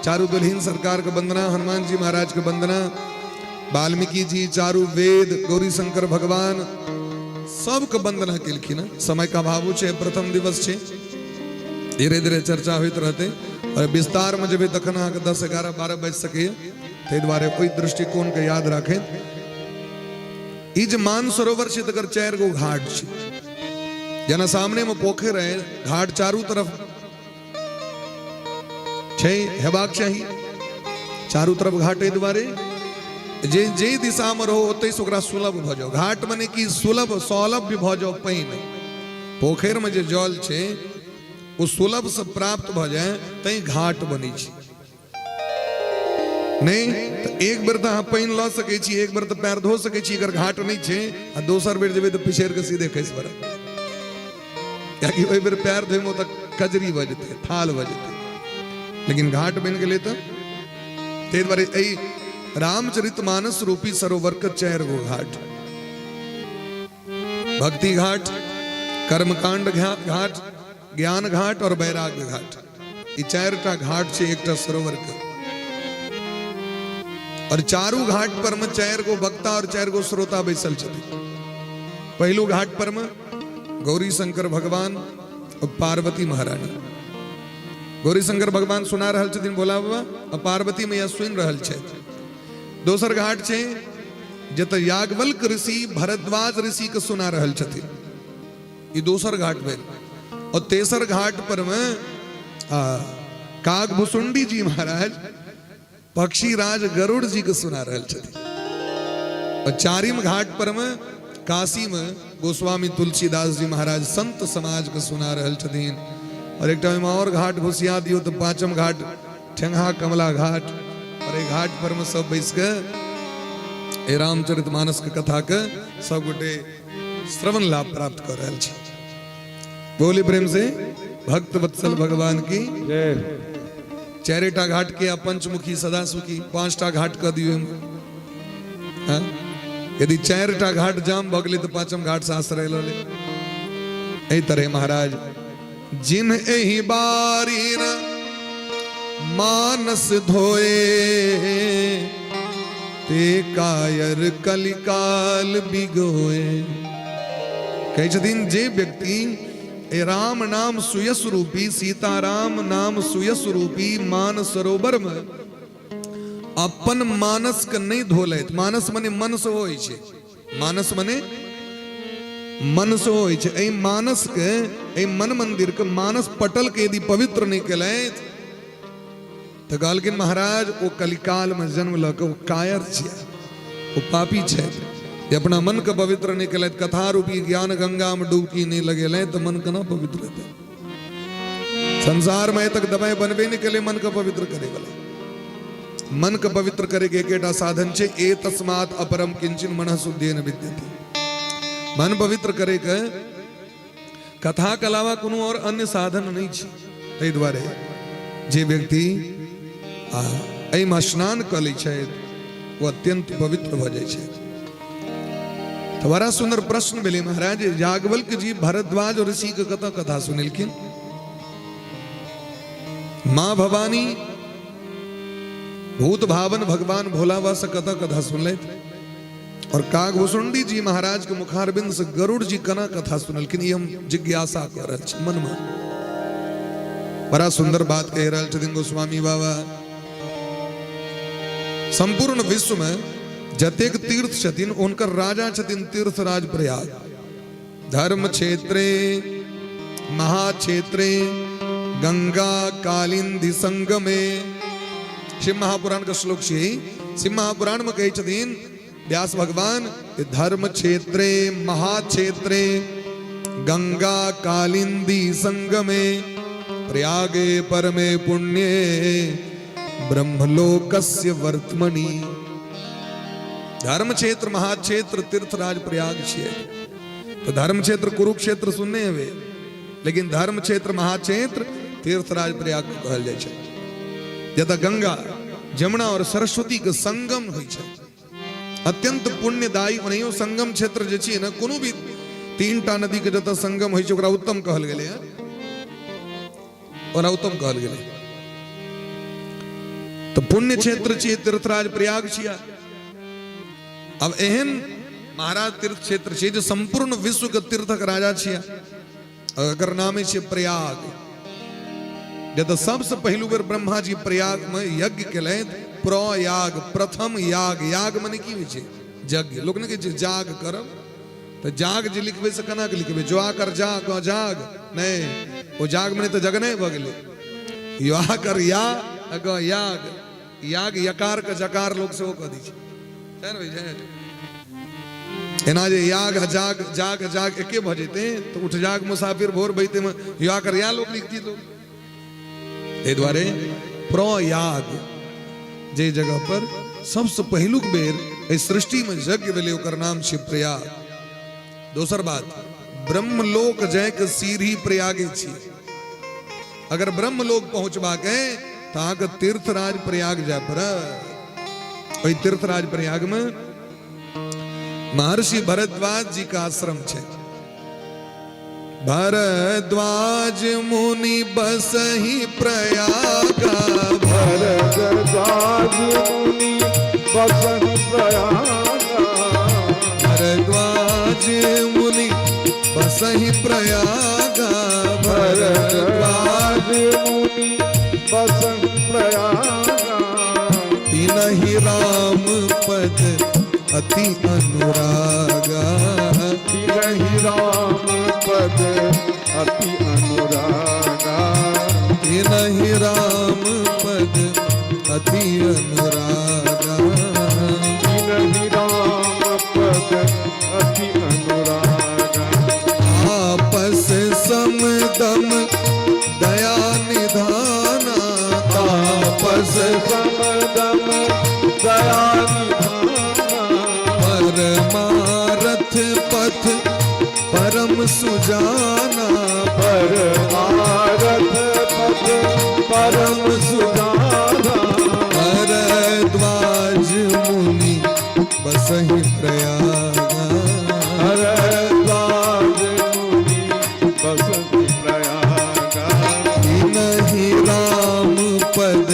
चारू दुल्हीन सरकार का बंदना हनुमान जी महाराज का बंदना वाल्मीकि जी चारू वेद गौरी शंकर भगवान सब का बंदना किलखिन समय का भाव छे प्रथम दिवस छे धीरे धीरे चर्चा होते रहते और विस्तार में जब तखन अहाँ के 10, 11, 12 बज सके ते द्वारे कोई दृष्टिकोण के याद रखें ई जे मान सरोवर से तकर 4 गो घाट छे जना सामने में पोखर है घाट चारू तरफ छे हेबाक चाहिए चारू तरफ घाटे द्वारे जे जे दिशा में रहो ओते ओकरा सुलभ भ जाओ घाट माने कि सुलभ सौलभ भ जाओ पानी पोखर में जे जल छे वो सुलभ से प्राप्त भ जाए तई घाट बनी छी नहीं तो एक बेर तो अहाँ पानी ल सके छी एक बेर तो पैर धो सके छी अगर घाट नहीं छे आ दोसर बेर जेबे तो पिछेर के सीधे खस पड़े क्योंकि ओई बेर पैर धोए में तो कजरी बजते थाल बजते लेकिन घाट बन गेले तो ते द्वारे ए रामचरितमानस रूपी सरोवर का 4 गो घाट भक्ति घाट कर्मकांड घाट ज्ञान घाट और वैराग्य घाट ये 4टा घाट से एकटा सरोवर का और चारू घाट पर में 4 गो वक्ता और 4 गो श्रोता बैसल छथि पहलू घाट पर में गौरी शंकर भगवान और पार्वती महारानी गौरी शंकर भगवान सुना रहल छथिन बोला बाबा और पार्वती मैया सुन रहल छथि दोसर घाट छे जत याज्ञवल्क ऋषि भरद्वाज ऋषि के सुना रहल छथिन ये दोसर घाट भेल और तेसर घाट पर में कागभुसुंडी जी महाराज पक्षी राज गरुड़ जी के सुना रहल छथिन और 4वीं घाट पर में काशी में गोस्वामी तुलसीदास जी महाराज संत समाज के सुना रहल छथिन और एक टाइम और घाट घुसिया दियो तो 5म घाट ठेंगा कमला घाट और एक घाट पर में सब बैस के ए रामचरितमानस के कथा के सब गोटे श्रवण लाभ प्राप्त कर रहल छी बोली प्रेम से भक्त वत्सल भगवान की जय 4टा घाट के पंचमुखी सदा सुखी 5टा घाट कर दियो हाँ? यदि 4टा घाट जाम भगले तो 5म घाट से आश्रय लो ले ए तरह महाराज जिन एही बारीर मानस धोए ते कायर कलिकाल बिगोए कहे छथिन जे व्यक्ति ए राम नाम सुयस रूपी सीताराम नाम सुयस रूपी मान सरोवर में अपन मानस के नहीं धोले मानस मने मन से होय छे मानस मने मन से होय छे ए मानस के ए मन मंदिर के मानस पटल के यदि पवित्र नहीं केले तो कहलखिन महाराज वो कलिकाल में जन्म लग वो कायर छे वो पापी छे ये अपना मन के पवित्र नहीं केले कथा रूपी ज्ञान गंगा में डुबकी नहीं लगेले तो मन कना पवित्र रहते संसार में तक दबाए बनबे नहीं केले मन का पवित्र करे वाला मन का पवित्र करे के एकेटा साधन छे ए तस्मात् अपरम किंचिन मनः शुद्धेन विद्यते मन पवित्र करे के कथा के अलावा कोनो और अन्य साधन नहीं छे तै द्वारे जे व्यक्ति एहिमे स्नान क लै छै वो अत्यंत पवित्र भ जाइ छै तो बड़ा सुंदर प्रश्न मिले महाराज। याज्ञवल्क्य जी भरद्वाज और ऋषि के कथा कथा सुनिलखिन। मां भवानी भूत भावन भगवान भोलावा से कथा कथा सुन ले। और कागभूषुंडी जी महाराज के मुखारबिंद से गरुड़ जी कना कथा सुनलखिन। ये हम जिज्ञासा कर मन में बड़ा सुंदर बात कह रहा छथिन गोस्वामी बाबा। संपूर्ण विश्व में जतेक तीर्थ छथिन उनकर राजा छथिन तीर्थराज प्रयाग। धर्म क्षेत्रे महाक्षेत्रे गंगा कालिंदी संगमे। शिव महापुराण का श्लोक छे। शिव महापुराण में कहे छथिन व्यास भगवान धर्म क्षेत्रे महाक्षेत्रे गंगा कालिंदी संगमे प्रयागे परमे पुण्ये ब्रह्मलोकस्य वर्तमनि। धर्म क्षेत्र महाक्षेत्र तीर्थराज प्रयाग छे। तो धर्म क्षेत्र कुरुक्षेत्र सुनने हुए, लेकिन धर्म क्षेत्र महाक्षेत्र तीर्थराज प्रयाग कहल जाय छे। जतऽ गंगा जमुना और सरस्वती के संगम होइ छै। अत्यंत पुण्यदायी ओनहियो संगम क्षेत्र जे छै ने, कोनो भी तीनटा नदी के जतऽ संगम होइ छै ओकरा उत्तम कहल गेलै है। ओकरा उत्तम कहल गेलै। तो पुण्य क्षेत्र छै तीर्थराज प्रयाग छिया। अब एहन महाराज तीर्थ क्षेत्र छै जे संपूर्ण विश्व के तीर्थक राजा छिया। अगर नामे छै प्रयाग। जब सबसे पहलू बेर ब्रह्मा जी प्रयाग में यज्ञ केले। प्रयाग प्रथम याग। याग माने की होइ छै? यज्ञ। लोग ने कहे जाग करब, तो जाग जे लिखबे से केना के लिखबे? जो आकर जाग जाग नहीं, वो जाग माने तो जग नहीं भ गेलै। यो आकर या अग याग। याग यकार का जकार लोग से वो कह दी छै न भाई। एना जे याग जाग जाग जाग एके भ जेते तो उठ जाग मुसाफिर भोर बैते में यो आकर या लोग लिखती लोग। ए द्वारे प्रयाग जे जगह पर सबसे पहलुक बेर इस सृष्टि में यज्ञ भेलै ओकर नाम छै प्रयाग। दोसर बात, ब्रह्मलोक जाय के सीढ़ी प्रयागे छी। अगर ब्रह्मलोक पहुंचबाक है तो अहाँके तीर्थराज प्रयाग जाय पड़त। ओहि तीर्थराज प्रयाग में महर्षि भरद्वाज जी का आश्रम छै। भरद्वाज मुनि बसहि प्रयागा। भरद्वाज मुनि बसहि प्रयागा। भरद्वाज मुनि बसहि प्रयागा। भरद्वाज मुनि बसहि प्रयागा। तिनहि राम पद अति अनुरागा। तिनहि राम पद अति अनुरागा। तिनहि राम पद अति अनुरागा। तिनहि राम पद अति अनुरागा। आपस समदम दया निधाना। आपस समदम दया परमारथ पथ परम सुजाना। परमारथ पथ परम सुजाना। भरद्वाज मुनि बसहि प्रयागा। भरद्वाज मुनि बसहि प्रयागा। तिनहि राम पद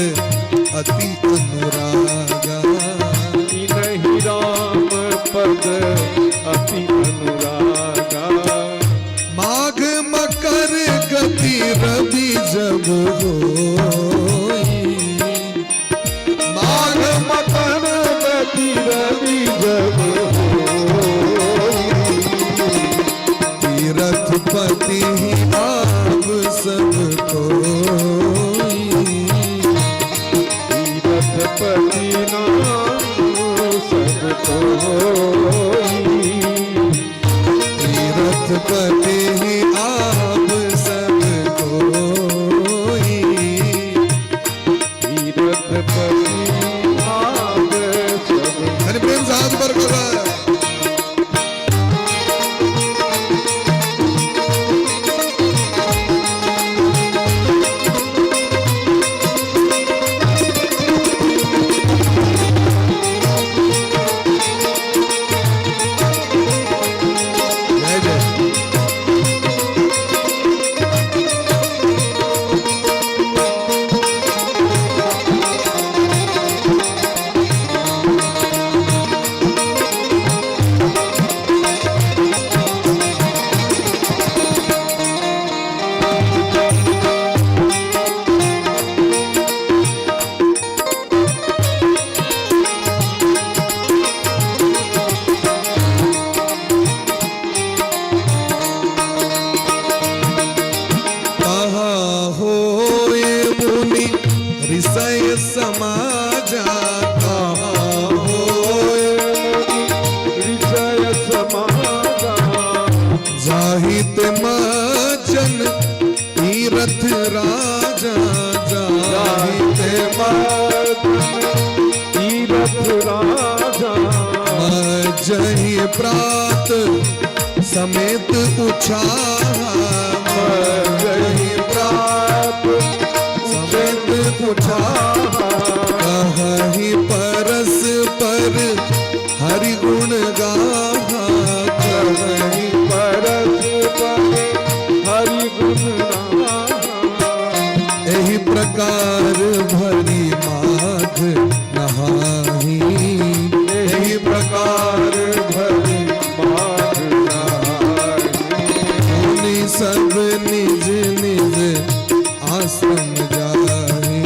अति अनुरागा। तिनहि राम पद अति अनुरागा। माघ मकर गति रवि जब होई। माघ मकर गति रवि जब होई। तीरथ पति आप सब कोई। तीरथ पति नाम सब कोई। तीरथ पति आप सब कोई। तीरथ पति आप सब। हरि प्रेम से हाथ पर करो। तीरथ राजा जाहि ते तीरथ राजा जहि प्रात समेत उछाहा जहि प्रात समेत उछाहा कहि परस पर हरि गुण गाहा कहि परस पर हरि गुण गाहा एहि प्रकार भरी माघ नहाही एहि प्रकार भरि माघ नहाई मुनि सब निज निज आश्रम जाही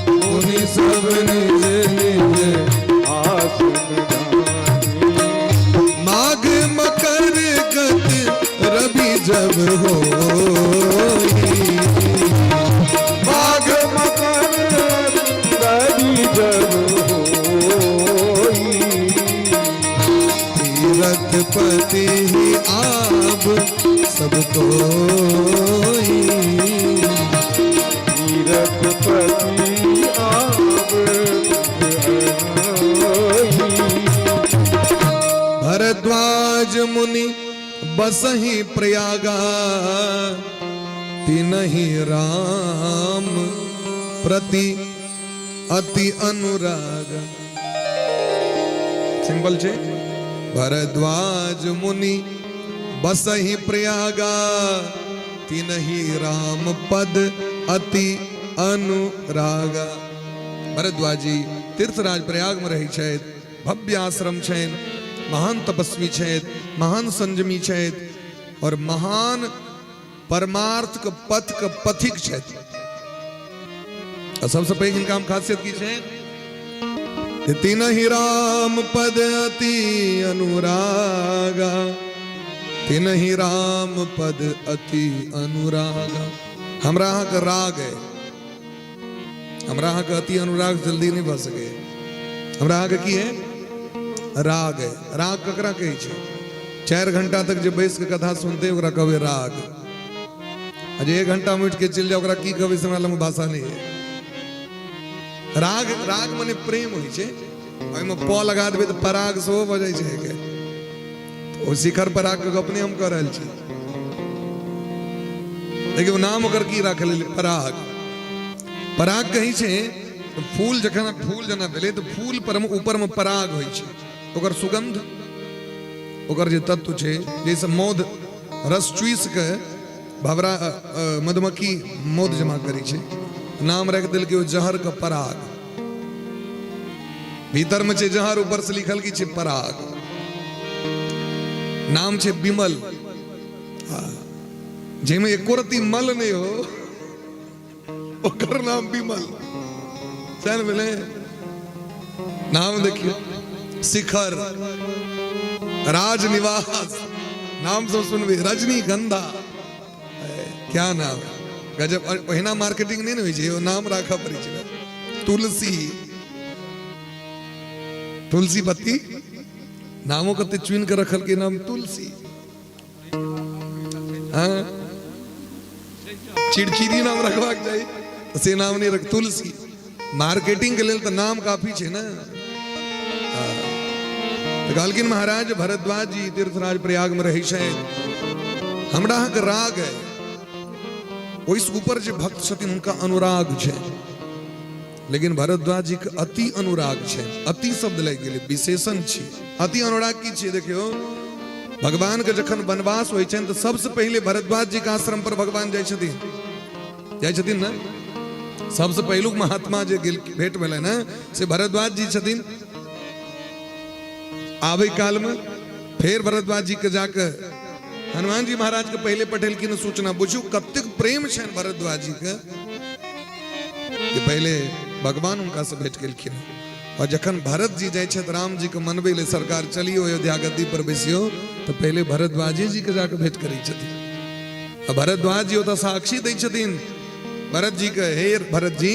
मुनि सब निज निज आसन गाही माघ मकर गत रवि जब होई माघ मकर रवि जब होई तीरथपति ही आब सब कोई तीरथपति आब भरद्वाज मुनि बसहि प्रयागा तिनहि राम प्रति अति अनुराग सिंपल છે भरद्वाज मुनि बसहि प्रयागा तिनहि राम पद अति अनुरागा भरद्वाजी तीर्थराज प्रयाग में रही छथि भव्य आश्रम छनि महान तपस्वी छथि महान संयमी छथि और महान परमार्थ के पथ के पथिक छथि और सबसे पैघ हिनका में खासियत की छनि जे तिनहि राम पद अति अनुरागा तिनहि राम पद अति अनुरागा हमरा अहाँ के राग है हमरा अहाँ के अति अनुराग जल्दी नहीं भऽ सके हमरा अहाँ के की है राग है राग ककरा कहै छै 4 घंटा तक जे बैस के कथा सुनते ओकरा कहबै राग अजे 1 घंटा में उठ के चल जाओ ओकरा की कहबै से हमरा लग भाषा नहीं है राग राग माने प्रेम होइ छै ओइ में प लगा देबै त पराग सेहो भ जाइ छै के ओ शिखर पराग के अपने हम कह रहल छी लेकिन नाम ओकर की राखल पराग पराग कही छै फूल जखन फूल जना भेलै तो फूल पर ऊपर में पराग होइ छै ओकर सुगंध ओकर जे तत्व छै जैसे मौध रस चूस के भवरा मधुमक्खी मौध जमा करी छै नाम रख दिल के जहर का पराग भीतर में छे जहर ऊपर से लिखल की छे पराग नाम छे बिमल जेमे एको रती मल नहीं हो ओकर नाम बिमल चल मिले नाम देखियो शिखर राजनिवास नाम सब सुनबे रजनीगंधा क्या नाम गजब ओहिना मार्केटिंग नहीं होइ छै नाम राखा पड़ै छै तुलसी तुलसी पत्ती नामों कते चुन के रखल के नाम तुलसी हाँ चिड़चिड़ी नाम रखबाक चाहिए तो से नाम नहीं रख तुलसी मार्केटिंग के लिए तो नाम काफी है ना तो कहलकिन महाराज भरद्वाज जी तीर्थराज प्रयाग में रही शायद हमरा के राग है ओइस ऊपर जो भक्त छथिन उनका अनुराग है लेकिन भरद्वाज जी के अति अनुराग है अति शब्द लग गेलै विशेषण छै अति अनुराग की छै देखियो भगवान के जखन वनवास होइ छनि तो सबसे पहले भरद्वाज जी के आश्रम पर भगवान जाइ छथिन ना सबसे पहिलुक महात्मा जे भेंट भेलै ना से भरद्वाज जी छथिन आबै काल में फिर भरद्वाज जी के जाके हनुमान जी महाराज के पहले पठेलखिन सूचना बुझू कतेक प्रेम छनि भरद्वाज जी के कि पहले भगवान उनका से भेंट केलखिन और जखन भरत जी जाय छथि राम जी के मनबे ले सरकार चलियो अयोध्या गद्दी पर बैसियो तो पहले भरद्वाज जी के जाके भेंट करै छथिन और भरद्वाज जी ओतऽ साक्षी दै छथिन भरत जी के हे भरत जी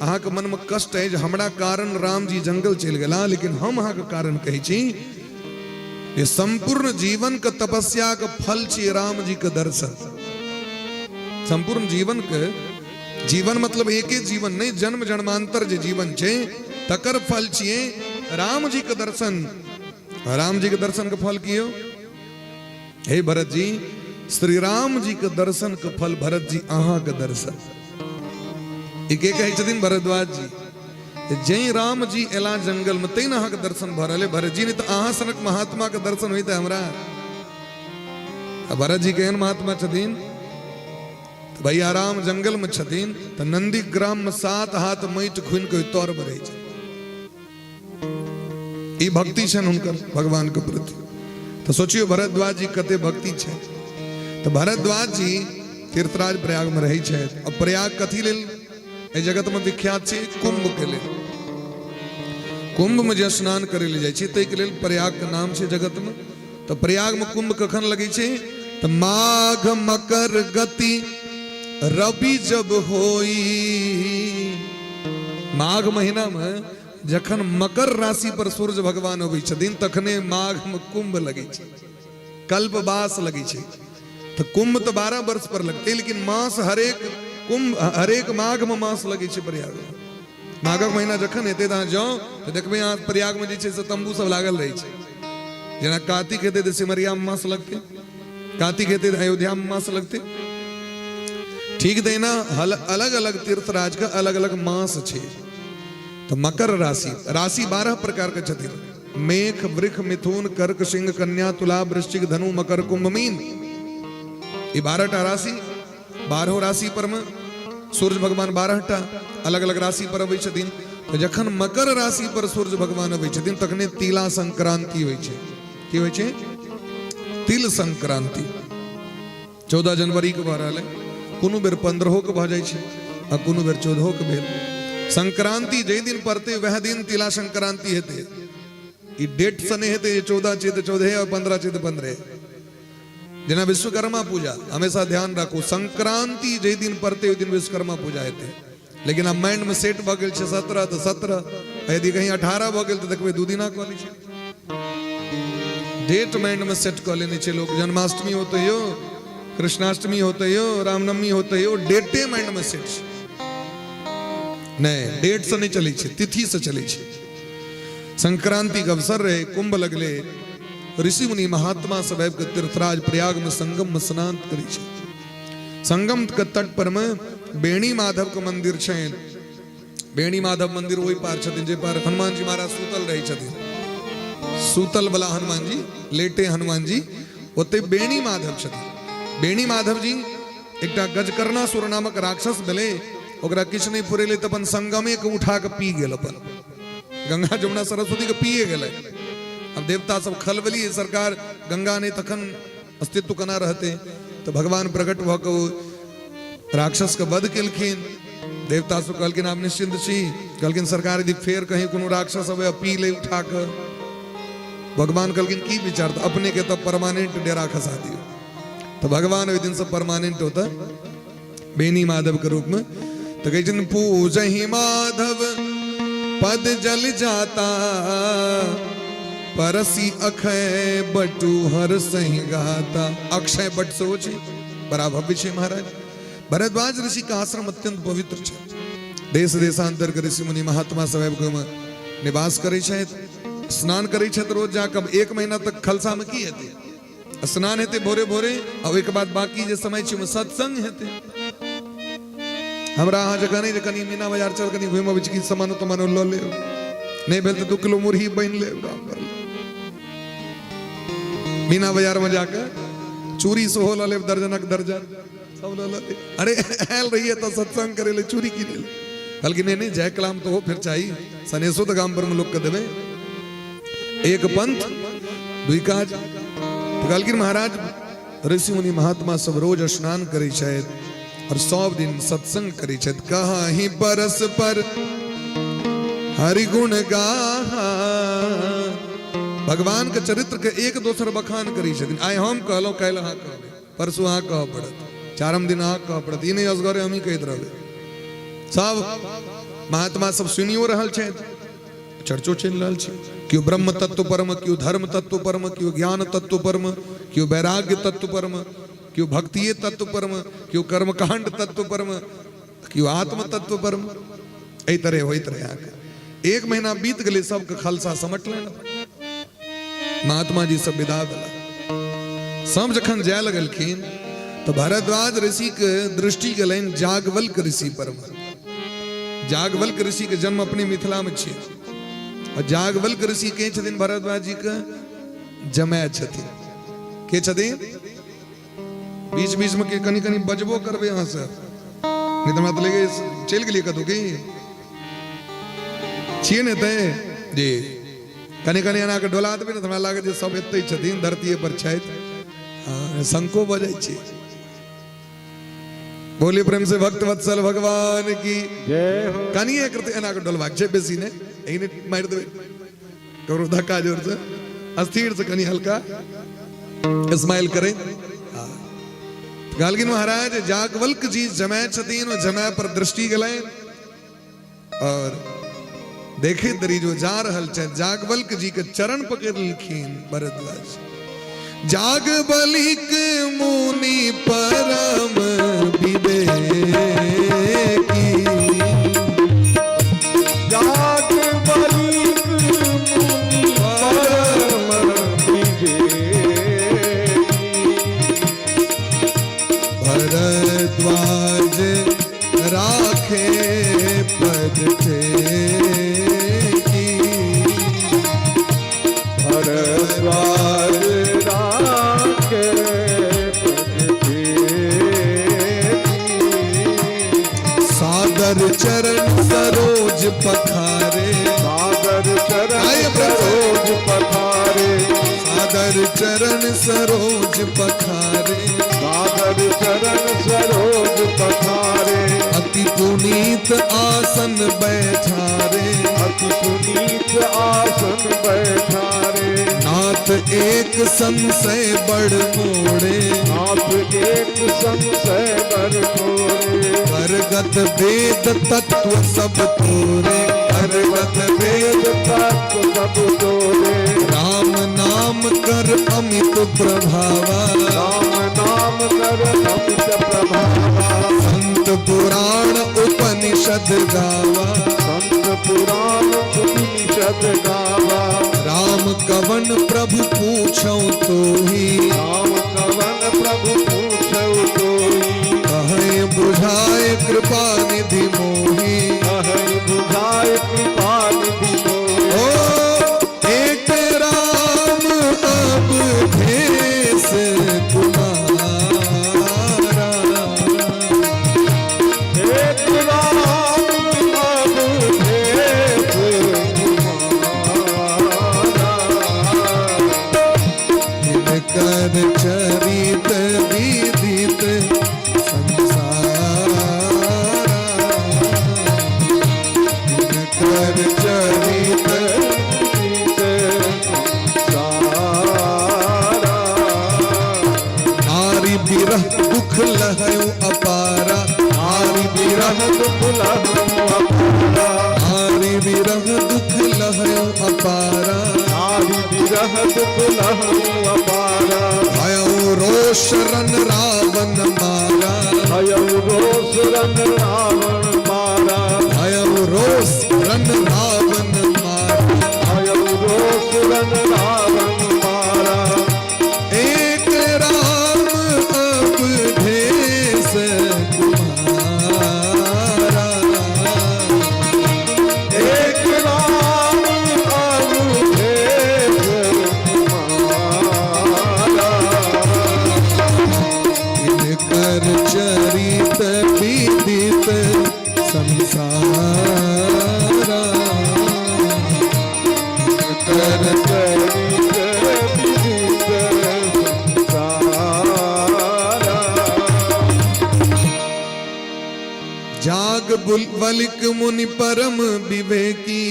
अहाँ के मन में कष्ट है जे हमरा कारण राम जी जंगल चलि गेला लेकिन हम अहाँ के कारण कहै छी ये संपूर्ण जीवन के तपस्या के फल छी राम जी के दर्शन संपूर्ण जीवन के जीवन मतलब एक ही जीवन नहीं, जन्म जन्मांतर जे जीवन छे तकर फल छिए राम जी के दर्शन। राम जी के दर्शन के फल कियो, हे भरत जी, श्री राम जी के दर्शन के फल भरत जी अहाँ के दर्शन। एक कहे छथिन भरद्वाज जी, जय राम जी एला जंगल में तैन अहाँ के दर्शन भरल भरत जी, नहीं तो अहाँ सनक महात्मा के दर्शन होते हमरा। भरत जी केहन महात्मा छथिन, तो भैया राम जंगल में छथिन तो नंदी ग्राम में 7 हाथ माटि खुन के तौर में रहे छे। ई भक्ति छन हुनकर भगवान के प्रति। तो सोचियो भरद्वाज जी कते भक्ति छे। तो भरद्वाज जी तीर्थराज प्रयाग में रही छे। अब प्रयाग कथी लेल ए जगत में विख्यात छे? कुंभ के लेल। कुंभ में जे स्नान करे ले जाय छे तै के लेल प्रयाग के नाम छे जगत में। तो प्रयाग में कुंभ कखन लगे छे? तो माघ मकर गति रवि जब होई। माघ महीना में जखन मकर राशि पर सूर्य भगवान अबै छथिन तखने माघ में कुंभ लगे छे, कल्पवास लगे छे। तो कुंभ तो 12 वर्ष पर लगते, लेकिन मास हरेक माघ में मास लगे छे प्रयाग में। माघक महीना जखन हेते ता जाओ तो देखबे यहाँ प्रयाग में जे छे से तंबू सब लागल रहे छे। जेना कार्तिक हेते तो सिमरिया में मास लगते, कार्तिक हेते तो अयोध्या में मास लगते। ठीक देना अलग अलग तीर्थराज का अलग अलग मास छे। तो मकर राशि 12 प्रकार के छथिन। मेघ वृष मिथुन कर्क सिंह कन्या तुला वृश्चिक धनु मकर कुंभ मीन। ये 12टा राशि, 12 राशि पर में सूर्य भगवान 12टा अलग अलग राशि पर अबै छथिन। तो जखन मकर राशि पर सूर्य भगवान अबै छथिन तखने तिला संक्रांति होइ छे। की होइ छे? तिल संक्रांति। 14 जनवरी के भऽ रहल है, कोनो बेर 15 के भऽ जाइ छै आ कोनो बेर 14 के भेल। संक्रांति जे दिन पड़ते वह दिन तिला संक्रांति हेते। ई डेट सने हेते 14 छै तो 14 और 15 छै तो 15। जेना विश्वकर्मा पूजा हमेशा ध्यान रखो, संक्रांति जे दिन पड़ते दिन विश्वकर्मा पूजा हेते। लेकिन अब माइंड में सेट भऽ गेल छै 17 तो 17, यदि कहीं 18 भऽ गेल तो देखबे 2 दिना कऽ लै छै। डेट माइंड में सेट कऽ लेने छै लोग। जन्माष्टमी होते यो, कृष्णाष्टमी होते यो, रामनवमी होते यो, डेटे माइंड में सेट छै। नहीं, डेट से नहीं चले छे, तिथि से चले छे। संक्रांति के अवसर रहे, कुंभ लगले, ऋषि मुनि महात्मा सब के तीर्थराज प्रयाग में संगम में स्नान करे छे। संगम के तट पर में बेणी माधव के मंदिर छे। बेणी माधव मंदिर वही पार छथिन जे पार हनुमान जी महाराज सूतल रहे छथिन। सूतल वाला हनुमान जी, लेटे हनुमान जी, ओते बेणी माधव छथिन। बेणी माधव जी एकटा गजकर्णासुर नामक राक्षस भेले, ओकरा किछ नहीं फुरेले तो अपन संगमे के उठा के पी गेल। अपन गंगा जमुना सरस्वती के पिए गेले। अब देवता सब खलबली, सरकार गंगा ने तखन अस्तित्व कना रहते तो भगवान प्रकट भ के राक्षस के वध केलखिन। देवता सब कहलखिन आप निश्चिंत छी। कहलखिन सरकार यदि फेर कहीं कोनो राक्षस अबे पी ले उठा के, भगवान कहलखिन की विचार? तो अपने के तब परमानेंट डेरा खसा दियो। तो भगवान ओइ दिन से परमानेंट होता बेनी माधव के रूप में। तो कहे पूजहि माधव पद जल जाता, परसी अक्षय बटू हर सही गाता। अक्षय बट सोच बड़ा भव्य छे महाराज। भरद्वाज ऋषि का आश्रम अत्यंत पवित्र छे। देश देशांतर के ऋषि मुनि महात्मा सब निवास करे छे, स्नान करे छे। रोज जाकर 1 महीना तक खलसा में की हेते? स्नान हेते भोरे भोरे, और एक बाद बाकी जे समय छे सत्संग हेते। हमरा अहाँ जगह नहीं कनी मीना बाजार चल कनी घूम अबै छी, की सामान तमान ल ले, नहीं भेल तो 2 किलो मुरही बन ले। मीना बाजार में जाकर चूड़ी सोहो ल ले, दर्जनक दर्जन सब ल ले। अरे आयल रहिए तो सत्संग करे ले, चूड़ी की ले। हल्की नहीं जय कलाम तो हो फिर चाहिए। सनेशो तो गाम पर में लोग के देवे, एक पंथ 2 काज। तो कहलखिन महाराज ऋषि मुनि महात्मा सब रोज स्नान करे छथि और 100 दिन सत्संग करे छथि। कहाहि परस पर हरि गुण गाहा। भगवान के चरित्र के एक दोसर बखान करे छथिन। आइ हम कहलौं, काल्हि अहाँ कहबै, परसू अहाँ कह पड़त, 4म दिन अहाँ कह पड़त। ई नहीं असगरे हमही कहैत रहबै। सब महात्मा सब सुनियो रहल छथि, चर्चो चलि रहल छै। क्यों ब्रह्म तत्व परम, क्यों धर्म तत्व परम, क्यों ज्ञान तत्व परम, क्यों वैराग्य तत्व परम, क्यों भक्ति तत्व परम, क्यों कर्मकांड तत्व परम, क्यों आत्म तत्व परम। यही तरह वही तरह आके 1 महीना बीत गए, सबके खालसा समट लेना। महात्मा जी सब विदा दिला। सब जखन जाय लगलखिन तो भारद्वाज ऋषि के दृष्टि गलन जागवल्क ऋषि पर। जागवल्क ऋषि के जन्म अपने मिथिला में छे और जागवल्क ऋषि के छथिन भारद्वाज जी के जमाय छथिन। के छथिन? बीच बीच में के कनी कनी बजबो करबे यहाँ से, नहीं तो मत लेके चल गेलिए कतौ की छिए ने ते जी कनी कनी एना के डोला देबे न त हमरा लागे जे सब एतै छथिन धरती पर छथि। शंको बजै छै। बोलिए प्रेम से भक्त वत्सल भगवान की जय हो। कनिए करते एना के डोलवा छै, बेसी ने एने मार देबे करो धक्का जोर से, अस्थिर से कनी हल्का स्माइल करें। गालगिन महाराज जागवल्क जी जमाय छतीन और जमाय पर दृष्टि गलाए और देखे दरी जो जा रहल छे जागवल्क जी के चरण पकड़ लिखीन भरद्वाज। जागवल्क मुनि परम विवेकी, जागवल्क मुनि परम विवेकी, भरद्वाज राखे पद टेकी, भरद्वाज राखे पद टेकी, सादर चरण सरोज पखारे, सादर चरण सरोज पखारे, सादर चरण सरोज पखारे, सादर चरण सरोज पखारे, अति पुनीत आसन बैठारे, अति पुनीत आसन बैठारे, नाथ एक संशय बड़ मोड़े, नाथ एक संशय बड़ मोरे, परगत वेद तत्व सब तोरे, परगत वेद तत्व सब तोरे, राम नाम कर अमित प्रभावा, राम नाम कर अमित प्रभावा, संत पुराण उपनिषद गावा, संत पुराण उपनिषद गावा, राम कवन प्रभु पूछौ तो ही, राम कवन प्रभु पूछौ तोई, कहे बुझाए कृपा निधि मोही, कहे बुझाए कृपा निधि मोहि, ओ एक राम अब भेष तुम्हारा, एक राम अब भेष तुम्हारा, कर चरित विदित संसारा, कर चरित नारी बिरह दुख लहयो अपारा, नारी बिरह दुख लहयो अपारा, नारी बिरह दुख लहयो अपारा, नारी बिरह दुख लहयो अपारा, भयो रोष रन रावण मारा, भयो रोष रन रावण मारा, भयो रोष रन रावण मारा, भयो रोष रन रावण मारा, एक राम अब भेष तुम्हारा, एक राम अब भेष तुम्हारा, इनकर चरित विदित संसारा, इनकर चरित विदित संसारा, जागवल्क मुनि परम विवेकी,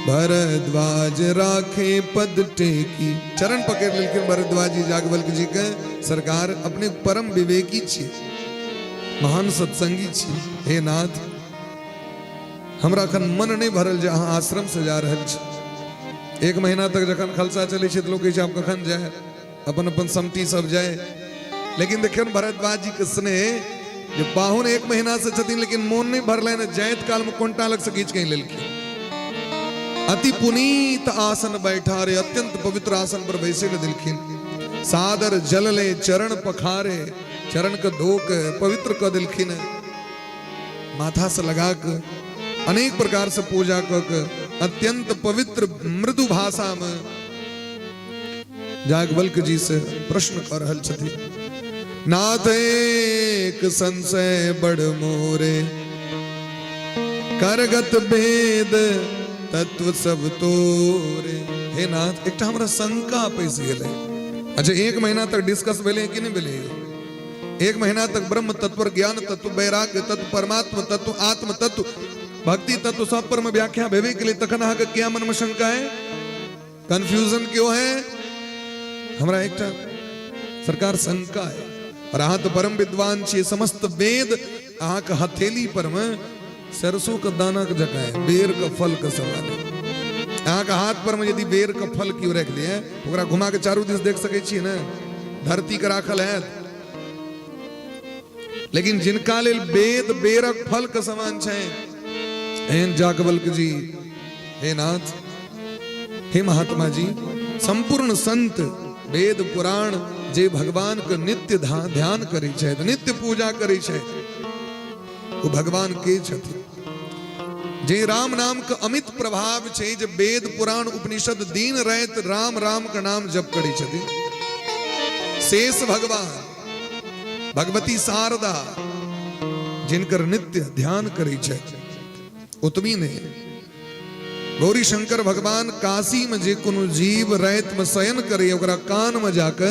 भरद्वाज राखे पद टेकी। चरण पकड़ लेकिन भरद्वाज जी जागवल्क जी के सरकार अपने परम विवेकी छिए, महान सत्संगी छिए। हे नाथ, हमरा अखन मन नहीं भरल जे अहाँ आश्रम से जा रहल छी। 1 महीना तक जखन खलसा चले छै त लोग कहै छै आब कखन जाए, अपन अपन समटी सब जाए, लेकिन देखियो भरद्वाज जी के स्नेह जो पाहुन 1 महीना से छथिन लेकिन मोन नहीं भरल ने जैत काल में कोंटा लग से खींच के लेलखिन। अति पुनीत आसन बैठा रे अत्यंत पवित्र आसन पर बैसे ले दिलखिन। सादर जल ले चरण पखारे चरण के धोक पवित्र क दिलखिन। माथा से लगा के अनेक प्रकार से पूजा कर अत्यंत पवित्र मृदु भाषा में याज्ञवल्क्य जी से प्रश्न कर रहल छथिन। नाथ एक संशय बड़ मोरे करगत भेद तत्व सब तोरे। हे नाथ एक हमरा शंका पैस गेले। अच्छा 1 महीना तक डिस्कस भेले कि नहीं भेले? 1 महीना तक ब्रह्म तत्व ज्ञान तत्व वैराग्य तत्व परमात्मा तत्व आत्म तत्व भक्ति तत्व सब पर में व्याख्या भेवे के लिए तखन अहाँ के क्या मन में शंका है, कंफ्यूजन क्यों है? हमरा एक सरकार शंका है। और अहाँ तो परम विद्वान छे, समस्त वेद अहाँ के हथेली पर में सरसों का दाना के जगह है, बेर का फल का सवाल है। अहाँ के हाथ पर में यदि बेर का फल क्यों रख लिए ओकरा घुमा के चारू दिस देख सके छी ना, धरती का राखल है। लेकिन जिनका लेल वेद बेरक फल का समान छे एहन याज्ञवल्क्य जी, हे नाथ हे महात्मा जी, संपूर्ण संत वेद पुराण जे भगवान के नित्य ध्यान करे छे, नित्य पूजा करे छे, वो भगवान के छथिन। जे राम नाम का अमित प्रभाव छे, जे वेद पुराण उपनिषद दिन रात राम राम का नाम जप करे छथिन। शेष भगवान भगवती शारदा जिनकर नित्य ध्यान करे छे, उतमी ने गौरी शंकर भगवान काशी में जे कोनो जीव रात में शयन करे ओकरा कान में जाके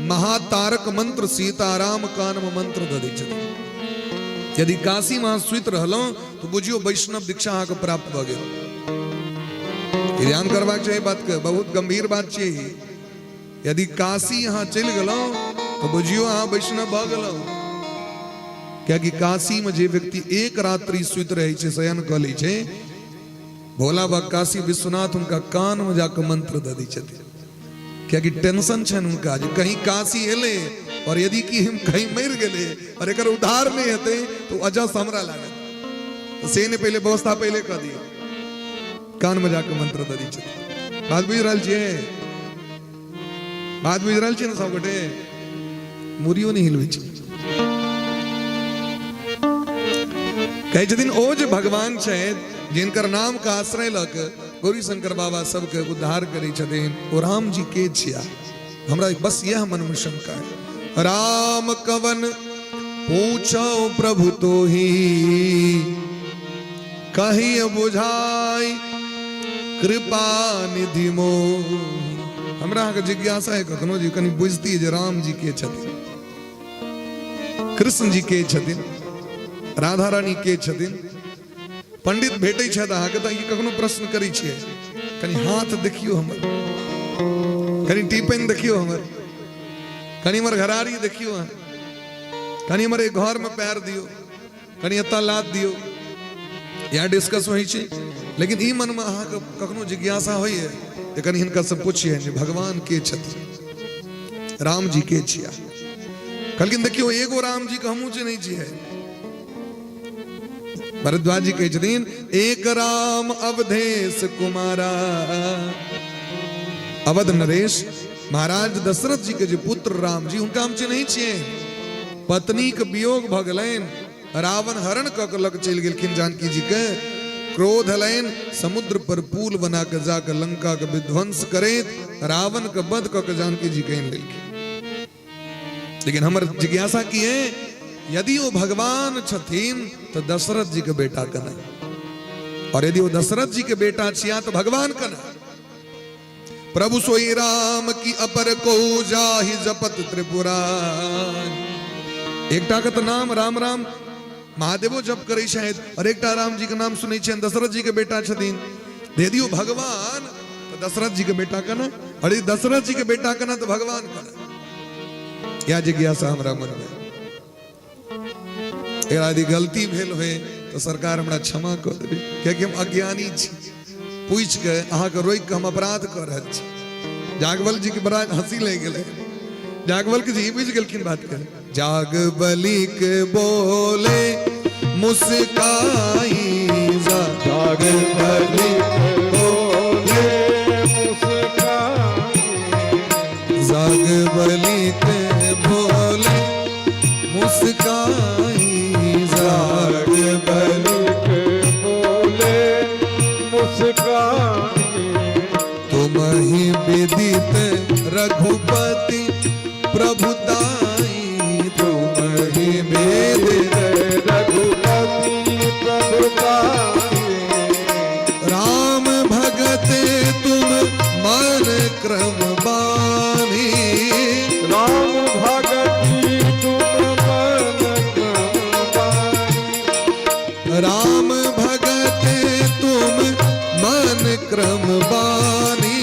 महातारक मंत्र सीताराम कान में मंत्र दे दै छथिन। यदि काशी में सुत रहलो तो बुझियो वैष्णव दीक्षा अहाँ के प्राप्त भ गेल। ध्यान करबाक चाहिए बात के, बहुत गंभीर बात छै। यदि काशी अहाँ चल गेलो तो बुझियो अहाँ वैष्णव भ गेलो। क्योंकि काशी में जे व्यक्ति 1 रात्रि सुत रहे छे, शयन क लै छे, भोला बाबा काशी विश्वनाथ उनका कान में जाकर मंत्र दे दै छथिन। क्योंकि टेंशन छन उनका जे कहीं काशी एले और यदि कि हम कहीं मर गेले और एकर उद्धार नहीं हेते तो अजस हमरा लागत। तो से ने पहले व्यवस्था पहले कर दिया, कान में जाकर मंत्र दे दै छथिन। बात बुझ रहल छियै? बात बुझ रहल छियै ना सब गोटे? मुरियो नहीं हिलबै छै। कहे छथिन ओ जे भगवान छे जिनकर नाम का आश्रय लक गौरी शंकर बाबा सबके उद्धार करे छथिन, ओ राम जी के छिया। हमरा बस यह मन में शंका है। राम कवन पूछो प्रभु तो ही कही बुझाई कृपा निधि मोहि। हमरा के जिज्ञासा है कखनो जी कनी बुझती जे राम जी के छथिन, कृष्ण जी के छथिन, राधा रानी के छथिन। पंडित भेटे छथि अहाँ के त ई कखनो प्रश्न करै छियै, कनी हाथ देखियो हमर, कनी टिपन देखियो हमर, कनी हमर घरारी देखियो अहाँ, कनी हमर घर में पैर दियो, कनी एता लात दियो। या डिस्कस होइ छै। लेकिन ई मन में अहाँ के कखनो जिज्ञासा होइए जे कनी हिनका से पूछिए जे भगवान के छथिन, राम जी के छिया। कहलखिन देखियो एगो राम जी के हमहूँ चिन्है छियै। भरद्वाज जी कहे छथिन एक राम अवधेश कुमारा। अवध नरेश महाराज दशरथ जी के जो पुत्र राम जी उनका हम चिन्है छियै। पत्नी के वियोग भ गेलैन, रावण हरण क के लग चल गेलखिन जानकी जी के। क्रोध हलैन, समुद्र पर पुल बना के जाकर लंका के विध्वंस करैत रावण के वध क के जानकी जी के आनि लेलखिन। लेकिन हमर जिज्ञासा की है, यदि वो भगवान छथिन तो दशरथ जी के बेटा कना, और यदि वो दशरथ जी के बेटा छिया तो भगवान कना। प्रभु सोई राम की अपर को जाहि जपत त्रिपुरारी। एकटा के तो नाम राम राम महादेवो जप करे शायद, और एकटा राम जी के नाम सुनै छियन दशरथ जी के बेटा छथिन। यदि वो भगवान तो दशरथ जी के बेटा कना, और यदि दशरथ जी के बेटा कना तो भगवान कना। क्या जिज्ञासा हमरा मन में। यदि गलती भेल होए तो सरकार हमरा क्षमा कर देबे, क्योंकि हम अज्ञानी छी। पूछ के अहाँ के रोक के हम अपराध कर रहल छी। याज्ञवल्क्य जी के बड़ा हंसी ले गेले। जागबल के जी बुझ गेलखिन बात कर। जाग बलिक बोले मुस्काई जाग बलिक बोले मुस्काई जाग बलिक बोले मुस्काई जाग बलिक बोले मुस्काई तुम ही विदित रघुपति प्रभुताई तुम ही विदित रघुपति प्रभुताई राम भगत तुम मन क्रम बानी राम भगति तुम मन क्रमबानी राम भगत तुम मन क्रम बानी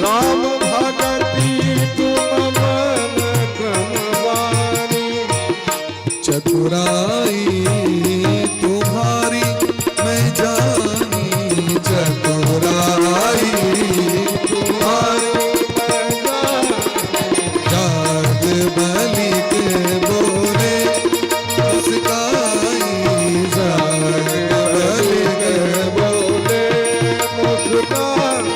राम भगति तुम मन क्रमबानी चतुराई तुम्हारी मैं जानी चतुराई तुम्हारी जाग बलिक बोले मुस्काई जाग बलिक बोले मुस्काई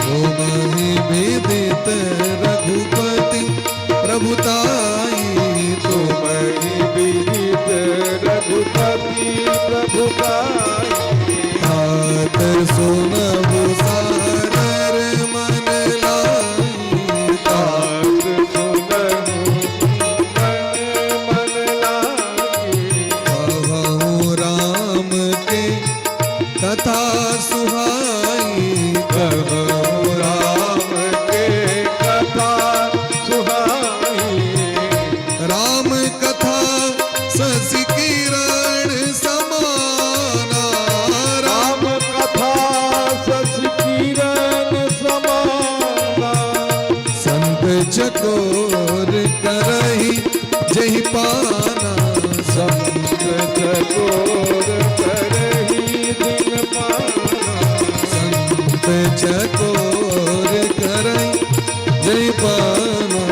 तुम ही विदित रघुपति प्रभुताई तुम ही विदित रघुपति प्रभुताई आदर सुनबु सादर मन लाई ताक सुनहु मन लागी कहूँ राम के कथा सुहाई कहूँ राम के कथा सुहाई राम कथा शशि किरण समाना राम कथा शशि किरण समाना संत चकोर करही जही पाना संत चकोर करही दिन पाना संत चकोर करही जही पाना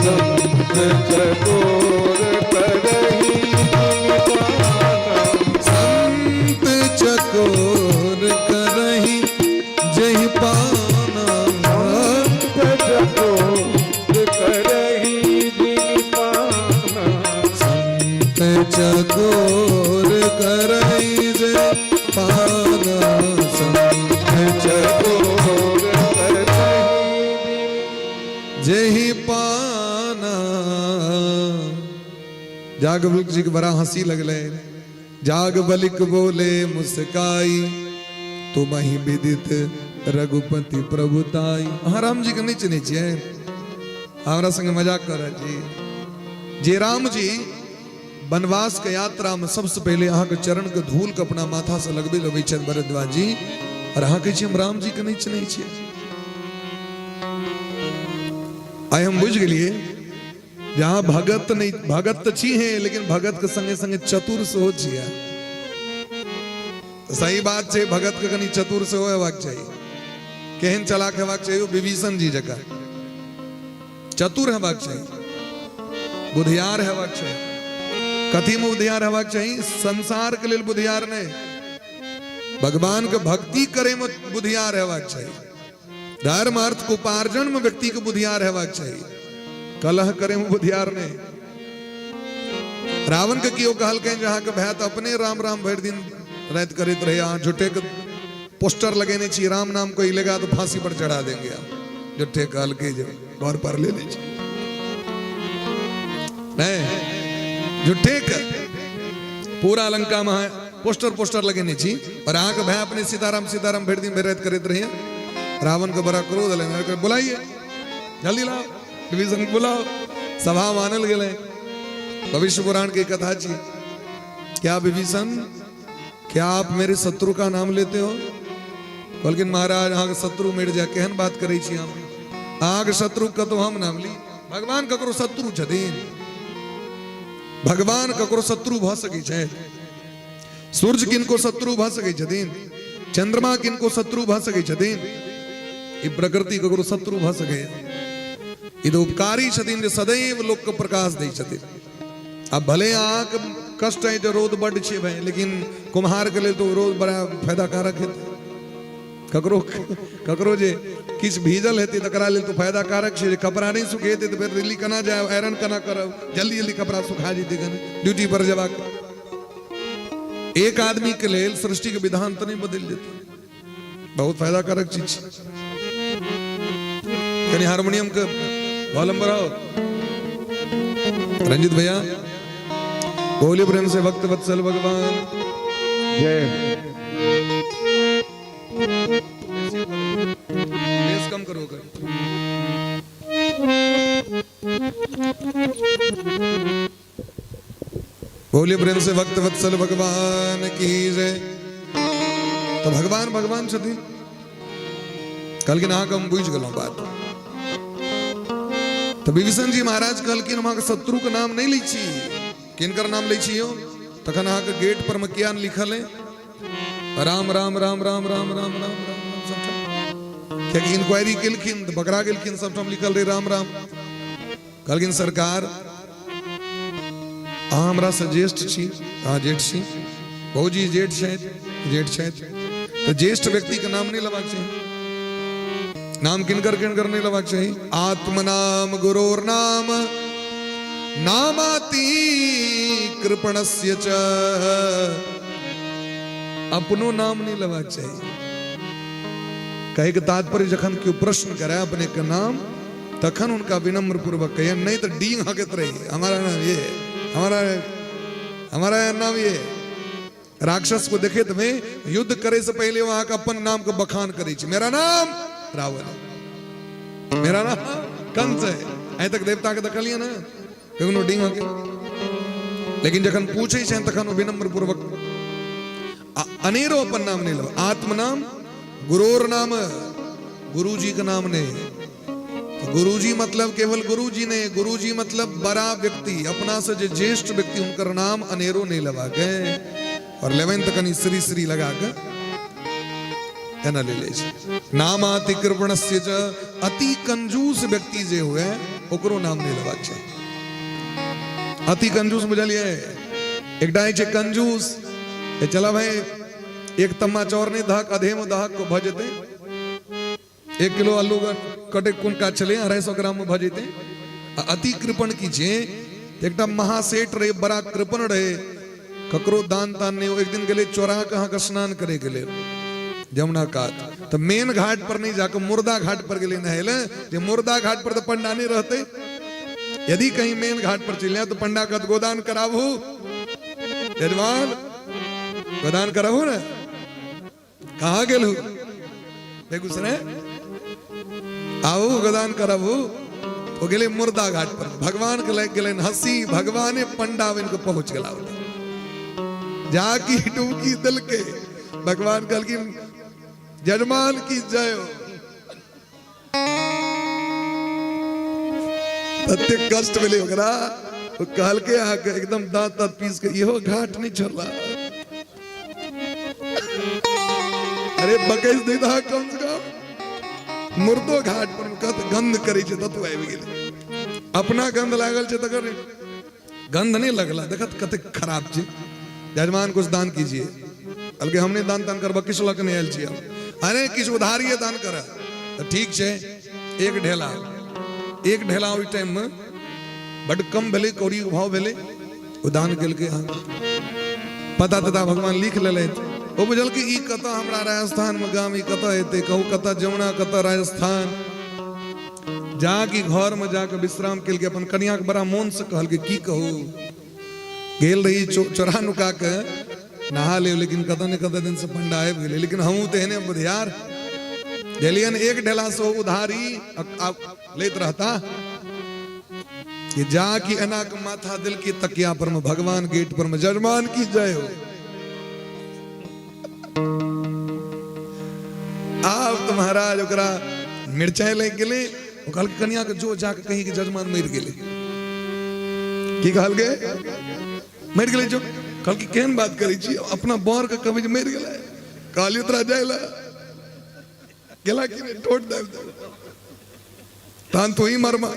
संत चकोर करही दिन पाना संत चकोर करही जही पाना संत चकोर करही दिन पाना संत चकोर करही जय पाना संत चकोर करही जही पाना। जाग बलिक जी के बड़ा हंसी लगले। जाग बलिक बोले मुस्काई तुम ही विदित रघुपति प्रभुताई। हाँ राम जी के नीचे नीचे हमारा संग मजाक कर रहा जी। जे राम जी वनवास के यात्रा में सबसे पहले अहाँ के चरण के धूल के अपना माथा से लगबे लगे छे भरद्वाज जी, और अहाँ कहे हम राम जी के नीचे नहीं छे। आइ हम बुझ गए जहां भगत नहीं, भगत तो छी है लेकिन भगत के संगे संगे चतुर से हो छिया। सही बात है, भगत के कनी चतुर से होबाक चाहिए। केहन चलाक हेबाक चाहिए विभीषण जी जका चतुर हेबाक चाहिए, बुधियार हेबाक चाहिए। कथी में बुधियार हेबाक चाहिए? संसार के लिए बुधियार नहीं, भगवान के भक्ति करे में बुधियार हेबाक चाहिए। धर्म अर्थ उपार्जन में व्यक्ति को बुधियार हेबाक चाहिए, कलह करे में बुधियार नहीं। रावण के कियो कहल के जहां के भय तो अपने राम राम भर दिन रात करते रहे। यहाँ झूठे के पोस्टर लगेने चाहिए, राम नाम कोई लेगा तो फांसी पर चढ़ा देंगे आप। झूठे कहल के जो घर पर ले लीजिए नहीं, झूठे का पूरा लंका में पोस्टर पोस्टर लगेने चाहिए। और यहाँ के भय अपने सीताराम सीताराम भर दिन रात करते रहे। रावण का बड़ा क्रोध ले, बुलाइए जल्दी लाओ, विभीषण बुलाओ। सभा मानल गए। भविष्य पुराण की कथा छी। क्या विभीषण, क्या आप मेरे शत्रु का नाम लेते हो? बल्कि महाराज अहाँ के शत्रु मिट जाए, केहन बात करे छी हम? अहाँ के शत्रु का तो हम नाम ली। भगवान ककरो शत्रु छथिन? भगवान ककरो शत्रु भ सकै छै? सूर्य किनको शत्रु भ सकै छथिन? चंद्रमा किनको शत्रु भ सकै छथिन? ई प्रकृति ककरो शत्रु भ सकै? ई तो उपकारी छथिन जे सदैव लोक के प्रकाश दै छथिन। अब भले अहाँ के कष्ट है जो रोद बड छे भाई, लेकिन कुम्हार के लिए तो रोद बड़ा फायदाकारक है। ककरो ककरो जे किछ भीजल हेतै तकरा लेल तो फायदाकारक छे। कपड़ा नहीं सुखेतै तो फिर दिल्ली कना जाए, आयरन कना करब, जल्दी जल्दी कपड़ा सुखा जेतै कने ड्यूटी पर जबाक। एक आदमी के लेल सृष्टि के विधान तो नहीं बदल देते, बहुत फायदाकारक चीज। कहीं हारमोनियम के वॉल्यूम बढ़ाओ रंजित भैया। बोलिए प्रेम से भक्त वत्सल भगवान जय। बेस कम करो कर। बोलिए प्रेम से भक्त वत्सल भगवान की जय। तो भगवान भगवान छथि। कल के नहा हम बुझ गलौ बात। तो विभीषण जी महाराज कल के वहां शत्रु के नाम नहीं लै छी, किनकर नाम लै छी हो? तखन अहाँ के गेट पर में क्या लिखल है? राम राम राम राम राम राम राम राम सबटा। क्या इंक्वायरी केलखिन तो पकड़ा गेलखिन, सबटा लिखल रहे राम राम। कहलखिन सरकार अहाँ हमरा से ज्येष्ठ छी, अहाँ जेठ छी, बहुजी जेठ छथि, तो ज्येष्ठ व्यक्ति के नाम नहीं लेबाक चाहिए। नाम किनकर किनकर नहीं लेबाक चाहिए। आत्मनाम गुरोर नाम नामाति कृपणस्य च। अपनो नाम नहीं लेबाक चाहिए। कहे के तात्पर्य जखन क्यों प्रश्न करे अपने के नाम, तखन उनका विनम्र पूर्वक कहे, नहीं तो डींग हकत रही हमारा नाम ये, हमारा नाम ये। राक्षस को देखे तो मैं युद्ध करे से पहले वहां का अपन नाम को बखान करे, मेरा नाम रावण, मेरा नाम कंस है। अभी तक देवता के दखलिए ना डींग हके। लेकिन जखन पूछे तखन विनम्र पूर्वक अनेरो अपन नाम नहीं लो। आत्मनाम गुरोर नाम, गुरु जी का नाम नहीं। तो गुरु जी मतलब केवल गुरु जी नहीं, गुरु जी मतलब बड़ा व्यक्ति, अपना से जो ज्येष्ठ व्यक्ति उनकर नाम अनेरो नहीं लगा के और 11 कनी श्री श्री लगा के एना ले ले। नामाति कृपणस्य च। अति कंजूस व्यक्ति जे हुए ओकरो नाम नहीं लेबाक चाहिए। अति कंजूस बुझलिए? एक डाय छे कंजूस, चला भाई एक तम्मा चौर नहीं दहक अधेम दहक को भजते, 1 किलो आलू कटे कुन का चले 250 ग्राम में भजते। अति कृपण कीजिए। एक महासेठ रहे, बड़ा कृपण रहे, ककरो दान तान नहीं। एक दिन गले चौरा कहाँ का स्नान करे गले जमुना कात, तो मेन घाट पर नहीं जाकर मुर्दा घाट पर गले नहेले। जो मुर्दा घाट पर तो पंडा नहीं रहते, यदि कहीं मेन घाट पर चले तो पंडा का गोदान कराबू, यजमान गोदान कराबू ना। कहाँ गेलू? बेगूसराय आओ गोदान कराबू। वो गेले मुर्दा घाट पर, भगवान के लग गए हंसी, भगवान पंडा इनको पहुंच गला। जाकी डुबकी दिल के भगवान कल की जजमान की जय हो। तत्ते कष्ट मिले ओकरा, वो कहल के आके एकदम दांत दांत पीस के इहो घाट नहीं छोड़ला। अरे बकैस नहीं था कम से कम मुर्दो घाट पर गंध करे छे तत्व आबि गेल। अपना गंध लागल छे तकर गंध नहीं लगला, देखत कते खराब छे। जजमान कुछ दान कीजिए। बल्कि हमने दान तान करबा किस लक नहीं आयल छी। अरे किस उधारिये दान कर तो ठीक छे। एक ढेला ओइ टाइम में बड़ कम भेले, कौड़ी भाव भेले, ओ दान केलके। पता तता भगवान लिख लेले। वो बुझल कि ई कता हमरा राजस्थान में गाम, ई कता हेते, कहू कता जमुना, कता राजस्थान। जाके घर में जाके विश्राम केल के अपन कन्या के बड़ा मन से कहल के की कहू। गेल रही चोरा नुका के नहा ले, लेकिन कता न कता दिन से पंडा आबि गेले। लेकिन हमहू तेहने बुधियार देलियन। एक ढेला सो उधारी लेत रहता कि जाके एना के माथा दिल की तकिया पर में भगवान गेट पर में जजमान की जय हो। आप तो महाराज ओकरा मिर्चाई लग गेले। कल कन्या के जो जाके कहीं के जजमान मर गेले। की कहल गे? मर गेले। जो कल की केहन बात करी छी? अपना बर के कभी मर गेले, काली उतरा जायला गेला कि ठोट दे। तान तो ही मरमा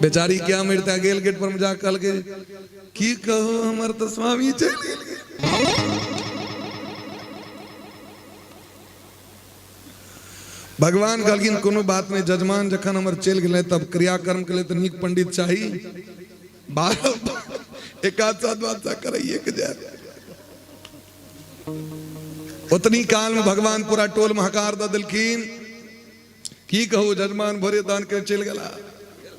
बेचारी क्या मरता गेल गेट पर जा कल के की कहो हमर तो स्वामी चल गेल। भगवान कहलखिन कोनो बात नहीं, जजमान जखन हमर चल गए तब क्रियाकर्म के लिए तो नीक पंडित चाहिए, 12 एक आध साथ बात कराइए के जाए। उतनी काल में भगवान पूरा टोल महकार द दिलखिन की कहू जजमान भोरे दान के चल गला।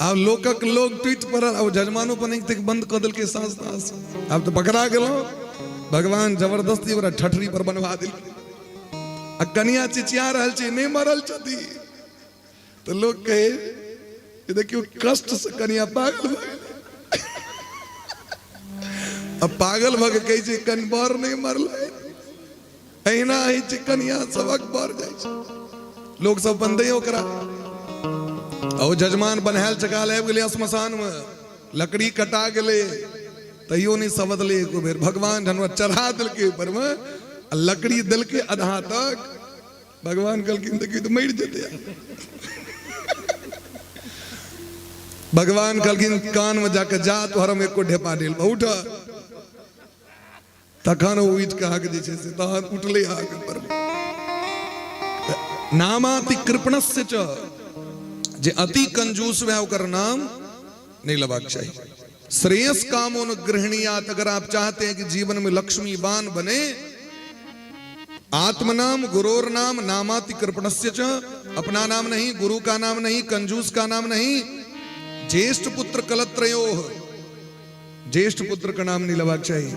अब लोकक लोग ट्वीट पर अब जजमानों पर नहीं तक बंद कर दिल के सांस सांस अब तो पकड़ा गेलो। भगवान जबरदस्ती ओकरा ठठरी पर बनवा दिल। आ कन्या चिचिया रहल छी नहीं मरल छथि तो लोग कहे ये देखियो कष्ट से कन्या पागल भ गेल। अब पागल भ के कहे छै कन बर नहीं मरल अहिना ही छै कन्या सबक बर जाय छै। लोग सब बंदे ओकरा और जजमान बनहल चकाल आबि गेलै श्मशान में, लकड़ी कटा गेलै तैयो नहीं सबदले एको बेर। भगवान धनवा चढ़ा दिलके ऊपर में लकड़ी दिलके आधा तक। भगवान कहलखिन देखियो तो मर जेते। भगवान कहलखिन कान में जाके जा तोहर में एको ढेपा डेल उठ। तखन उठ के आके जे छै से तहन उठले आके पर नामाति कृपणस्य च जे अति कंजूस है ओकर नाम नहीं लेबाक चाहिए। श्रेयस कामो न गृहणीयात। अगर आप चाहते हैं कि जीवन में लक्ष्मीवान बने, आत्मनाम गुरोर नाम नामाति कृपणस्य च। अपना नाम नहीं, गुरु का नाम नहीं, कंजूस का नाम नहीं, ज्येष्ठ पुत्र कलत्रयो, ज्येष्ठ पुत्र का नाम नहीं लेबाक चाहिए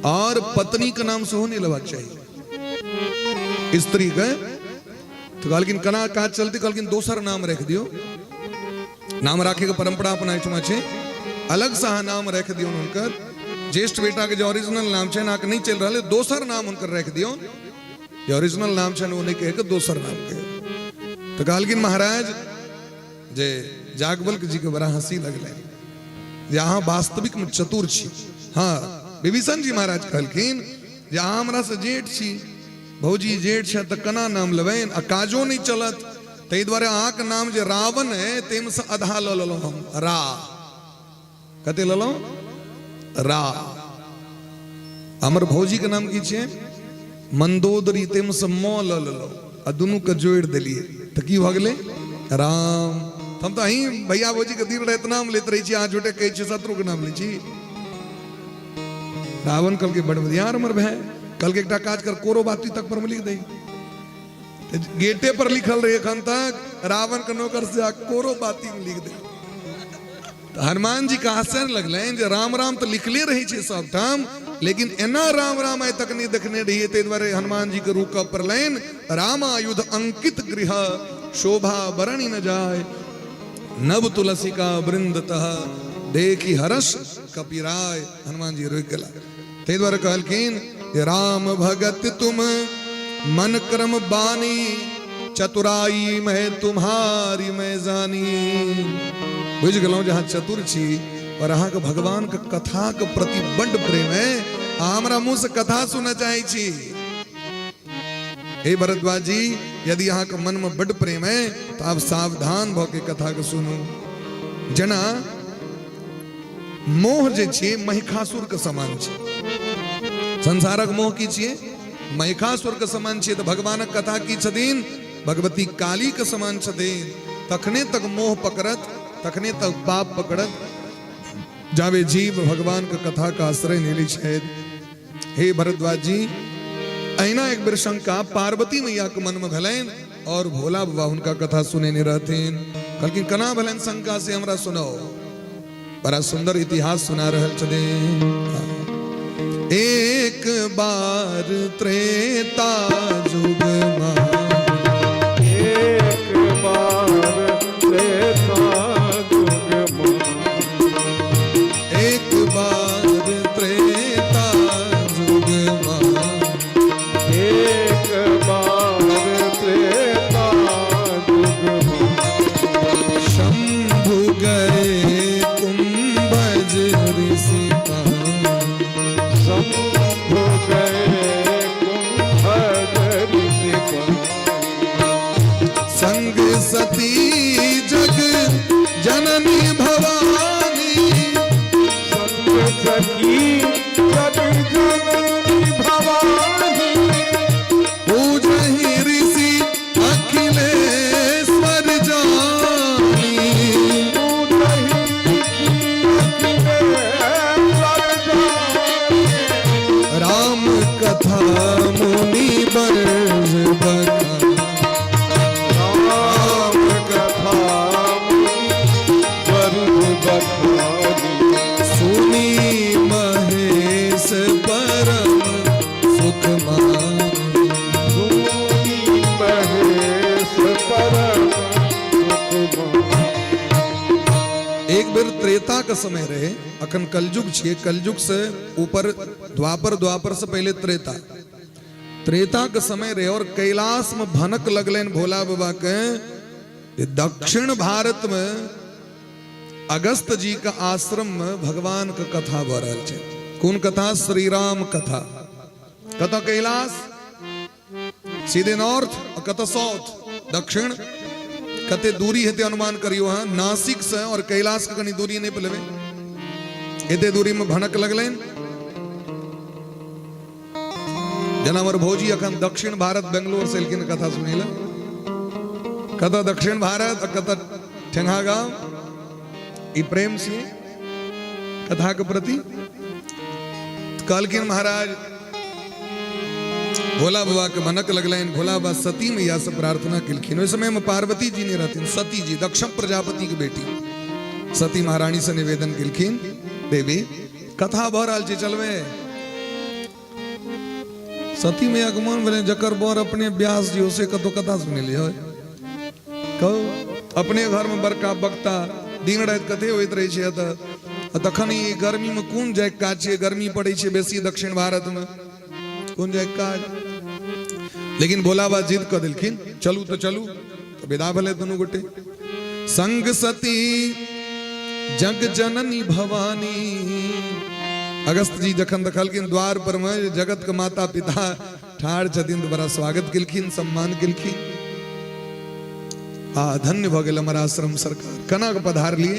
और पत्नी का नाम सेहो नहीं लेबाक चाहिए। स्त्री का तो कहलखिन कना काज चलती, कहलखिन दोसर नाम रख दियो। नाम राखे के परंपरा अपना छुमा छे, अलग सा नाम रख दियो उनकर। ज्येष्ठ बेटा के जो ओरिजिनल नाम छे ना नहीं चल रहा, दोसर नाम उनकर रख दियो। जो ओरिजिनल नाम छे उन्हें कहे के दोसर नाम कहे। तो कहलखिन महाराज जे जागवल्क जी के बड़ा हंसी लगले, यहाँ वास्तविक में चतुर छी। हाँ विभीषण जी महाराज कहलखिन जे अहाँ हमरा से जेठ छी, भौजी जेठ छे तो कना नाम लेबैन आ काजो नहीं चलत, तै द्वारे अहाँक नाम जे रावण है तेम से आधा ल लेलहुँ हम, रा। कते लेलहुँ? रा। हमर भौजी के नाम की छे मंदोदरी, तेम से म ल लेलहुँ आ दुनू के जोड़ देलिए तो की भ गेलै? राम। हम तो अहीं भैया भौजी के दिन रात नाम लेते रही छी, अहाँ झूठे कहै छी शत्रु के नाम लै छी। रावण कल के बड़ बदियार हमर भाई कल के एकटा काज कर, कोरो बाती तक पर में लिख दे। गेटे पर लिखल रहे एखन तक, रावण के नौकर से कोरो बाती में लिख दे। तो हनुमान जी का आश्चर्य लगलैन जे राम राम तो लिखले रही छे सब ठाम, लेकिन एना राम राम आइ तक नहीं देखने रहिए। ते द्वारे हनुमान जी के रूप पर लैन रामायुध अंकित गृह शोभा बरणी न जाय, नव तुलसी का वृंदतः देखी हर्ष कपिराय। हनुमान जी रोक गला। ते द्वारे कहलखिन राम भगत तुम मन क्रम बानी, चतुराई मैं तुम्हारी मैं जानी। बुझ गलौं जहाँ चतुर छी और अहाँ के भगवान के कथा के प्रति बड़ प्रेम है, हमरा मुंह से कथा सुनना चाहे छी। हे भरद्वाज जी, यदि यहाँ के मन में बड़ प्रेम है तो आप सावधान भ के कथा के सुनू। जना मोह जे छे महिषासुर के समान छे। संसारक मोह की छिए? महिषासुर के समान छिए। तो भगवानक कथा की छथिन? भगवती काली के समान छथिन। तखने तक मोह पकड़त, तखने तक पाप पकड़त जावे जीव भगवान के कथा का आश्रय नेली छेद। हे भरद्वाज जी, अहिना एक बेर शंका पार्वती मैया के मन में भेलैन और भोला बाबा उनका कथा सुने नहीं रहथिन। कहलखिन कना भेलैन शंका से हमरा सुनाओ। बड़ा सुंदर इतिहास सुना रहल छथिन। एक बार त्रेता जुग में, एक बार त्रेता जुग में, एक बार त्रेता जुग में, एक बार त्रेता जुग में, शंभु गए कुंभज ऋषि शंभु गए कुंभज ऋषि संग सती सखी जग जननी भवानी पूजहि ऋषि अखिलेश्वर जानी राम कथा मुनि बरज बखानी राम कथा बरज बखानी सुनी महेश परम सुख मानी सुनी महेश परम सुख मानी। एक बेर त्रेता का समय रहे, अखन कलयुग छे, कलयुग से ऊपर द्वापर से पहले त्रेता का समय रहे और कैलाश में भनक लगलन भोला बाबा के ये दक्षिण भारत में अगस्त जी का आश्रम में भगवान का कथा भ रहल छे। कौन कथा? श्री राम कथा। कतो कैलाश सीधे नॉर्थ और कतो साउथ दक्षिण। कते दूरी हेते अनुमान करियो। हाँ, नासिक से और कैलाश का कनी दूरी नहीं पलवे, एते दूरी में भनक लगलन। जनावर भोजी अखन दक्षिण भारत बेंगलोर से लेकिन कथा सुनीला। कथा दक्षिण भारत और कथा ठेंगा गांव। ई प्रेम से कथा के प्रति कालकिन महाराज भोला बाबा के भनक लगलन। भोला बाबा सती मैया से प्रार्थना किलखिन। उस समय में पार्वती जी ने रहती, सती जी दक्षम प्रजापति की बेटी सती महारानी से निवेदन किलखिन, देवी कथा बह रहल छे चलवे। सती मैया के मन बने जकर बर अपने व्यास जी से कतो कथा सुने लियो। कहो अपने घर में बड़का बक्ता दिन रात कथे होइत रहे छे। तखन ई गर्मी में कोन जाय काज छे? गर्मी पड़े छे बेसी दक्षिण भारत में, कोन जाय काज? लेकिन भोला बाबा जिद कर दिलखिन, चलू तो चलू। तो विदा भले दोनों गोटे। संग सती जग जननी भवानी। अगस्त जी जखन देखलखिन द्वार पर में जगत के माता पिता ठाड़ छथिन तो बड़ा स्वागत किलखिन, सम्मान किलखिन। धन्य भ गेल हमर आश्रम सरकार। कना के पधार लिए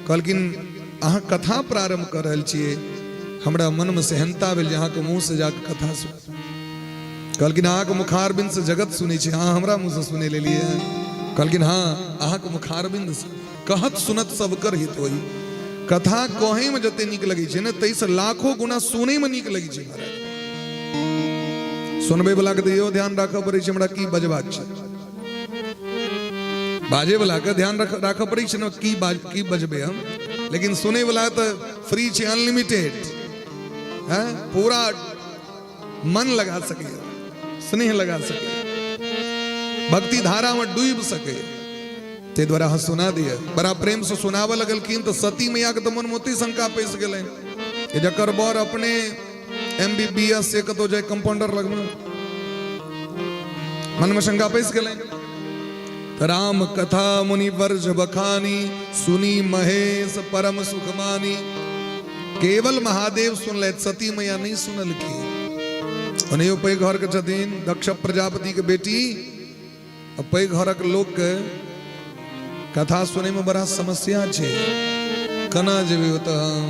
कहलखिन अहाँ कथा प्रारंभ कर रहल छियै, हमरा मन में सेहनता भेल जे अहाँ के मुंह से जाके कथा सुन। कहलखिन अहाँ के मुखारबिंद से जगत सुनै छै, अहाँ हमरा मुंह से सुने लेलिए। कहलखिन हाँ, अहाँ के मुखारबिंद से कहत सुनत सब कर हित होई। कथा कहे में जते नीक लगे छै ने, तै से लाखों गुना सुने में नीक लगे छै महाराज। सुनबे वाला के इहो ध्यान राखऽ पड़ै छै हमरा की बजबाक छै। बाजे वाला के ध्यान राखऽ पड़ै छै ने की बजबे हम। लेकिन सुने वाला तो फ्री छै, अनलिमिटेड है, पूरा मन लगा सके, स्नेह लगा सके, भक्ति धारा में डूब सके। ते द्वारा हाँ सुना दिया, बड़ा प्रेम से सुनावे लगलखिन। तो सती मैया के तो मन मोती शंका पैस गेलन कि जकर बर अपने MBBS से कतो जाय कंपाउंडर लगमे, मन में शंका पैस गेलन। राम कथा मुनि वर्ज बखानी सुनी महेश परम सुख मानी। केवल महादेव सुन ले, सती मैया नहीं सुनल की। उन्हें पैघ घर के छथिन, दक्ष प्रजापति के बेटी। पैघ घर के लोग के कथा सुने में बड़ा समस्या छे। कना जेबे होता हम,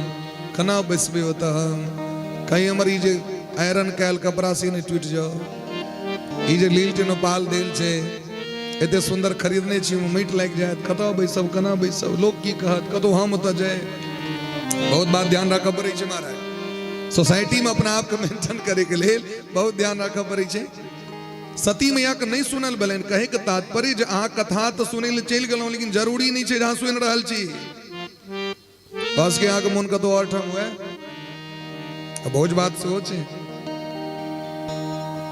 कना बैसबे होता हम, कहीं हमारी जे आयरन कैल कपड़ा से नहीं टूट जाओ। ये जे लील पाल देल छे एते सुंदर खरीदने छी, मीट लाग जाए, कतौ बैसब कना बैसब, लोग की कहत, कतौ हम ओतऽ जाए। बहुत बात ध्यान रखा पड़े छे महाराज। सोसाइटी में अपना आप के मेंटेन करे के लिए बहुत ध्यान रखा पड़े छे। सती मैया के नहीं सुनल बलन, कहे के तात्पर्य जे अहाँ कथा तो सुने ले चल गेलौं, लेकिन जरूरी नहीं छे जहाँ सुन रहल छी बस के अहाँ के मन कतौ और ठाम हुए। भोज बात से हो छे,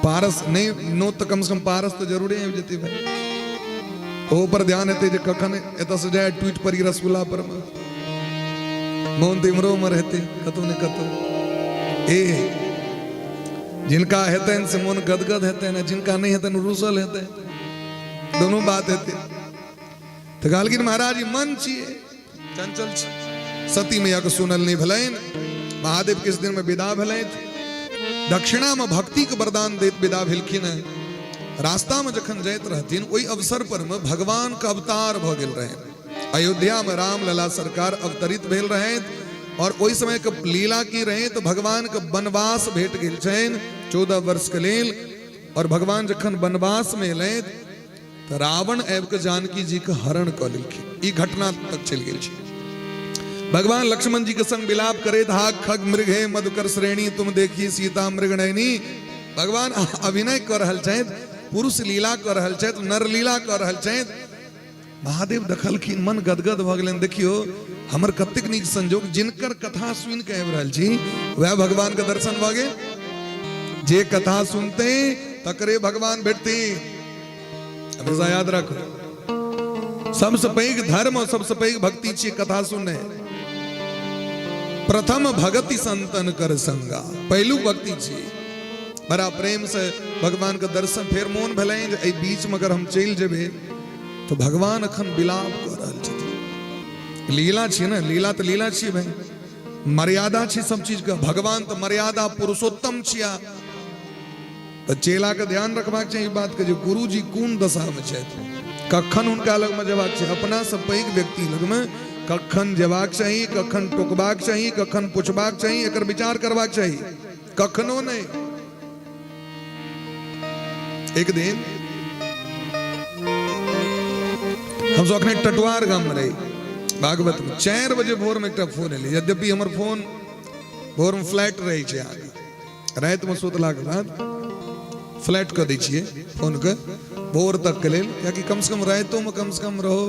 पारस नहीं नो तो कम से कम पारस तो जरूरी है जती भाई। ओ पर ध्यान हेते जे कखन एत से जाए ट्वीट पर ही रसगुल्ला पर मोहन तिमरो में रहते कतौ ने कतौ। ए जिनका हेतन से मन गदगद हेतन है, जिनका नहीं हेतन रुसल हेतन, दोनों बात हेते। तो कहलखिन महाराज जी मन छिए, चंचल छी। सती मैया के सुनल नहीं भलन। महादेव किस दिन में विदा भलन, दक्षिणा में भक्ति के वरदान देत विदा भेलखिन। रास्ता में जखन जाइत रहथिन ओई अवसर पर में भगवान का अवतार भ गेल रहे। अयोध्या में राम लला सरकार अवतरित भेल रहे और ओहि समय के लीला की रहे तो भगवान के वनवास भेट गेल छन 14 वर्ष के लेल। और भगवान जखन वनवास में एले तो रावण आबि के जानकी जी के हरण क लेलखिन। ई घटना तक चल गेल छै। भगवान लक्ष्मण जी के संग विलाप करे हा खग मृगे मधुकर श्रेणी तुम देखी सीता मृगनयनी। भगवान अभिनय कर रहल छथि, पुरुष लीला कर रहल छथि, नर लीला कर रहल छथि। महादेव देखलखिन, मन गदगद भ गेलनि। देखियो हमर कतेक नीक संजोग, जिनकर कथा सुनि के आबि रहल छी वह भगवान के दर्शन भ गेल। जे कथा सुनते तकरे भगवान भेटते। हमेशा याद रखो, सबसे पैघ धर्म और सबसे पैघ भक्ति छियै कथा सुनने। प्रथम भगति संतन कर संगा, पहलू भक्ति छियै। बड़ा प्रेम से भगवान के दर्शन फेर मोन भेलै जे एहि बीच में अगर हम चलि जेबै तो भगवान अखन विलाप कर रहल छथिन। लीला छियै ने, लीला तो लीला छियै भाई, मर्यादा छै सब चीज के। भगवान तो मर्यादा पुरुषोत्तम छिया। तो चेला के ध्यान रखबाक चाहिए बात के, जो गुरु जी कोन दशा में छथि, कखन हुनका लग में जेबाक छै। अपना से पैघ व्यक्ति लग में कखन जेबाक चाही, कखन टोकबाक चाही, कखन पुछबाक चाही, एकर विचार करबाक चाही। कखनो नहीं। एक दिन हम सब अखने टटवार गाम में रही, भागवत में 4 बजे भोर में एक फोन एले। यद्यपि हमर फोन भोर में फ्लैट रही छै, रात में सुतला के बाद फ्लैट कर दै छियै फोन के भोर तक के लेल, कियाकि कम से कम रातों में कम से कम रहो,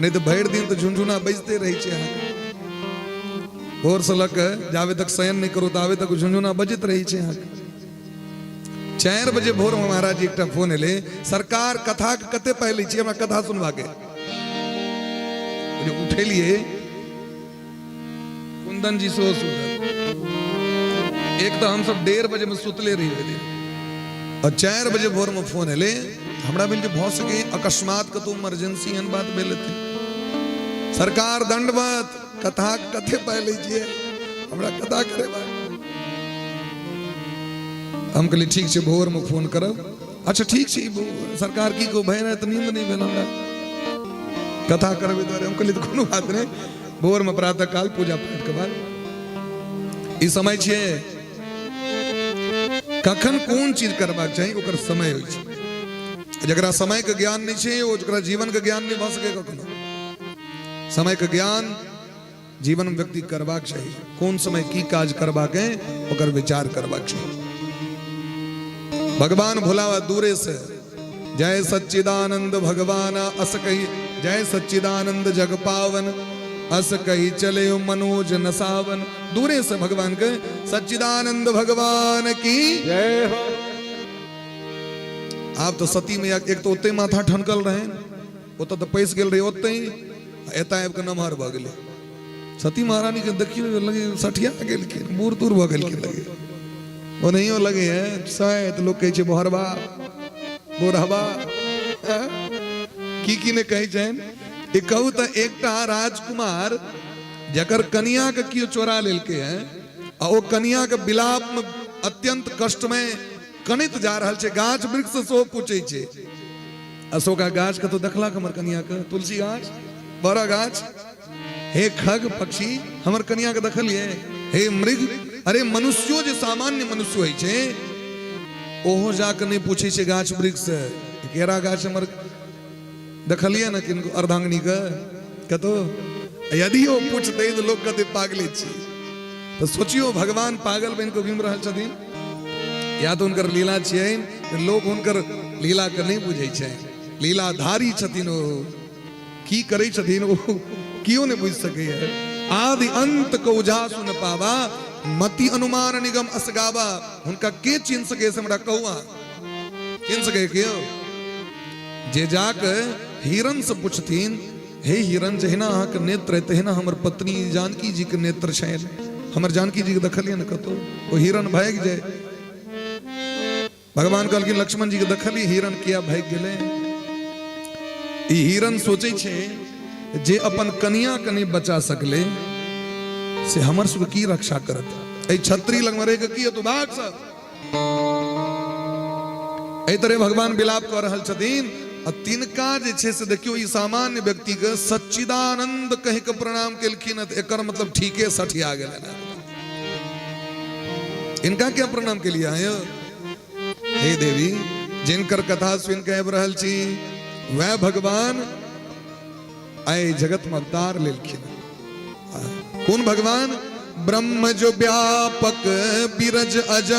नहीं तो भरि दिन तो झुनझुना बजते रही छै। भोर से लग जावे तक शयन नहीं करो तावे तक झुनझुना बजत रही छै। 4 बजे भोर में महाराज जी एक फोन एले, सरकार कथा के कते पहले छी, हमरा कथा सुनवा के। उठेलिए कुंदन जी सो सुतल, एक तो हम सब 1:30 बजे में सुतले रही और 4 बजे भोर में फोन एले। हमरा मिल भ सके अकस्मात कतौ इमरजेंसी एहन बात भेल हेतै। सरकार दंडवत, कथा कथे पहले छियै, हमरा कथा करे बा। हम कहली ठीक छै भोर में फोन करब। अच्छा ठीक छै, सरकार की को भय रहे तो नींद नहीं भेल हमरा, कथा करबे द्वारे। हम कहली तो कोनो बात नहीं, भोर में प्रातः काल पूजा पाठ के बाद। ई समय छियै कखन कोन चीज करबाक चाही, ओकर समय होइ छै। जकरा समय के ज्ञान नहीं छै ओकरा जीवन के ज्ञान नहीं भ सके कखनो। समय के ज्ञान जीवन में व्यक्ति करबाक चाहिए। कौन समय की काज करबाक है ओकर विचार करबाक चाहिए। भगवान भुलावा दूरे से, जय सच्चिदानंद भगवान अस कही, जय सच्चिदानंद जग पावन अस कही चले मनोज नसावन। दूरे से भगवान के सच्चिदानंद भगवान की जय हो। आप तो सती में एक तो ओते माथा ठनकल रहे, ओत तो पैस गेल रहे, ओते ही एता आब के नमहर भ गेले। सती महारानी के देखियो लगे सठिया गेल के बूढ़ दूर भ गेल के लगे। ओ नहियो लगे है शायद लोग कहे छै बहरबा बोरहबा की ने कहे छैन। ए कहू त एकटा राजकुमार जकर कन्या के कियो चोरा लेलके है आ ओ कन्या के विलाप में अत्यंत कष्ट में कनित जा रहल छै। गाछ वृक्ष से सो पूछे छै, अशोका गाछ के तो देखला हमर कन्या के, तुलसी गाछ, बड़ा गाछ, हे खग पक्षी हमर कन्या के देखलिए, हे मृग, अरे मनुष्यो जे सामान्य मनुष्य होइ छै ओहो जाके नहीं पूछे छै गाछ वृक्ष से केरा गाछ हमर देखलिए ना किनको अर्धांगिनी के कतो। यदि वो पूछते तो लोग कहते पागले छी। तो सोचियो भगवान पागल बन को घूम रहल छथिन, या तो उनकर लीला छियै, लोग उनकर लीला के नहीं बुझे छै। लीलाधारी छथिन, ओ की करे छथिन ओ कियो नहीं बुझ सके है। आदि अंत को उजासु न पावा, मति अनुमान निगम असगावा। उनका के चिन्ह सके से हमरा कहुआ चिन्ह सके क्यों। जे जाके हिरण से पूछथिन, हे हिरण जहिना अहाँ के नेत्र तहिना हमर पत्नी जानकी जी के नेत्र छैन, हमर जानकी जी के देखलिए न कतो, ओ हिरण भाग जाए। भगवान कहलखिन लक्ष्मण जी के देखलिए हिरण किया भाग गेले। ई हिरण सोचे छे जे अपन कन्या के नहीं बचा सकले से हमर सब की रक्षा करत। ए छत्री लग मरे के की तो भाग सब। ए तरह भगवान विलाप कर रहल छथिन। तिनका जे छे से देखियो ई सामान्य व्यक्ति के सच्चिदानंद कह के प्रणाम केलखिन त एकर मतलब ठीके सठिया गेल ना। इनका क्या प्रणाम के लिए आयो? हे देवी, जिनकर कथा सुन के आबि रहल छी वह भगवान आए जगत में अवतार लेलखिन। कौन भगवान? ब्रह्म जो व्यापक बिरज अज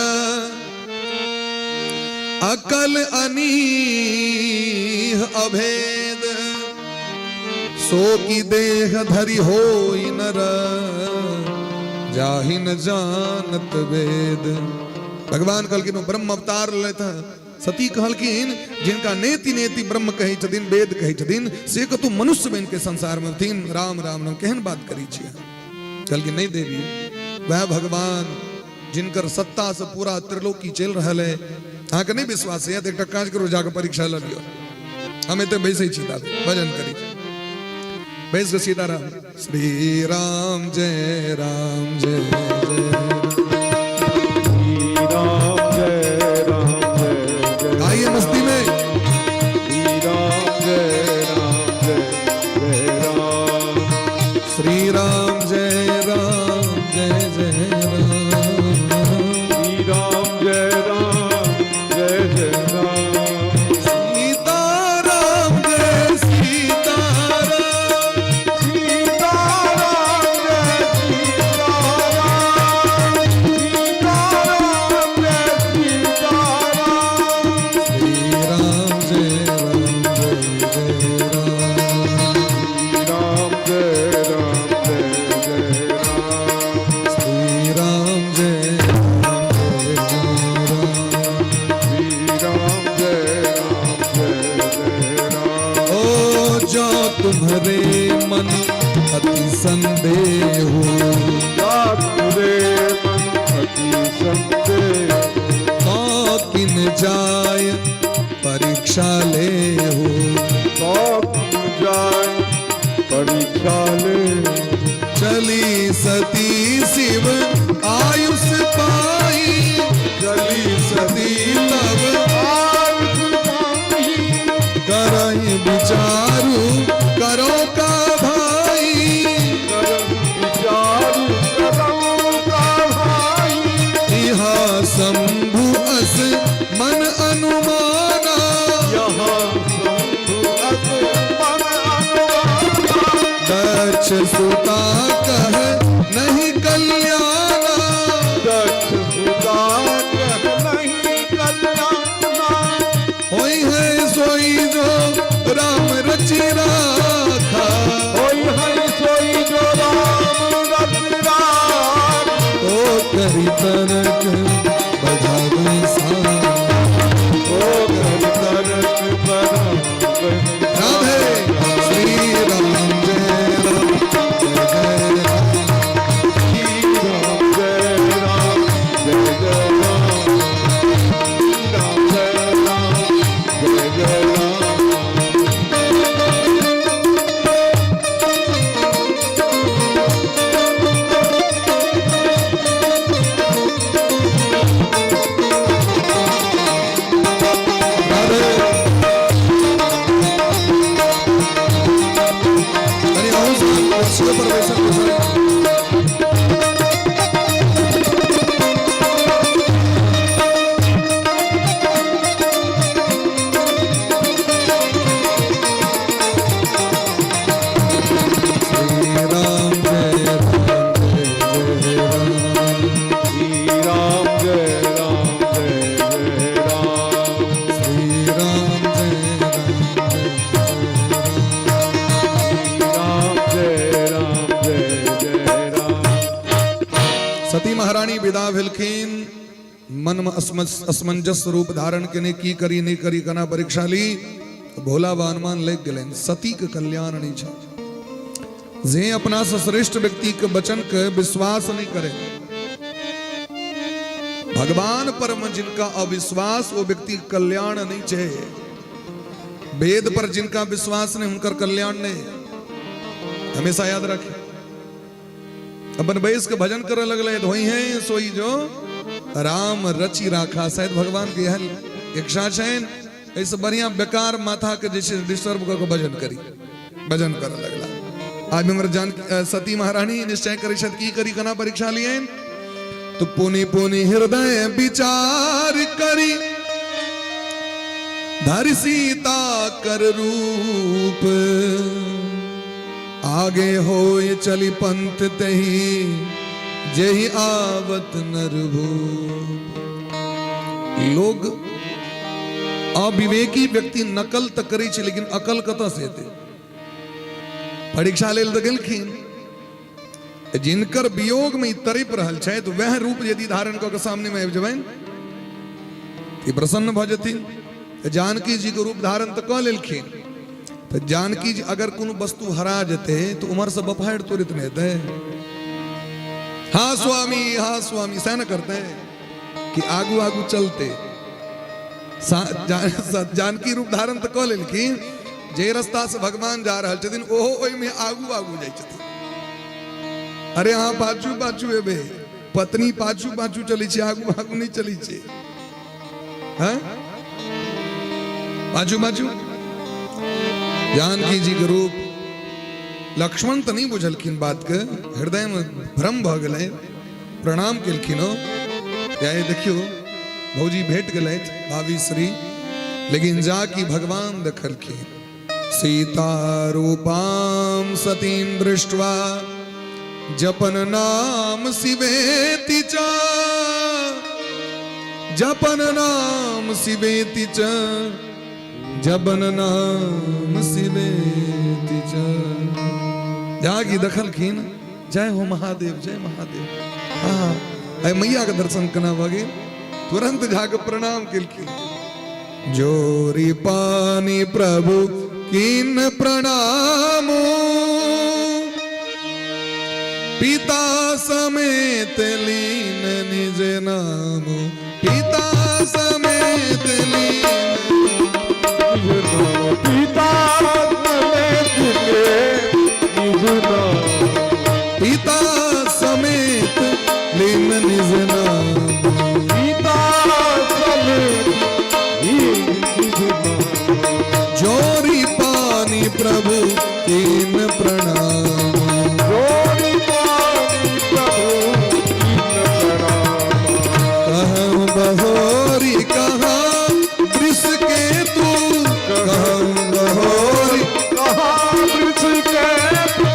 अकल अनीह अभेद सो की देह धरि होई नर जाहि न जानत वेद। भगवान कहलखिन ब्रह्म अवतार लेता सती कहलखिन जिनका नेति नेति ब्रह्म कही छथिन वेद कही छथिन से को तू मनुष्य बन के संसार में थीन राम राम नाम केहन बात करी छियै? कहलखिन नहीं देवी, वह भगवान जिनकर सत्ता से पूरा त्रिलोकी चल रहल है। अहाँ के नहीं विश्वास है? एक काज करो, जाकर परीक्षा ल लियो। हमें तो वैसे ही चिता भजन करी बैस के सीताराम श्री राम जय राम जय जय राम जय राम जय जय। आइए मस्ती में श्री राम जय राम जय जय राम। श्री राम जय राम जय जय राम। सीताराम जय सीताराम सीताराम जय सीताराम। सीताराम जय सीताराम। श्री राम जय राम जय जय राम। राम जय राम जय जय राम। श्री राम जय राम जय जय राम। श्री राम जय राम जय जय राम। ओ जो तुम्हारे मन अति संदेह हो तुरे मन अति संदेह तो किन जाय परीक्षा ले हो जाय परीक्षा ले। चली सती शिव आयुष पाई चली सती तब करहि विचारु करो का भाई विचारु करो का भाई। यहाँ शंभु अस मन अनुमाना यहाँ शंभु अस मन अनुमाना। दक्ष सुता कह नहीं कल्याणा दक्ष सुता कह नहीं कल्याणा। होई है सोई जो राम रचि राखा होई है सोई जो राम रचि राखा। ओ करी तरक बढ़ावे सा ओ कर तरक बढ़ावे। राधे श्री राम जय राम जय जय राम। श्री राम जय राम जय जय राम। श्री राम जय राम जय जय राम। राधे अरे आओ साहब कुर्सी पर बैठ सकते हैं। श्री राम जय राम जय जय राम। श्री राम जय राम जय जय राम। श्री राम जय राम जय जय राम। श्री राम जय राम जय जय राम। सती महारानी विदा भेलखिन मन में असमंजस रूप धारण के ने की करी नहीं करी कना परीक्षा ली भोला बा हनुमान लग गए। सती के कल्याण नहीं छा जे अपना से श्रेष्ठ व्यक्ति के वचन के विश्वास नहीं करे भगवान पर में जिनका अविश्वास वो व्यक्ति के कल्याण नहीं चाहिए। वेद पर जिनका विश्वास नहीं उनका कल्याण नहीं। हमेशा याद रखें। अपन बैस के भजन करे लगले धोई है सोई जो राम रचि राखा। शायद भगवान के यह इच्छा छन ऐसे बढ़िया बेकार माथा के जैसे डिस्टर्ब करके भजन करी, भजन कर लगला। आज हमर जान सती महारानी निश्चय करी छत की करी कना परीक्षा लिए तो पुनि पुनि हृदय विचार करी धर सीता कर रूप आगे होय चली पंथ तही जेहि आवत नरभूप। लोग अविवेकी व्यक्ति नकल तो करे छे लेकिन अकल कतऽ से एतै। परीक्षा लेल तऽ गेलखिन, जिनकर वियोग में तड़प रहल छै तो वह रूप यदि धारण कऽ के सामने में आबि जेबनि ई प्रसन्न भऽ जेथिन। जानकी जी के रूप धारण तो कऽ लेलखिन, तो जानकी जी अगर कोनो वस्तु हरा जेते तो उमर से बफाड़ तुरंत नहीं देते। हाँ स्वामी सह न करते कि आगू आगू चलते। जानकी रूप धारण तो कऽ लेलखिन, जे रास्ता से भगवान जा रहल छथिन ओहो ओहि में आगू आगू जाइ छथिन। अरे हाँ पाछू पाछू एबे, पत्नी पाछू पाछू चली छे, आगू आगू नहीं चली छे। हाँ बाजू बाजू जानकी जी के रूप लक्ष्मण तो नहीं बुझलखिन बात के, हृदय में भ्रम भ गए, प्रणाम केलखिन। देखियो भौजी भेट गए भाभी श्री, लेकिन जाकी भगवान देखलखिन। सीता रूपाम सतीम दृष्ट्वा जपन नाम शिवेति च, जपन नाम शिवेति च, जपन नाम शिवेति च। जागी दखलखिन, जय हो महादेव जय महादेव। हाँ मैया के दर्शन करना वगे तुरंत जाके प्रणाम केलखिन। जोरी पानी प्रभु किन प्रणामो, पिता समेत लीन निज नामो, पिता समेत लीन पिता समेत निज नामो, पिता समेत लीन निज नामो, पिता समेत निज नामो। जोरी पानी प्रभु किन प्रणाम, जोरी पानी प्रभु किन प्रणाम। कहूँ बहोरी कहा वृष के तू, कहूँ बहोरी कहा वृष के।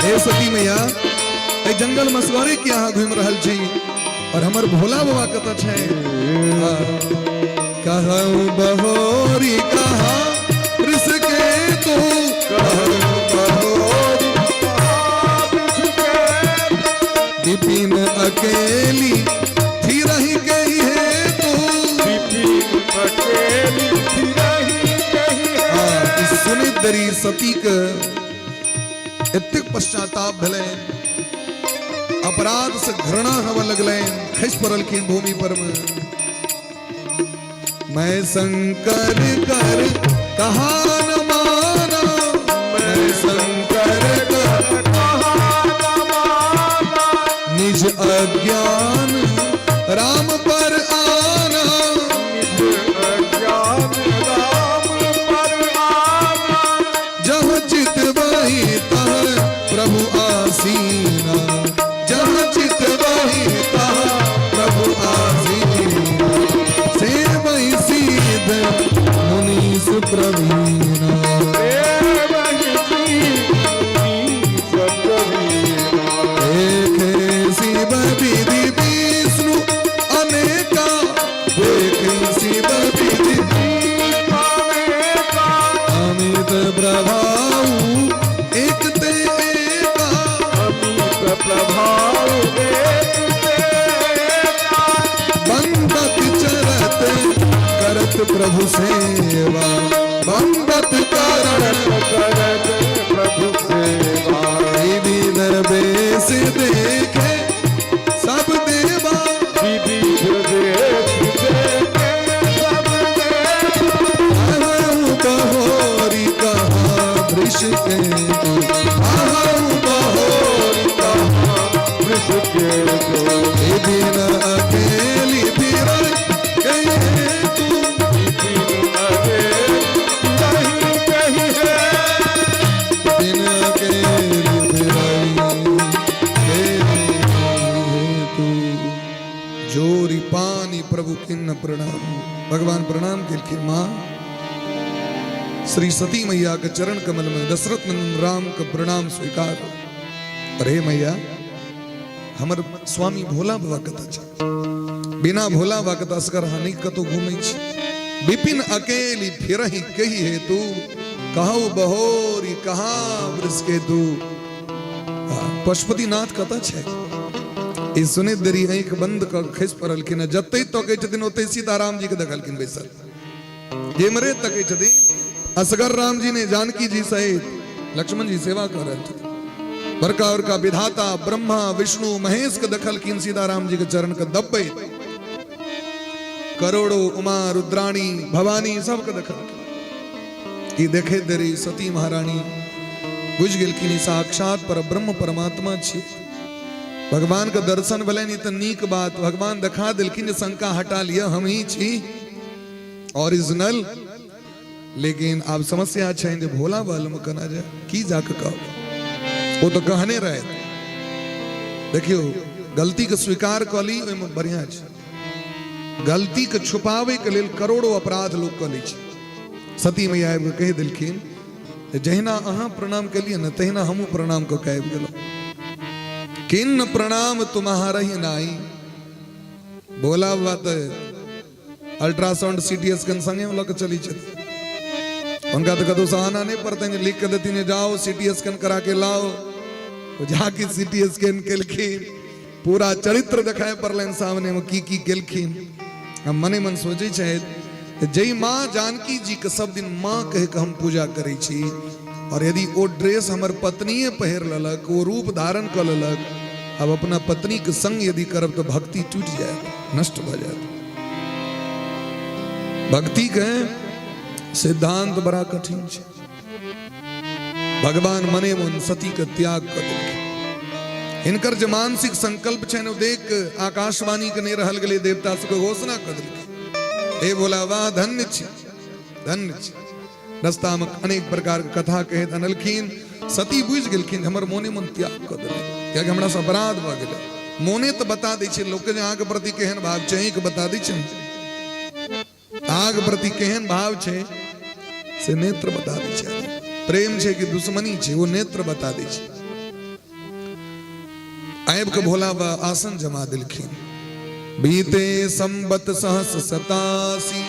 हे सती मैया ए जंगल मसवारी के यहाँ घूम रहल छी और हमर भोला बाबा कतऽ छै। कहूँ बहोरी कहा वृष के तू, कहूँ बहोरी कहा वृष के। विपिन अकेली थी रही गई है तू, विपिन अकेली थी रही गई है। इस सुनिदरी सती के एतेक पश्चाताप भेलै, अपराध से घृणा हवा लगलै, खसि पड़लखिन भूमि पर में। मैं शंकर कर कहा न माना, मैं शंकर कर कहा न माना। निज अज्ञान राम पर आना, निज अज्ञान राम पर आना। जहाँ चित वही तह प्रभु आसीना, जहाँ चित वही तह प्रभु आसीना। से वही सीध मुनीस प्रवीणा, एक शिव विधि विष्णु अनेका, एक शिव विधि अमित प्रभाऊ एक ते एका, अमित प्रभाव बंदत चरत करत प्रभु सेवा, बंदत करत करत प्रभु सेवा। विधि बेस देखे सब देवा, विविध देश देखे सब देवा। आहू बहोरी कहा वृष के तू, आहू बहोरी कहा वृष के जो। दिन अकेली फिर गई है तू, विपिन अकेली बहोरी पानी प्रभु किन्न प्रणाम। भगवान प्रणाम केलखिन माँ श्री सती मैया के चरण कमल में दशरथ नंदन राम का प्रणाम स्वीकार। अरे मैया हमर स्वामी भोला बाबा कथा छे, बिना भोला बाबा कथा असकर हानि कतो घूमै छी। विपिन अकेली फिरहि कही है तू, कहु बहोरी कहा वृष के तू। पशुपतिनाथ कथा छे, ई सुने देरी आंख बंद क खिस पड़लखिन। जतै तो कहै छथिन ओतै सीताराम जी के देखलखिन बैसल। जे मरे तकै छथिन असगर राम जी ने जानकी जी सहित लक्ष्मण जी सेवा कर रहे थे। बड़का बड़का विधाता ब्रह्मा विष्णु महेश के देखलखिन सीताराम जी के चरण के दब्बै। करोड़ों उमा रुद्राणी भवानी सबके देखलखिन। ई देखे देरी सती महारानी बुझ गेलखिन ई साक्षात पर ब्रह्म परमात्मा छी। भगवान का दर्शन भले नहीं तो नीक बात, भगवान दिखा दिलखिन शंका हटा लिया हम ही छी ओरिजिनल। लेकिन आप समस्या छे जे भोला बालम कना जाए की जाके कहो, वो तो कहने रहे। देखियो गलती के स्वीकार कर ली ओहिमे बढ़िया छे, गलती के छुपावे के लेल करोड़ों अपराध लोग कर लै छे। सती मैया आबि कह दिलखिन जहिना अहाँ प्रणाम कलिए न तहिना हमू प्रणाम को कह गेलो। किन्न प्रणाम तुम्हारा ही नाई। भोला बाबा तो अल्ट्रासाउंड सीटी स्कैन संगे में लग चली चली। उनका तो कदू सहाना नहीं पड़ते, लिख के देती ने जाओ सीटी स्कैन करा के लाओ। जाके सीटी स्कैन केलखिन, पूरा चरित्र दिखाए पड़लन सामने में की केलखिन। हम मने मन सोचे छे जय माँ जानकी जी के सब दिन माँ कह के हम पूजा करे छी, और यदि वो ड्रेस हमर पत्नीए पहिर ललक, वो रूप धारण कर ललक, अब अपना पत्नी के संग यदि करब तो भक्ति टूट जाए, नष्ट हो जाए। भक्ति के सिद्धांत बड़ा कठिन है। भगवान मने मन सती के त्याग कर दिलखिन। इनकर जो मानसिक संकल्प छे ने देख आकाशवाणी के नहीं रहल गेले, देवता सबके घोषणा कर दिलखिन हे भोला बाबा धन्य छी, धन्य छी। रास्ता में अनेक प्रकार के कथा कहे अनलखिन। सती बुझ गेलखिन हमर मोने मन त्याग कर दिले, कियाकि हमरा से अपराध भ गेले। मोने तो बता दै छै लोक के आहाँ के प्रति केहन भाव छै, के बता दै छै आहाँ के प्रति केहन भाव छै से नेत्र बता दै छै। प्रेम छै कि दुश्मनी छै वो नेत्र बता दै छै। आबि के भोला बाबा आसन जमा दिलखिन। बीते संबत सहस 87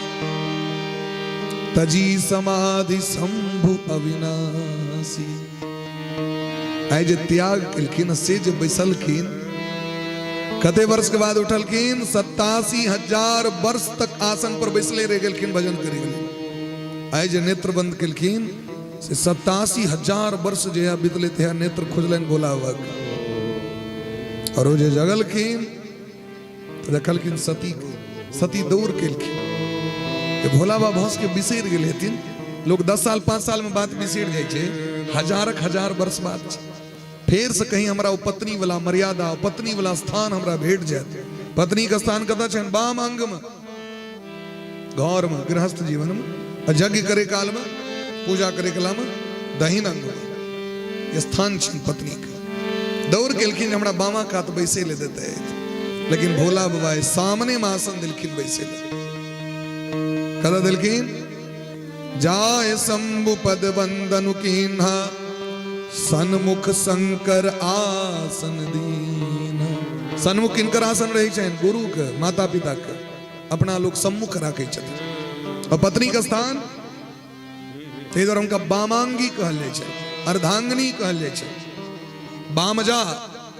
तजी समाधि शंभु अविनाशी। आइ जे त्याग केलखिन से जे बैसलखिन, कते वर्ष के बाद उठलखिन 87,000 वर्ष तक आसन पर बैसले रह गेलखिन, भजन करी गेलखिन। आइ जे नेत्र बंद केलखिन से 87,000 वर्ष जे बीतले थे नेत्र खुजलन भोला बाबा के। और वो जे जगलखिन तो देखलखिन सती के, सती दौड़ केलखिन। भोला बाबा भस के बिसर गेल हेथिन। लोग 10 साल 5 साल में बात बिसर जाए छे, हजार वर्ष बाद फिर से कहीं हमरा पत्नी वाला मर्यादा, पत्नी वाला स्थान हमरा भेट जाए। पत्नी का स्थान कता छे बाम अंग में, घर में, गृहस्थ जीवन में, यज्ञ करे काल में, पूजा करे काल में दहिन अंग में ये स्थान छे पत्नी के। दौड़ केलखिन हमरा बामा कात बैसे ले देते, लेकिन भोला बाबा सामने में आसन दिलखिन बैसे ले। कदा दिलखिन जाय शंभु पद वंदनु कीन्हा, सन्मुख शंकर आसन दीना। सन्मुख किनकर आसन रहे छे गुरु के, माता पिता के, अपना लोग सम्मुख राखे छथिन। और पत्नी का स्थान इधर उनका बामांगी कहल जाय छे, अर्धांगिनी कहल जाय छे। बामजा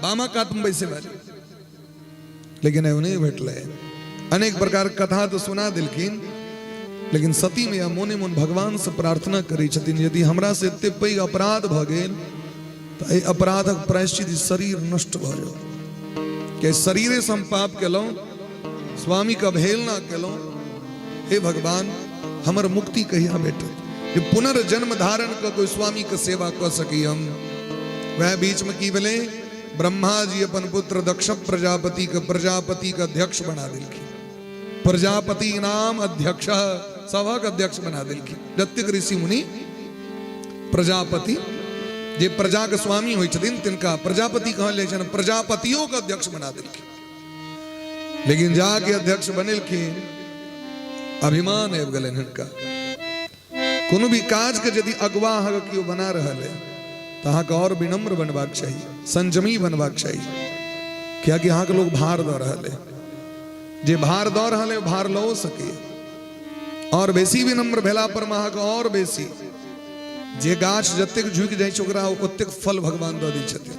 बामा कात में बैसे वाले, लेकिन नहीं भेटले। अनेक प्रकार कथा तो सुना दिलखिन, लेकिन सती मैया मोने मन भगवान से प्रार्थना करै छथिन यदि हमरा से एते पैघ अपराध भ गेल तो एहि अपराधक प्रायश्चित शरीर नष्ट भ जाओ। के शरीरे से हम पाप केलौं, स्वामी का अवहेलना केलौं। हे भगवान हमर मुक्ति कहिया भेटत, जे पुनर्जन्म धारण क कोई स्वामी के सेवा क सकी हम। वह बीच में की भेले, ब्रह्मा जी अपन पुत्र दक्ष प्रजापति के अध्यक्ष बना दिलखिन। प्रजापति नाम अध्यक्ष सभक अध्यक्ष बना दिलखिन। जतेक ऋषि मुनि प्रजापति जे प्रजा के स्वामी होइ छथिन तिनका प्रजापति कहल जाइ छनि, प्रजापतियों के अध्यक्ष बना दिलखिन। लेकिन जाके अध्यक्ष बनिलखिन अभिमान आबि गेलनि हिनका। कोनो भी काज के यदि अगुवा अहाँके केओ बना रहल है तो अहाँके और विनम्र बनबाक चाहिए, संयमी बनबाक चाहिए, कियाकि अहाँके लोग भार दऽ रहल है। जे भार दऽ रहल है भार लओ सके, और बेसी विनम्र भेला पर अहाँके और बेसी जे गाछ जतेक झुकि जाइ छै ओकरा ओतेक फल भगवान दऽ दै छथिन।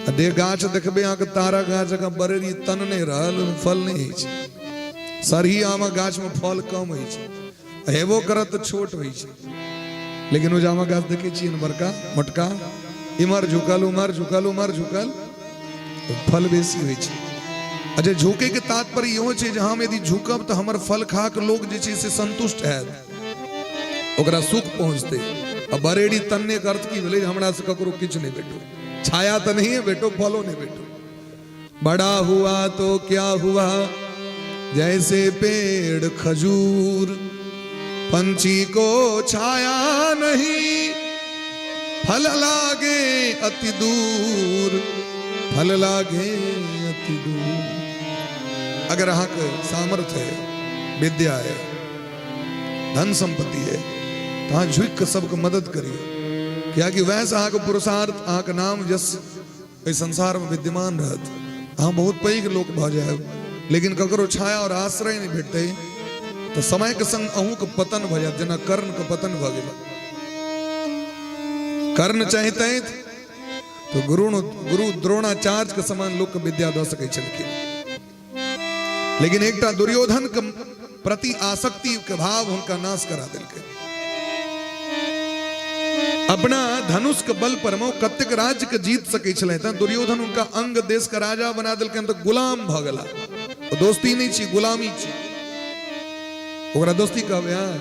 आ जे गाछ देखबे अहाँके तारा गाछ जकाँ बरेरी तन नहि रहल, ओहिमे फल नहि होइ छै। सरही आमक गाछ में फल कम होइ छै, हेबो करत तऽ छोट होइ छै। लेकिन ओ जामक गाछ देखै छियै बड़का मोटका, इमहर झुकल उमहर झुकल उमहर झुकल, फल बेसी होइ छै। अच्छा, झुके के तात्पर्य इहो छै जे हम यदि झुकब तऽ हमर फल खा के लोग जे छै से संतुष्ट हैत, ओकरा सुख पहुंचते। आ बरेड़ी तन्ने के अर्थ की भेलै, हमरा से ककरो किछु नहीं भेटो, छाया तो नहीं है बेटो, फलो नहीं बेटो। बड़ा हुआ तो क्या हुआ, जैसे पेड़ खजूर, पंछी को छाया नहीं, फल लागे अति दूर, फल लागे अति दूर। अगर अहाँ के सामर्थ्य है, विद्या है, धन संपत्ति है, तो अहाँ झुक के सबके मदद करिए, क्या कि वैसे अहाँ के पुरुषार्थ, अहाँ के नाम जस इस संसार में विद्यमान रहत, अहाँ बहुत पैघ लोक भ जायब। लेकिन ककरो छाया और आश्रय नहीं भेटते तो समय के संग अहू के पतन भ जायत, जेना कर्ण के पतन भ गेल। कर्ण चाहते तो गुरु द्रोणाचार्य के समान लोक के विद्या दऽ सकै छलखिन, लेकिन एकटा दुर्योधन के प्रति आसक्ति के भाव उनका नाश करा दिलकै। अपना धनुष के बल पर में कतेक राज्य के जीत सकै छलै, दुर्योधन उनका अंग देश का राजा बना दिलकै, तो गुलाम भ गेला। दोस्ती नहीं छी, गुलामी छी। ओकरा दोस्ती कहबे हाँ,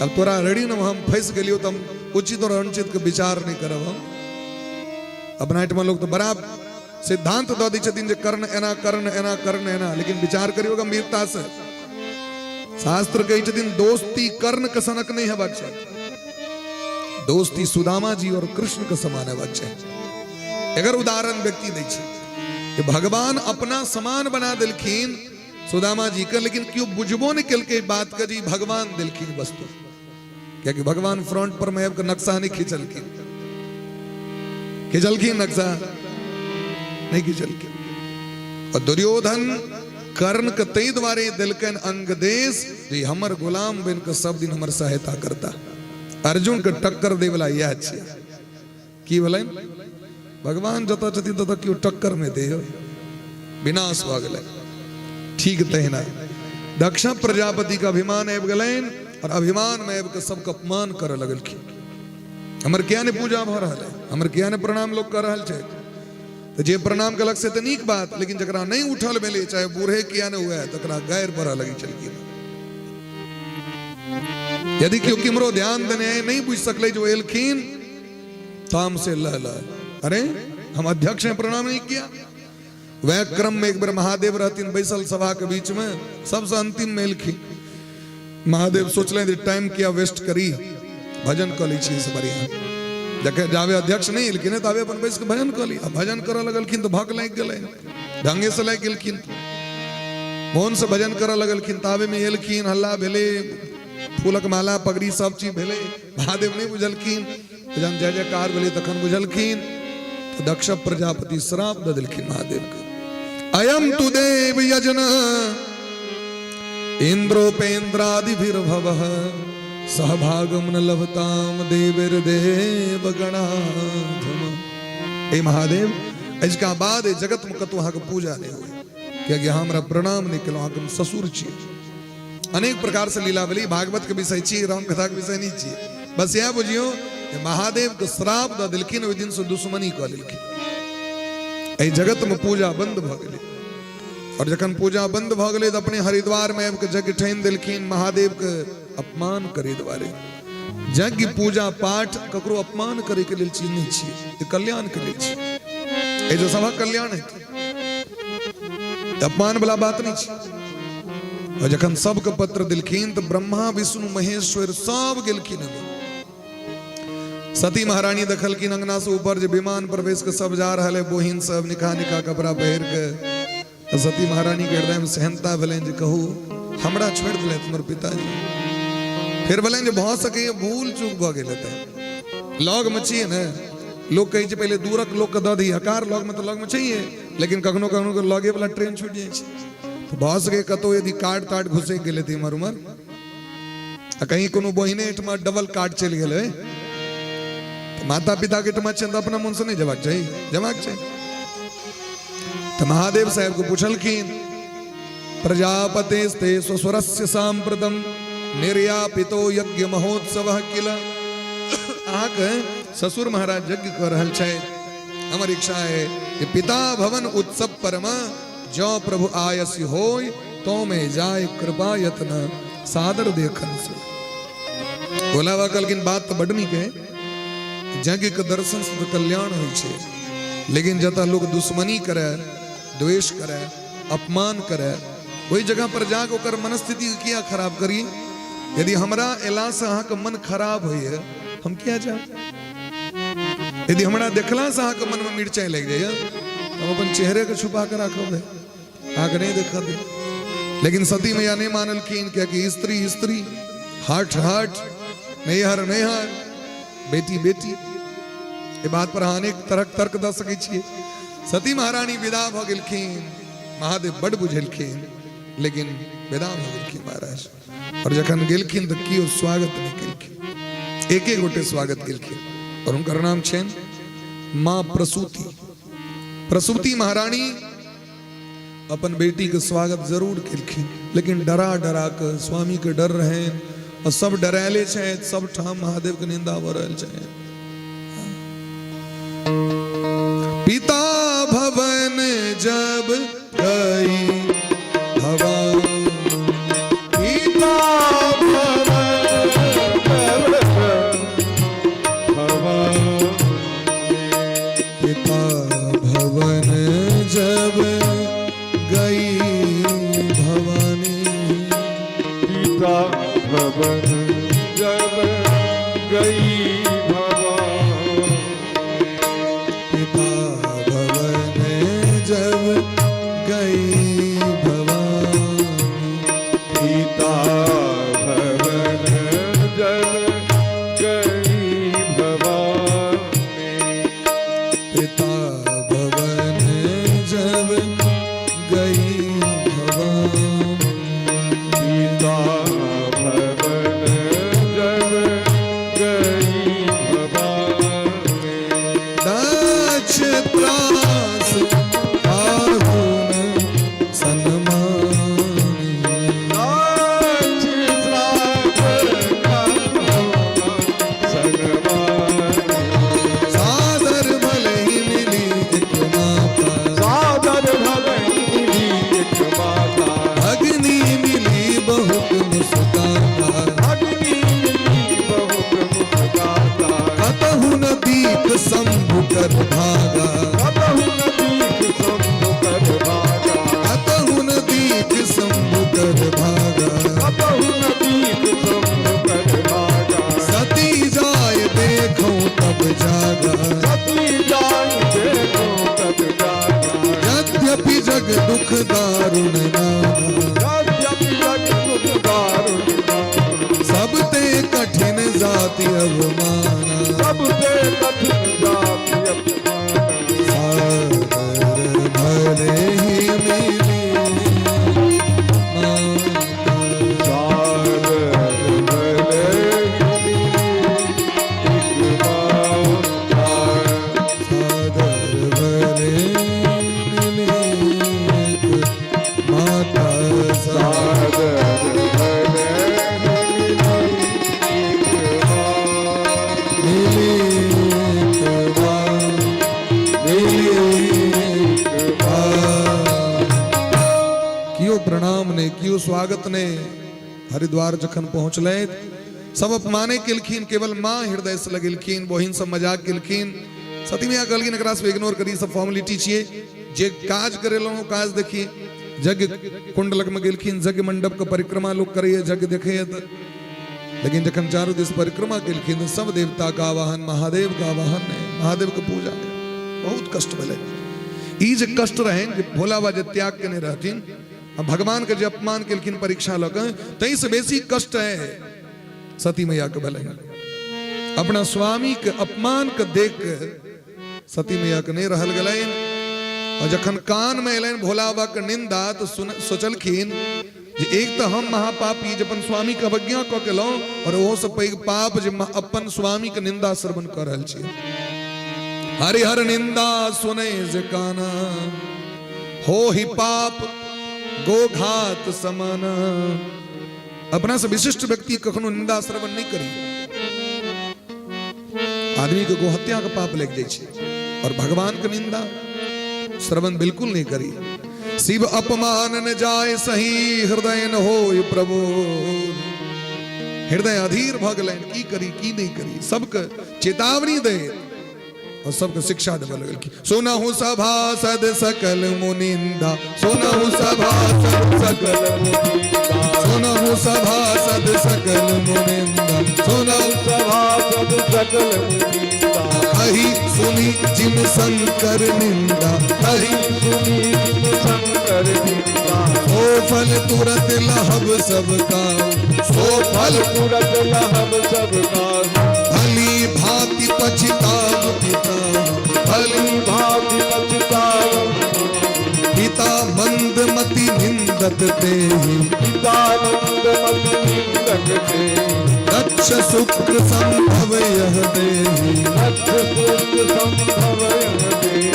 अब तोरा रेडी न हम फंस गेलियो तो हम उचित और अनुचित के विचार नहीं करब। हम अपना एठमा लोग तो बड़ा सिद्धांत दऽ दै छथिन जे कर्ण एना कर्ण एना कर्ण एना, लेकिन विचार करियो गंभीरता से। शास्त्र कहै छथिन दोस्ती कर्ण के सनक नहीं हेबाक चाही, दोस्ती सुदामा जी और कृष्ण के समान हेबाक चाही। अगर उदाहरण व्यक्ति दै छै कि भगवान अपना समान बना देलखिन सुदामा जी के, लेकिन क्यों बुझबो नहीं केलकै बात के जी भगवान देलखिन वस्तु, क्योंकि भगवान फ्रंट पर में नक्शा नहीं खींचलखिन, खींचलखिन नक्शा नहीं खींचलखिन। और दुर्योधन कर्ण के तै द्वारे दिलकन अंग देश जे हमर गुलाम बन के सब दिन हमर सहायता करता। अर्जुन के टक्कर दे वाला यह छै की बोले, भगवान जतऽ छथिन ततऽ क्यों टक्कर में दे, विनाश भ गेलै। ठीक तहिना दक्ष प्रजापति का अभिमान आबि गेलनि, और अभिमान में आबि के सबके अपमान करऽ लगलखिन। हमर किया ने पूजा भ रहल है, हमर किया ने प्रणाम लोग कर रहल छै, तो जे प्रणाम कलक से तो नीक बात, लेकिन जकरा नहीं उठल मिले, चाहे बूढ़े किया ने हुआ है, तकरा गैर बढ़ लगी चलकी। यदि क्यों किमरो ध्यान देने नहीं बुझ सकले जो एलखिन ताम से लहला, अरे हम अध्यक्ष हैं प्रणाम नहीं किया। वह क्रम में एक बार महादेव रहतीन बैसल सभा के बीच में, सबसे अंतिम में एलखिन। महादेव सोचले टाइम किया वेस्ट करी, भजन कर ली छी बढ़िया। जखे जावे अध्यक्ष नहीं एलखिन तावे अपन बैस के भजन कर ली। अब भजन करऽ लगलखिन तो भक लागि गेलै, ढंगे से लागि गेलखिन, मोहन से भजन करऽ लगलखिन। तावे में एलखिन, हल्ला भेले, फूलक माला पगड़ी सब चीज भेले। महादेव नहीं बुझलखिन, जन जय जयकार भेले तखन बुझलखिन। तो दक्ष प्रजापति श्राप दऽ देलखिन महादेव के, अयम तु देव यजन इंद्रोपेन्द्रादिभिर्भवः सहभागम न लभताम देवीर्देव गणाधम। ए महादेव, इसका बाद जगत में कतौ अहाँ के पूजा नहीं हुई, कियाकि हमरा प्रणाम नहीं केलहुँ, अहाँ ससुर छी। अनेक प्रकार से लीला भेली, भागवत के विषय छी, राम कथा के विषय नहीं छी। बस यह बुझियो महादेव के श्राप दऽ देलखिन, ओहि दिन से दुश्मनी कऽ लेलखिन। एहि जगत में पूजा बंद भ गेलै, और जखन पूजा बंद भ गेलै तो अपने हरिद्वार में आबि के यज्ञ ठानि देलखिन महादेव के अपमान करे द्वारे। यज्ञ पूजा पाठ ककरो अपमान करे के लेल चीज नहीं छियै, ये कल्याण के लेल छै। ए जो सभा कल्याण है, अपमान वाला बात नहीं छै। और जखन सबके पत्र दिलखिन तो ब्रह्मा विष्णु महेश्वर सब गेलखिन। सती महारानी देखलखिन अंगना से ऊपर जे विमान प्रवेश के सब जा रहा है, बोहिन सब निकाह निकाह कपड़ा पहिर के सती महारानी के हृदय में सहनता भले जे कहू हमरा छोड़ दिले तुम्हारे पिताजी, फिर भले जे बहुत सके भूल चूक भ गेल लॉग में चाहिए ना, लोग कहे छे पहले दूरक लोग के द दी हकार, लॉग में तो लॉग में चाहिए, लेकिन कखनो कखनो के लॉगे वाला ट्रेन छूट जाए तो बहुत सके कतो यदि कार्ड ताट घुसे गेले थी मर उमर कहीं कोनो बहिने एठमा डबल कार्ड चल गेले तो माता पिता के एठमा चंद अपना मन से नहीं जवाक चाहिए। तो महादेव साहब को पूछलखिन प्रजापतेस्ते स्वस्वरस्य सांप्रतम निर्यापितो यज्ञ महोत्सव किल, आक ससुर महाराज यज्ञ कर रहल छै, हमर इच्छा है कि पिता भवन उत्सव परमा जो प्रभु आयसी होय तो में जाय कृपा यत्न सादर देखन से। बोलावा कलकिन बात तो बडनी के यज्ञ के दर्शन से तो कल्याण होय छै, लेकिन जता लोग दुश्मनी करे, द्वेष करे, अपमान करे, वही जगह पर जाकर ओकर मनस्थिति किया खराब करी। यदि हमरा एला से अहाँ के मन खराब होइए हम क्या जा, यदि हमरा देखला से अहाँ के मन में मिर्चाई लग जाइए हम अपन चेहरे के छुपा कर रखब, आगे नहीं देखा दे। लेकिन सती मैया नहीं मानलखिन, क्या कि स्त्री स्त्री, हाट हाट, नैहर नैहर, बेटी बेटी, ये बात पर अनेक तरह तर्क द सकै छियै। सती महारानी विदा भ गेलखिन, महादेव बड़ बुझलखिन, लेकिन विदा भ गेलखिन महाराज, और जखन गेलखिन तो कियो स्वागत नहीं केलखिन, एक एक गोटे स्वागत केलखिन, और उनकर नाम छेन मां प्रसूति। प्रसूति महारानी अपन बेटी के स्वागत जरूर केलखिन, लेकिन डरा डरा के, स्वामी के डर रहे और सब डराले छे, सब ठाम महादेव के निंदा भ रहल छे। पिता भवन जब गई भवानी, पिता भवन जब गई भवानी, पिता भवन जब गई भवानी, पिता भवन जब गई भवानी, पिता भवन जब गई भवानी, पिता भवन जब गई भवानी, पिता भवन जब गई भवानी, दक्ष त्रास आहुन सन्मानी, नाच त्रास सन्मानी, सादर भले ही मिली एक माता, सादर भले ही मिली एक माता, अग्नि मिली बहुत मुस्काता, अग्नि मिली बहुत मुस्काता, कतहु न दीख शंभु कर भागा, कतहु न दीख शंभु कर भागा, कतहु न दीख शंभु कर भागा, कतहु न दीख शंभु कर भागा, सती जाय देखो तब जागा, सती जाय देखो तब जागा, यद्यपि जग दुख दारुण नाना, यद्यपि जग दुख दारुण नाना, सब ते कठिन जाति अवमाना, सबसे कठिन जाति अपमाना, सादर भले ही मिली माता, सादर भले ही एक माता, सादर भले मिली एक माता, सादर भले ही एक माता, मिली एक माँ, मिली एक माँ। कियो प्रणाम ने, कियो स्वागत ने, हरिद्वार जखन पहुंचले सब अपमाने केलखिन, केवल माँ हृदय से लगेलखिन, बहिन सब मजाक केलखिन। सती मैया कहलखिन एकरा से इग्नोर करी, सब फॉर्मेलिटी छिए, जे काज करेलो काज देखिए। यज्ञ कुंडलक में गेलखिन, यज्ञ मंडप का परिक्रमा लोग करे, यज्ञ देखे, लेकिन जखन चारों दिस परिक्रमा केलखिन सब देवता का आवाहन महादेव का आवाहन है, महादेव के पूजा है, बहुत कष्ट भले। ई जे कष्ट रहे जे भोला बाबा जे त्याग केने रहथिन भगवान के जे अपमान केलखिन परीक्षा लग तई से बेसी कष्ट है सती मैया के भले अपना स्वामी के अपमान के देख के सती मैया के नहीं रहल गलन और जखन कान में एलन भोला बाबा के निंदा तो सोचलखिन जे एक तो हम महापापी जे अपन स्वामी के अवज्ञा क के लो और वो से पैघ पाप जे अपन स्वामी के निंदा श्रवण कर रहल छी हरिहर निंदा सुने जे काना हो ही पाप गोघात समाना। अपना से विशिष्ट व्यक्ति कखनो निंदा श्रवण नहीं करी आदमी के गोहत्या का पाप लग जाए और भगवान के निंदा श्रवण बिल्कुल नहीं करी। शिव अपमान न जाए सही हृदय न हो प्रभु हृदय अधीर भगलन की करी की नहीं करी सबके चेतावनी दे और सबको शिक्षा दे बोल की सुनहु सभासद सकल मुनिंदा सुनहु सभासद सकल मुनिंदा सुनहु सभासद सकल मुनिंदा सुनहु सभासद सकल मुनिंदा अहि सुनी जिन शंकर निंदा हरि सुनी जिन शंकर निंदा सो फल तुरत लहब सबका सो फल तुरत लहब सबका भली भांति पछताव पिता भली भांति पछताव पिता मंदमति निंदत तेहि पिता मंदमति निंदत तेहि दक्ष शुक्र संभव यह देहि दक्ष शुक्र संभव यह देहि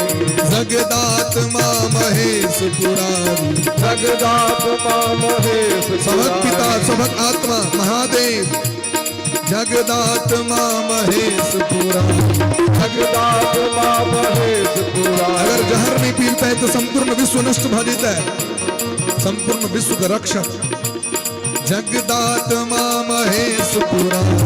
जगदात्मा महेश पुरारी जगदात्मा महेश सबक पिता सबक आत्मा महादेव जगदात्मा महेश पुरारी जगदात्मा महेश पुरारी। अगर जहर नहीं पीता है तो संपूर्ण विश्व नष्ट भ जाता है संपूर्ण विश्व का रक्षक जगदात्मा महेश पुरारी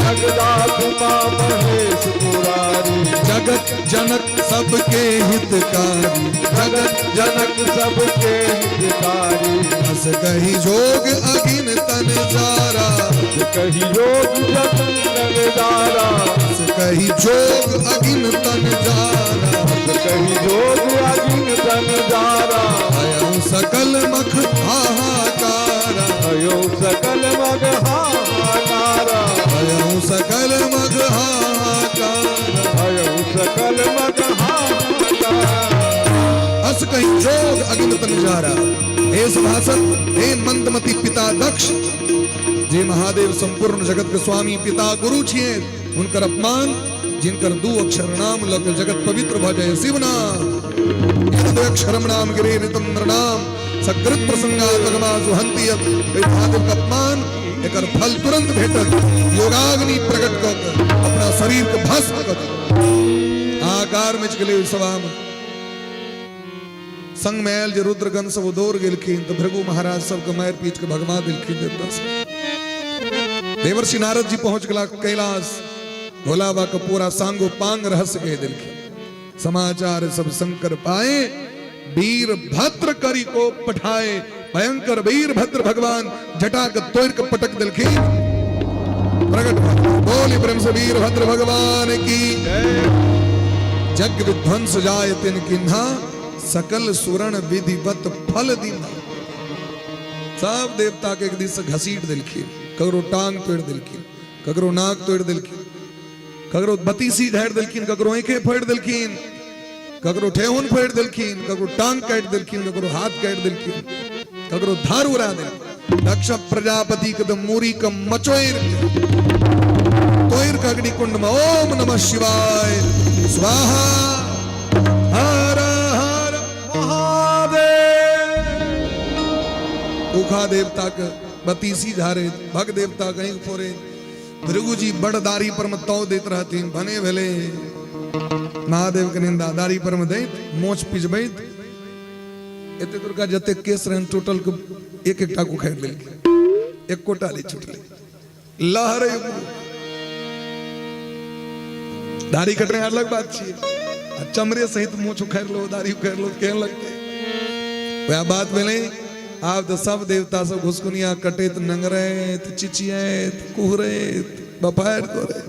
जगदात्मा महेश पुरारी जगत जनक सबके हितकारी जगत जनक सबके हितकारी हस कही जोग अगिन तन जारा कही योग जतन नगदारा हस कही जोग अगिन तन जारा कही योग अगिन तन जारा अयं सकल मख हाहाकारा अयो सकल मग हाहाकारा अयं सकल मग हाहाकारा अयो सकल मग हाहाकारा हस कही जोग अगिन तन जारा। हे सभासद हे मंदमती पिता दक्ष जे महादेव संपूर्ण जगत के स्वामी पिता गुरु छिए उनकर अपमान जिनकर दू अक्षर नाम लग जगत पवित्र भ जाए शिव नाम अक्षरम नाम गिरे नितम नृणाम सकृत प्रसंगा भगवा सुहंती महादेव का अपमान एकर फल तुरंत भेटत योगाग्नि प्रकट कर अपना शरीर के भस्म कर आकार में चले सभा में संग मैल जे रुद्रगण सब दौड़ गेलखिन तो भृगु महाराज सबके मार पीट के भगवा दिलखिन देवता से देवर्षि नारद जी पहुंच गला कैलाश भोला बाबा का पूरा सांगो पांग रहस्य कह दिलखिन समाचार सब शंकर पाए वीर भद्र करी को पठाए भयंकर वीर भद्र भगवान जटा के तोड़ के पटक दिलखिन प्रकट बोली प्रेम से वीर भद्र भगवान की जग विध्वंस जाय तिन किन्हा सकल सुरण विधिवत फल दीना। सब देवता के एक दिस घसीट दिलखिन कगरो टांग तोड़ दिलखिन कगरो नाक तोड़ दिलखिन कगरो बतीसी ढेर दिलखिन कगरो आंखें फोड़ दिलखिन कगरो ठेहुन फोड़ दिलखिन कगरो टांग काट दिलखिन कगरो हाथ काट दिलखिन कगरो धार उड़ा दिल दक्ष प्रजापति के मूरी का मचोर तोयर का अग्नि कुंड में ओम नमः शिवाय स्वाहा हर हर महादेव। उखा देवता के बतीसी झारे भग देवता कहीं फोरे भृगु जी बड़ दारी पर मत तो देत रहती भने भेले महादेव के निंदा दारी पर में दैत मोच पिजबैत एते दुर्गा जते केस रहन टोटल के एक एक टाकू खैर लेल एक कोटा ले छुटले लहरे दाढ़ी कटने अलग बात छी चमड़े सहित मोछ उखाड़ लो दाढ़ी उखाड़ लो केहन लगते वह बात भेले आप तो सब देवता सब घुसकुनिया कटेत नंगरेत चिचियत कुहरेत बफायर तोरे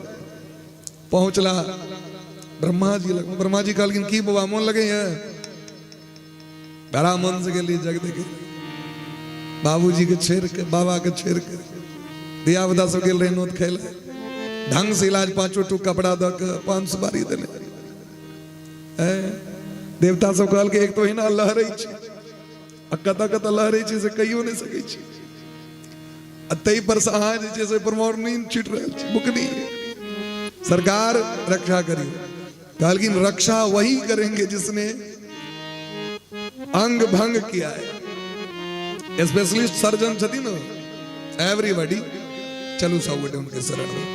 पहुंचला ब्रह्मा जी लग ब्रह्मा जी कहलकिन की बाबा मोन लगे है बड़ा मन से गेली जग देखे बाबूजी के छेड़ के बाबा के छेड़ के दिया बदा सब गेल रहे नोत खेला ढंग से इलाज 5 टू कपड़ा द के 500 बारी देने देवता सब कहल के एक तो हिना लहरै छी आ कत कत लहरै छी से कहियो नहीं सकै छी अतई पर सहा जे से पर मोर नींद छिट रहल छी बुकनी सरकार रक्षा करी कहल कि रक्षा वही करेंगे जिसने अंग भंग किया है स्पेशलिस्ट सर्जन छथि न एवरीबॉडी चलू सब गोटे उनके शरण में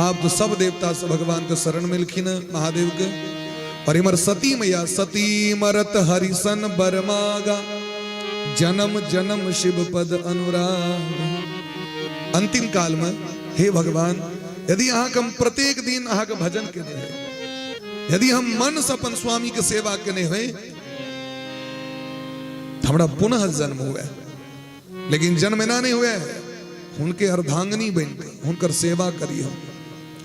आप तो सब देवता सब भगवान के शरण में लिखी न महादेव के और इमर सती मैया सती मरत हरिसन बरमागा जन्म जन्म शिव पद अनुराग अंतिम काल में हे भगवान यदि अहाँ हम प्रत्येक दिन अहाँ के भजन केने है यदि हम मन से अपन स्वामी के सेवा केने हुए हमरा पुनः जन्म हुआ लेकिन जन्म ना नहीं हुआ है उनके अर्धांगनी बन के उनकर सेवा करी हम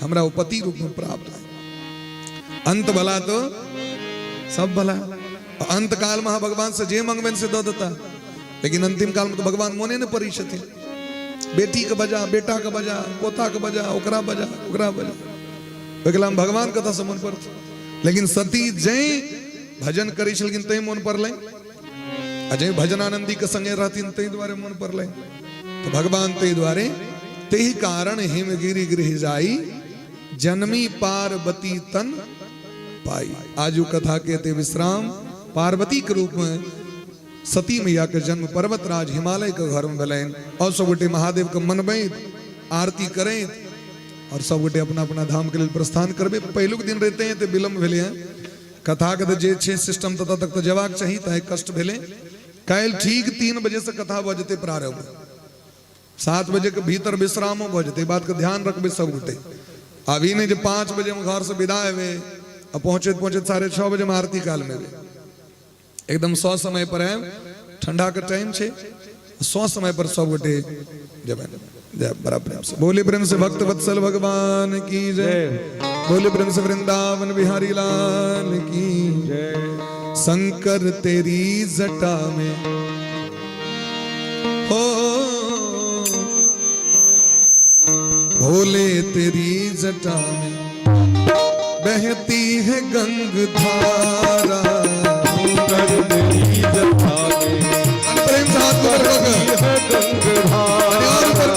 हमरा वो पति रूप में प्राप्त है अंत भला तो सब भला अंत काल में भगवान से जे मंगबन से दो देता लेकिन अंतिम काल में तो भगवान मोने न परी छथिन बेटी के बजा बेटा के बजा पोता के बजा ओकरा बजा एकला भगवान कथा से मन पर लेकिन सती जय भजन करी छलखिन तै मन पड़लै अजय भजनानंदी के संगे रहथिन तै द्वारे मन पड़लै तो भगवान तै द्वारे तेहि कारण हिमगिरि गृह जाई जन्मी पार्वती तन पाई आजू कथा कहते विश्राम पार्वती के रूप में सती मैया के जन्म पर्वतराज हिमालय के घर में भेलैन और सब गोटे महादेव के मनबैत आरती करैत और सब गोटे अपना अपना धाम के लिए प्रस्थान करबे पहलुक दिन रहते हैं तो विलम्ब भेले हैं कथा के जे छे सिस्टम तथा तक तो जवाक चाहिए ताकि कष्ट भेले काल ठीक 3 बजे से कथा बजते प्रारंभ 7 बजे के भीतर विश्रामो बजते बात का ध्यान रखबे सब गोटे अभी नहीं जो 5 बजे में घर से विदा हेबे अब पहुंचे 6:30 बजे में आरती काल में एकदम 100 समय पर है ठंडा का टाइम छे 100 समय पर सब गोटे जब जय बड़ा प्रेम से बोले प्रेम से भक्त वत्सल भगवान की जय बोले प्रेम से वृंदावन बिहारी लाल की जय शंकर तेरी जटा में हो भोले तेरी जटा में बहती है गंग धारा शंकर तेरी जटा में प्रेम से हाथ को रखो है गंग धारा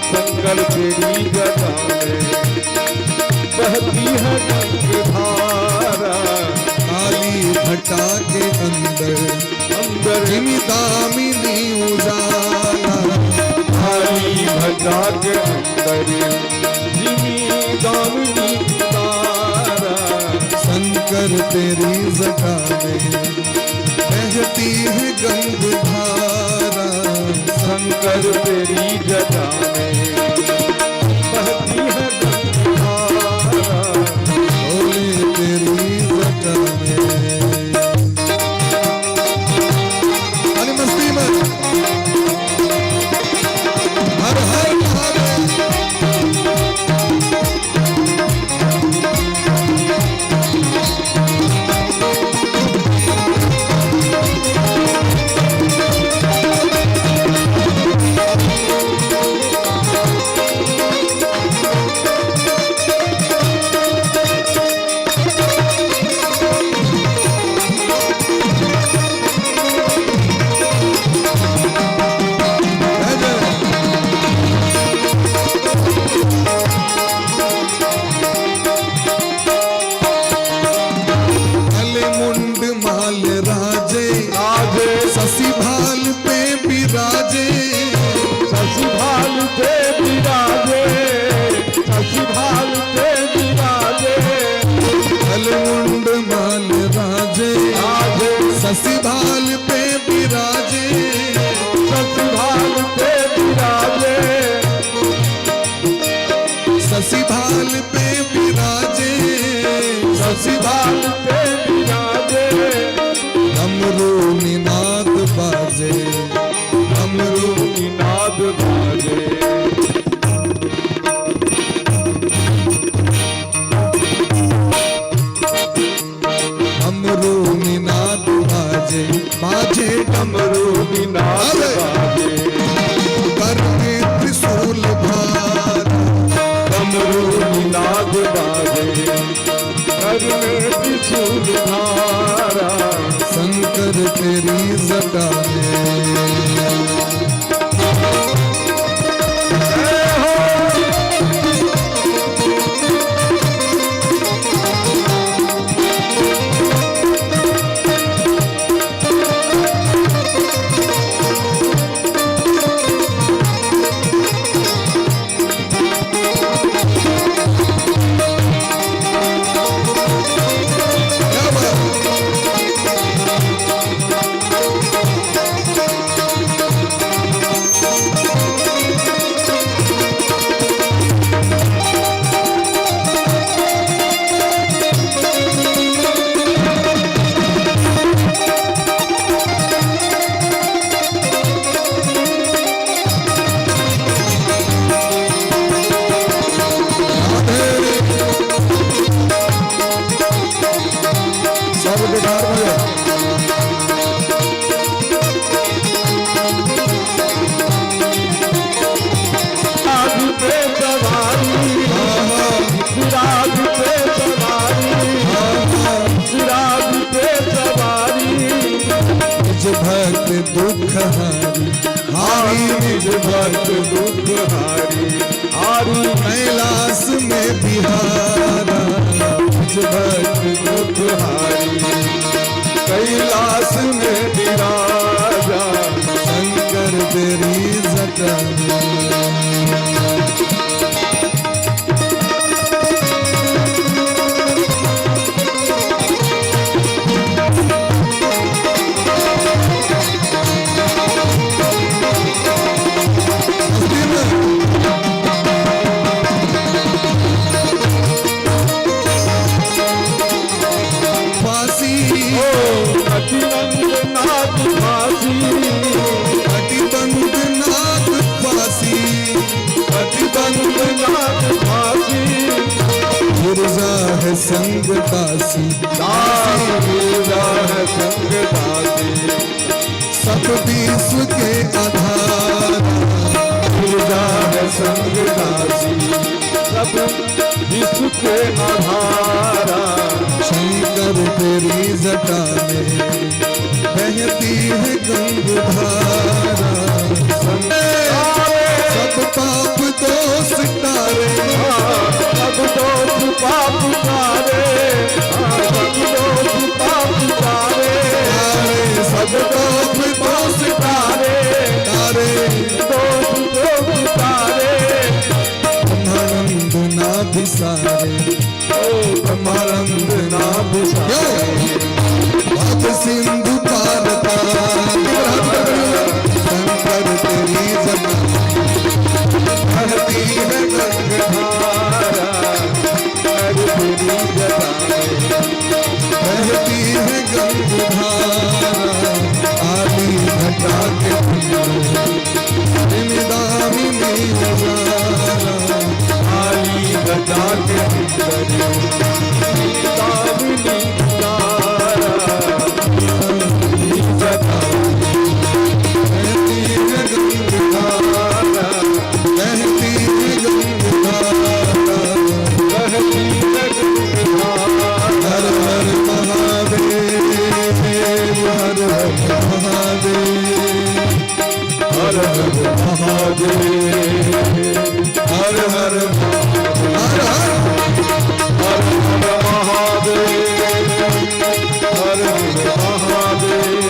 शंकर तेरी जटा में बहती है गंग धारा काली घटा के अंदर जिमी दामिनी उजाला काली घटा के अंदर जिमी दामिनी तारा शंकर तेरी जटा में बहती है गंग धारा शंकर तेरी जटा में बहती है गंग धारा भोले तेरी जटा में अरे मस्ती में हर हर महादेव दुख हारी हारी निज भक्त दुख हारी हारी कैलाश में बिहारा निज भक्त दुख हारी कैलाश में विराजा शंकर तेरी जटा संग दासी गिरजा है संग दासी सब विश्व के आधार गिरजा है संग दासी सब विश्व के आधारा शंकर तेरी जटा में बहती है गंगाधारा सब पाप दोष तारे सब दोष पाप तारे सब दोष पाप तारे सब पाप दोष तारे तारे दोष तारे ब्रह्मानंद ना बिसारे ब्रह्मानंद ना बिसारे भक्त सिंधु पार शंकर तेरी जटा बहती है गंगाधारा तेरी जटा बहती है गंगाधारा आदि घटा के दामिनी नजारा आली घटा के दामिनी तारा जटा बहती है गंगाधारा बहती है गंगाधारा बहती है गंगाधारा हर हर महादेव हर हर महादेव हर हर महादेव हर हर हर हर हर महादेव हर हर महादेव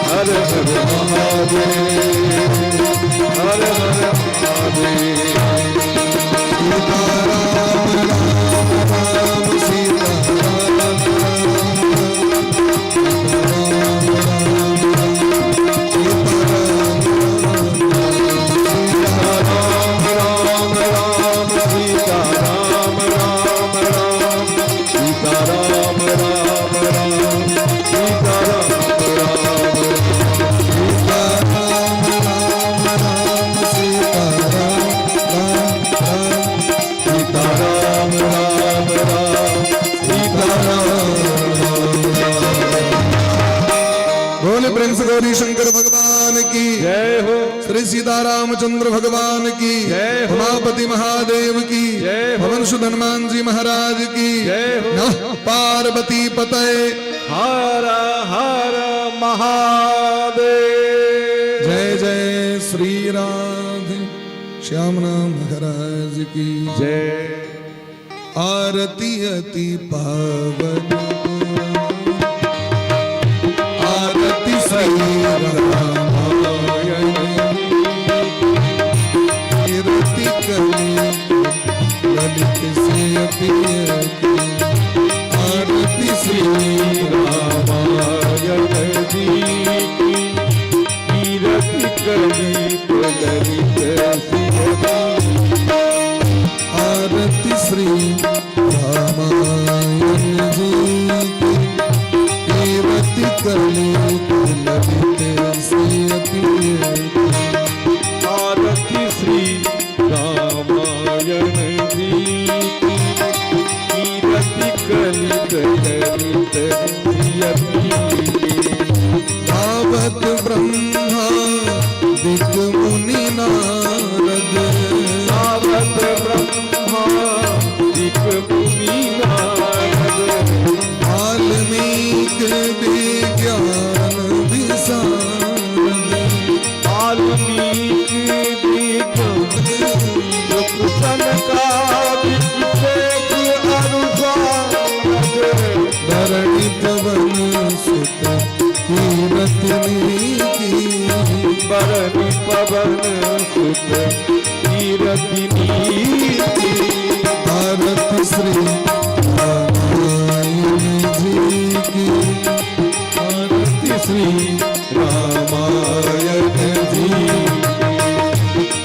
हर हर महादेव हर हर महादेव सीताराम राम राम सीताराम गौरी शंकर भगवान की जय हो। श्री सीतारामचंद्र भगवान की जय हो। उमापति महादेव की जय हो। भवन सुध हनुमान जी महाराज की जय हो। नमः पार्वती पतये हर हर महादेव। जय जय श्री राधे श्यामना महाराज की जय। आरती अति पावन आरती श्री रामायण कीर्ति कली ललित से अपीति आरती श्री रामायण जी की कीर्ति कली ललित आरती श्री रामायण जी की कीर्ति कली ललित से अपीति आरती श्री रामायण जी की कीर्ति कलित ललित आवत ब्रह्मा दिक मुनि नारद आवत ब्रह्मा दिक मुनि नारद वाल्मीकि विज्ञान विशारद बरनी पवन सुत कीरति नीति। आरती श्री रामायण जी की, आरती श्री रामायण जी।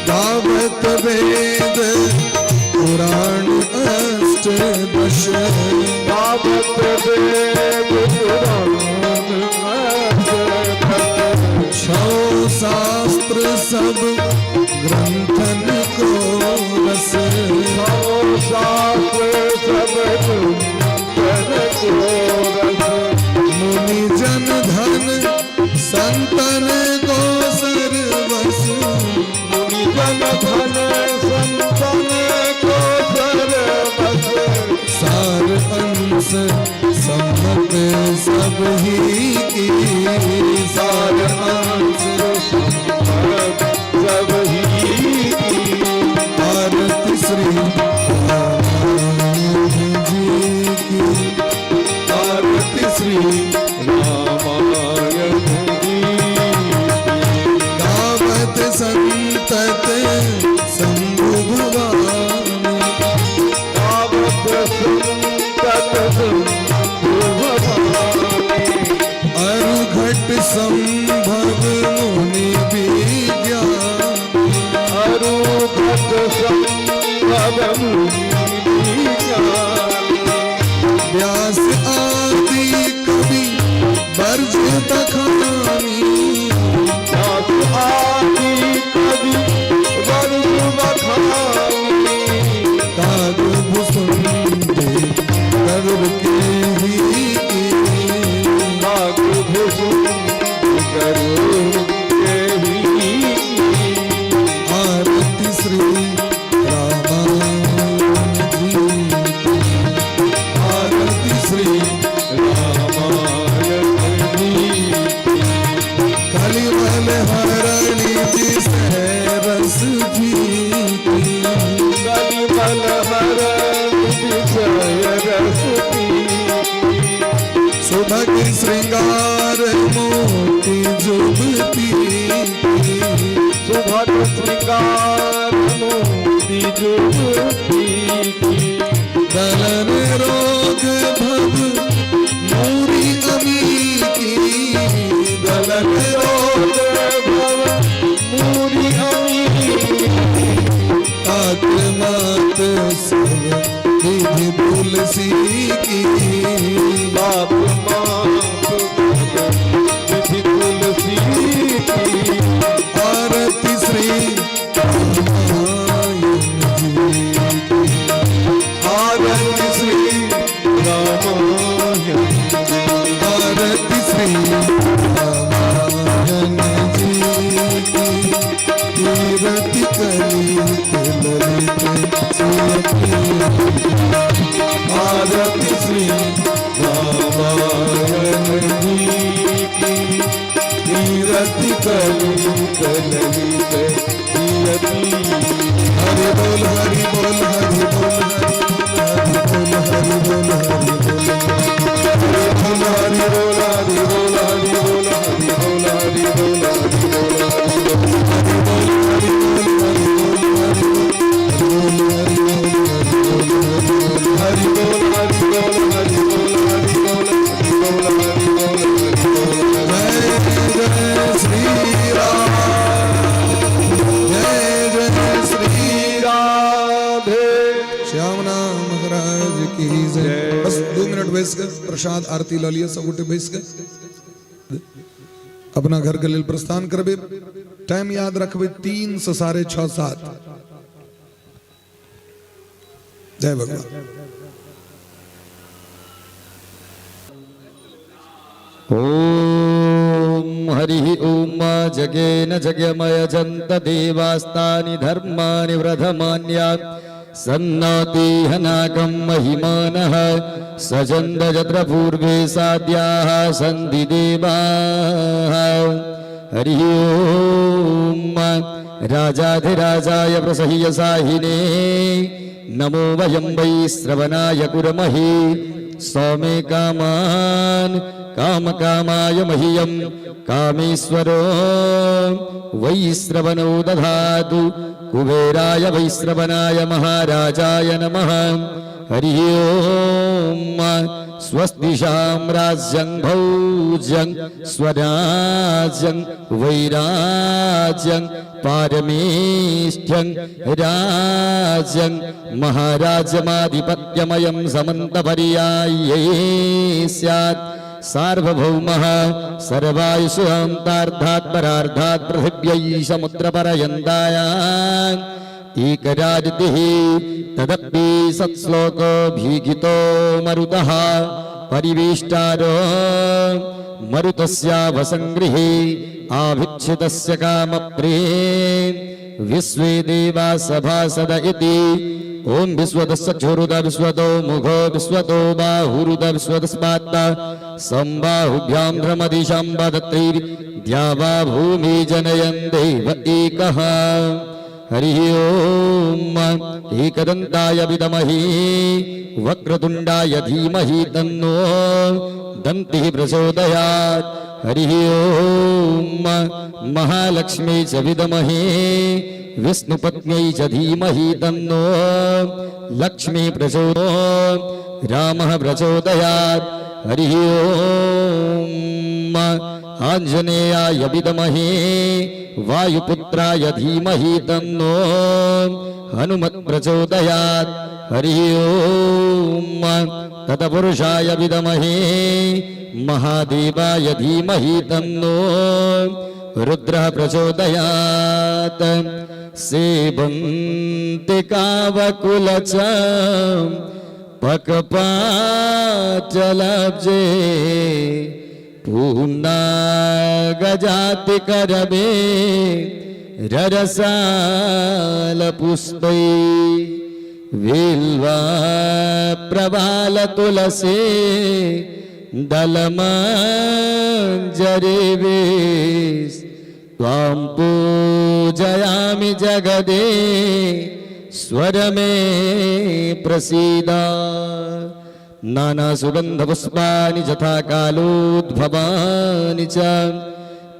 गावत वेद पुराण अष्टदश, गावत वेद पुराण छौ शास्त्र सब ग्रंथन को रस, शास्त्र सब ग्रंथन को रस। मुनि जन धन संतन को सर्वस, मुनि जन धन संतन को सर्वस। सार अंश सम्मत सब ही की, सार अंश सम्मत सब ही की। आरती श्री रामायण जी की, आरती श्री रामायण जी। गावत संतत शंभु भगवान, गावत संतत शंभु भगवान। अरुघट संभव मुनि विज्ञान, अरुघट संभव मुनि विज्ञान। व्यास आदि कवि बर्ज बखानी, व्यास आदि कवि बर्ज बखानी। काग भुसुंडे गर्व के ही की, नाग भुसुंड गर्व के ही की। आरती श्री रामायण जी की, आरती श्री रामायण जी। कलिमल हरणी रस जी की, कलिमल हरण विषय रस पी। सुभग श्रृंगार मोती जुबती की, सुभग श्रृंगार मोती जुबती की। दलन रोग भव मूरी अमी की, दलन रोग भव मूरी अमी। आत्मात सब विधि तुलसी की, बाप माप विधि तुलसी की। आरती श्री रामायण जी की, आरती श्री रामायण जी। आरती श्री रामायण जी की, कीरति कलित ललित सुयति। आरती श्री रामायण जी की, कीरति कलित ललित सुयति। हरि बोल हरि बोल हरि बोल हरि बोल हरि बोल हरि बोल हरि बोल हरि बोल हरि बोल हरि बोल हरि बोल हरि बोल हरि बोल। हरि बोल हरि बोल हरि बोल हरि बोल हरि बोल हरि बोल हरि बोल। जय जय श्री राम, जय जय श्री राधे श्यामना महाराज की जय। जय। बस 2 मिनट बैठ कर प्रसाद आरती ला लिया, सब उठे बैठ कर अपना घर के लिए प्रस्थान करबे। टाइम याद रखबे 3 से 6:30 7। जय भगवान। ओम हरि ओम जगेन जगमय जंत देवास्तानि धर्मानि व्रधमान्या सन्नाति हनाकं महिमानः सजन्द यत्र पूर्वे साद्याः सन्ति देवाः। हरि ओम राजाधिराजाय प्रसह्यसाहिने नमो वयं वै श्रवणाय कुर्महे सौमे कामान् कामकामाय मह्यं कामेश्वरो वैश्रवणो दधातु कुबेराय वैश्रवणाय महाराजाय नमः हरि ओम स्वस्ति साम्राज्यं भौज्यं स्वराज्यं वैराज्यं पारमेष्ठ्यं राज्यं महाराज्यमाधिपत्यमयं समन्तपर्याये स्यात् सार्वभौमः सर्वायुषान्तार्धात् परार्धात् पृथिव्यै समुद्रपर्यन्तायाम् एकराजतिः तदपि सत्श्लोको भीगितो मरुतः परिवेष्टारो मरुतस्यावसङ्गृहे आभिक्षितस्य कामप्रिये विश्वे देवा सभासद इति ओम विश्वदस्य चोरुद विश्वतो मुखो विश्वतो बाहुरुद विश्वदस्मात्ता संबाहुभ्यां भ्रमदिशां वदत्रिर्द्यावा भूमि जनयन् देव एकः हरि ओम एकदन्ताय विद्महे वक्रतुण्डाय धीमहि तन्नो दन्तिः प्रचोदयात् हरि ओम महालक्ष्मी च विद्महे विष्णुपत्न्यै च धीमहि तन्नो लक्ष्मी प्रचोदयात् रामः प्रचोदयात् हरि ओम आञ्जनेयाय विद्महे वायुपुत्राय धीमहि तन्नो हनुमत् प्रचोदयात् हरि ओम तत्पुरुषाय विद्महे महादेवाय धीमहि तन्नो रुद्रः प्रचोदयात् सेवन्तिकावकुलच पकपाचलब्जे पूर्णागजातिकरवे ररसालपुष्पै बिल्वा प्रवाल तुलसी दलमञ्जरीवेश त्वां पूजयामि जगदे स्वर में प्रसीद नानासुगन्धपुष्पाणि यथा कालोद्भवानि च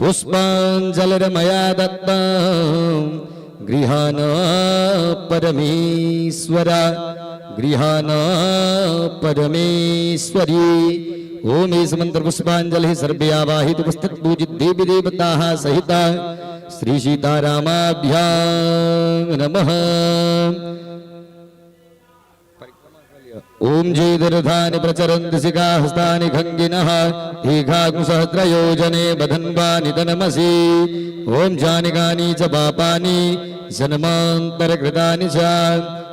पुष्पाञ्जलिर्मया दत्तं गृहाण परमेश्वर गृहाण परमेश्वरी ओम इस मंत्र पुष्पांजलि सर्वे आवाहित उपस्थित पूजित देवी देवताः सहित श्री सीतारामाभ्यां नमः। ओम जयदर्धानि प्रचरन्ति शिखाहस्तानि खङ्गिनः दीर्घाग्निसहस्रयोजने बधन्वानि तनमसि ओम जानिकानि च पापानि जन्मान्तरकृतानि च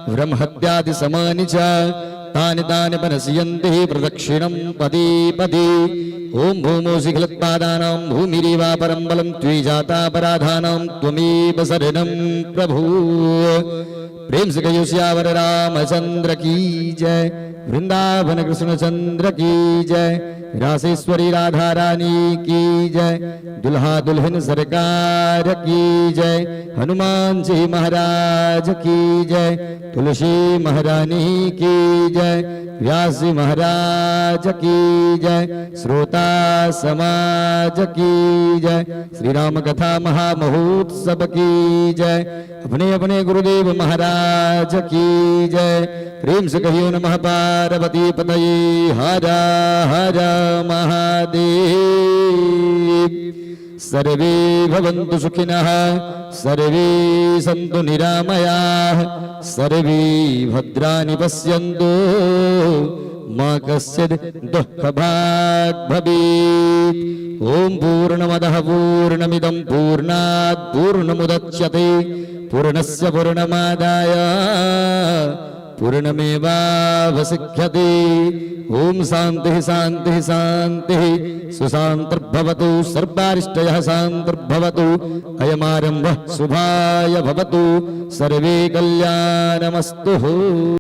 ब्रह्महत्यादिसमानि च तानि तानि पनश्यन्ति प्रदक्षिणं पदी पदी ओम भूमो शिखिलत्पादानां भूमिरेवापरं बलं त्विजातापराधानां त्वमेव शरणं प्रभु। प्रेम से कहो श्यावर रामचंद्र की जय वृंदावन कृष्ण चंद्र की जय रासेश्वरी राधा रानी की जय दुल्हा दुल्हन सरकार की जय हनुमान जी महाराज की जय तुलसी महारानी की जय व्यास जी महाराज की जय श्रोता समाज की जय श्री राम कथा महामहोत्सव की जय अपने अपने गुरुदेव महाराज की जय। प्रेम से कहियो नमः पार्वती पतये हर हर महादेव। सर्वे भवन्तु सुखिनः सर्वे सन्तु निरामयाः सर्वे भद्राणि पश्यन्तु मा कश्चित् दुःखभाग् भवेत्। ओम पूर्णमदः पूर्णमिदं पूर्णात् पूर्णमुदच्यते पूर्णस्य पूर्णमादाय पूर्णमेवावशिष्यते। ओम शांतिः शांतिः शांतिः सुशान्तिर्भवतु सर्वारिष्टयः शान्तिर्भवतु अयमारम्भः शुभाय भवतु सर्वे कल्याणमस्तु।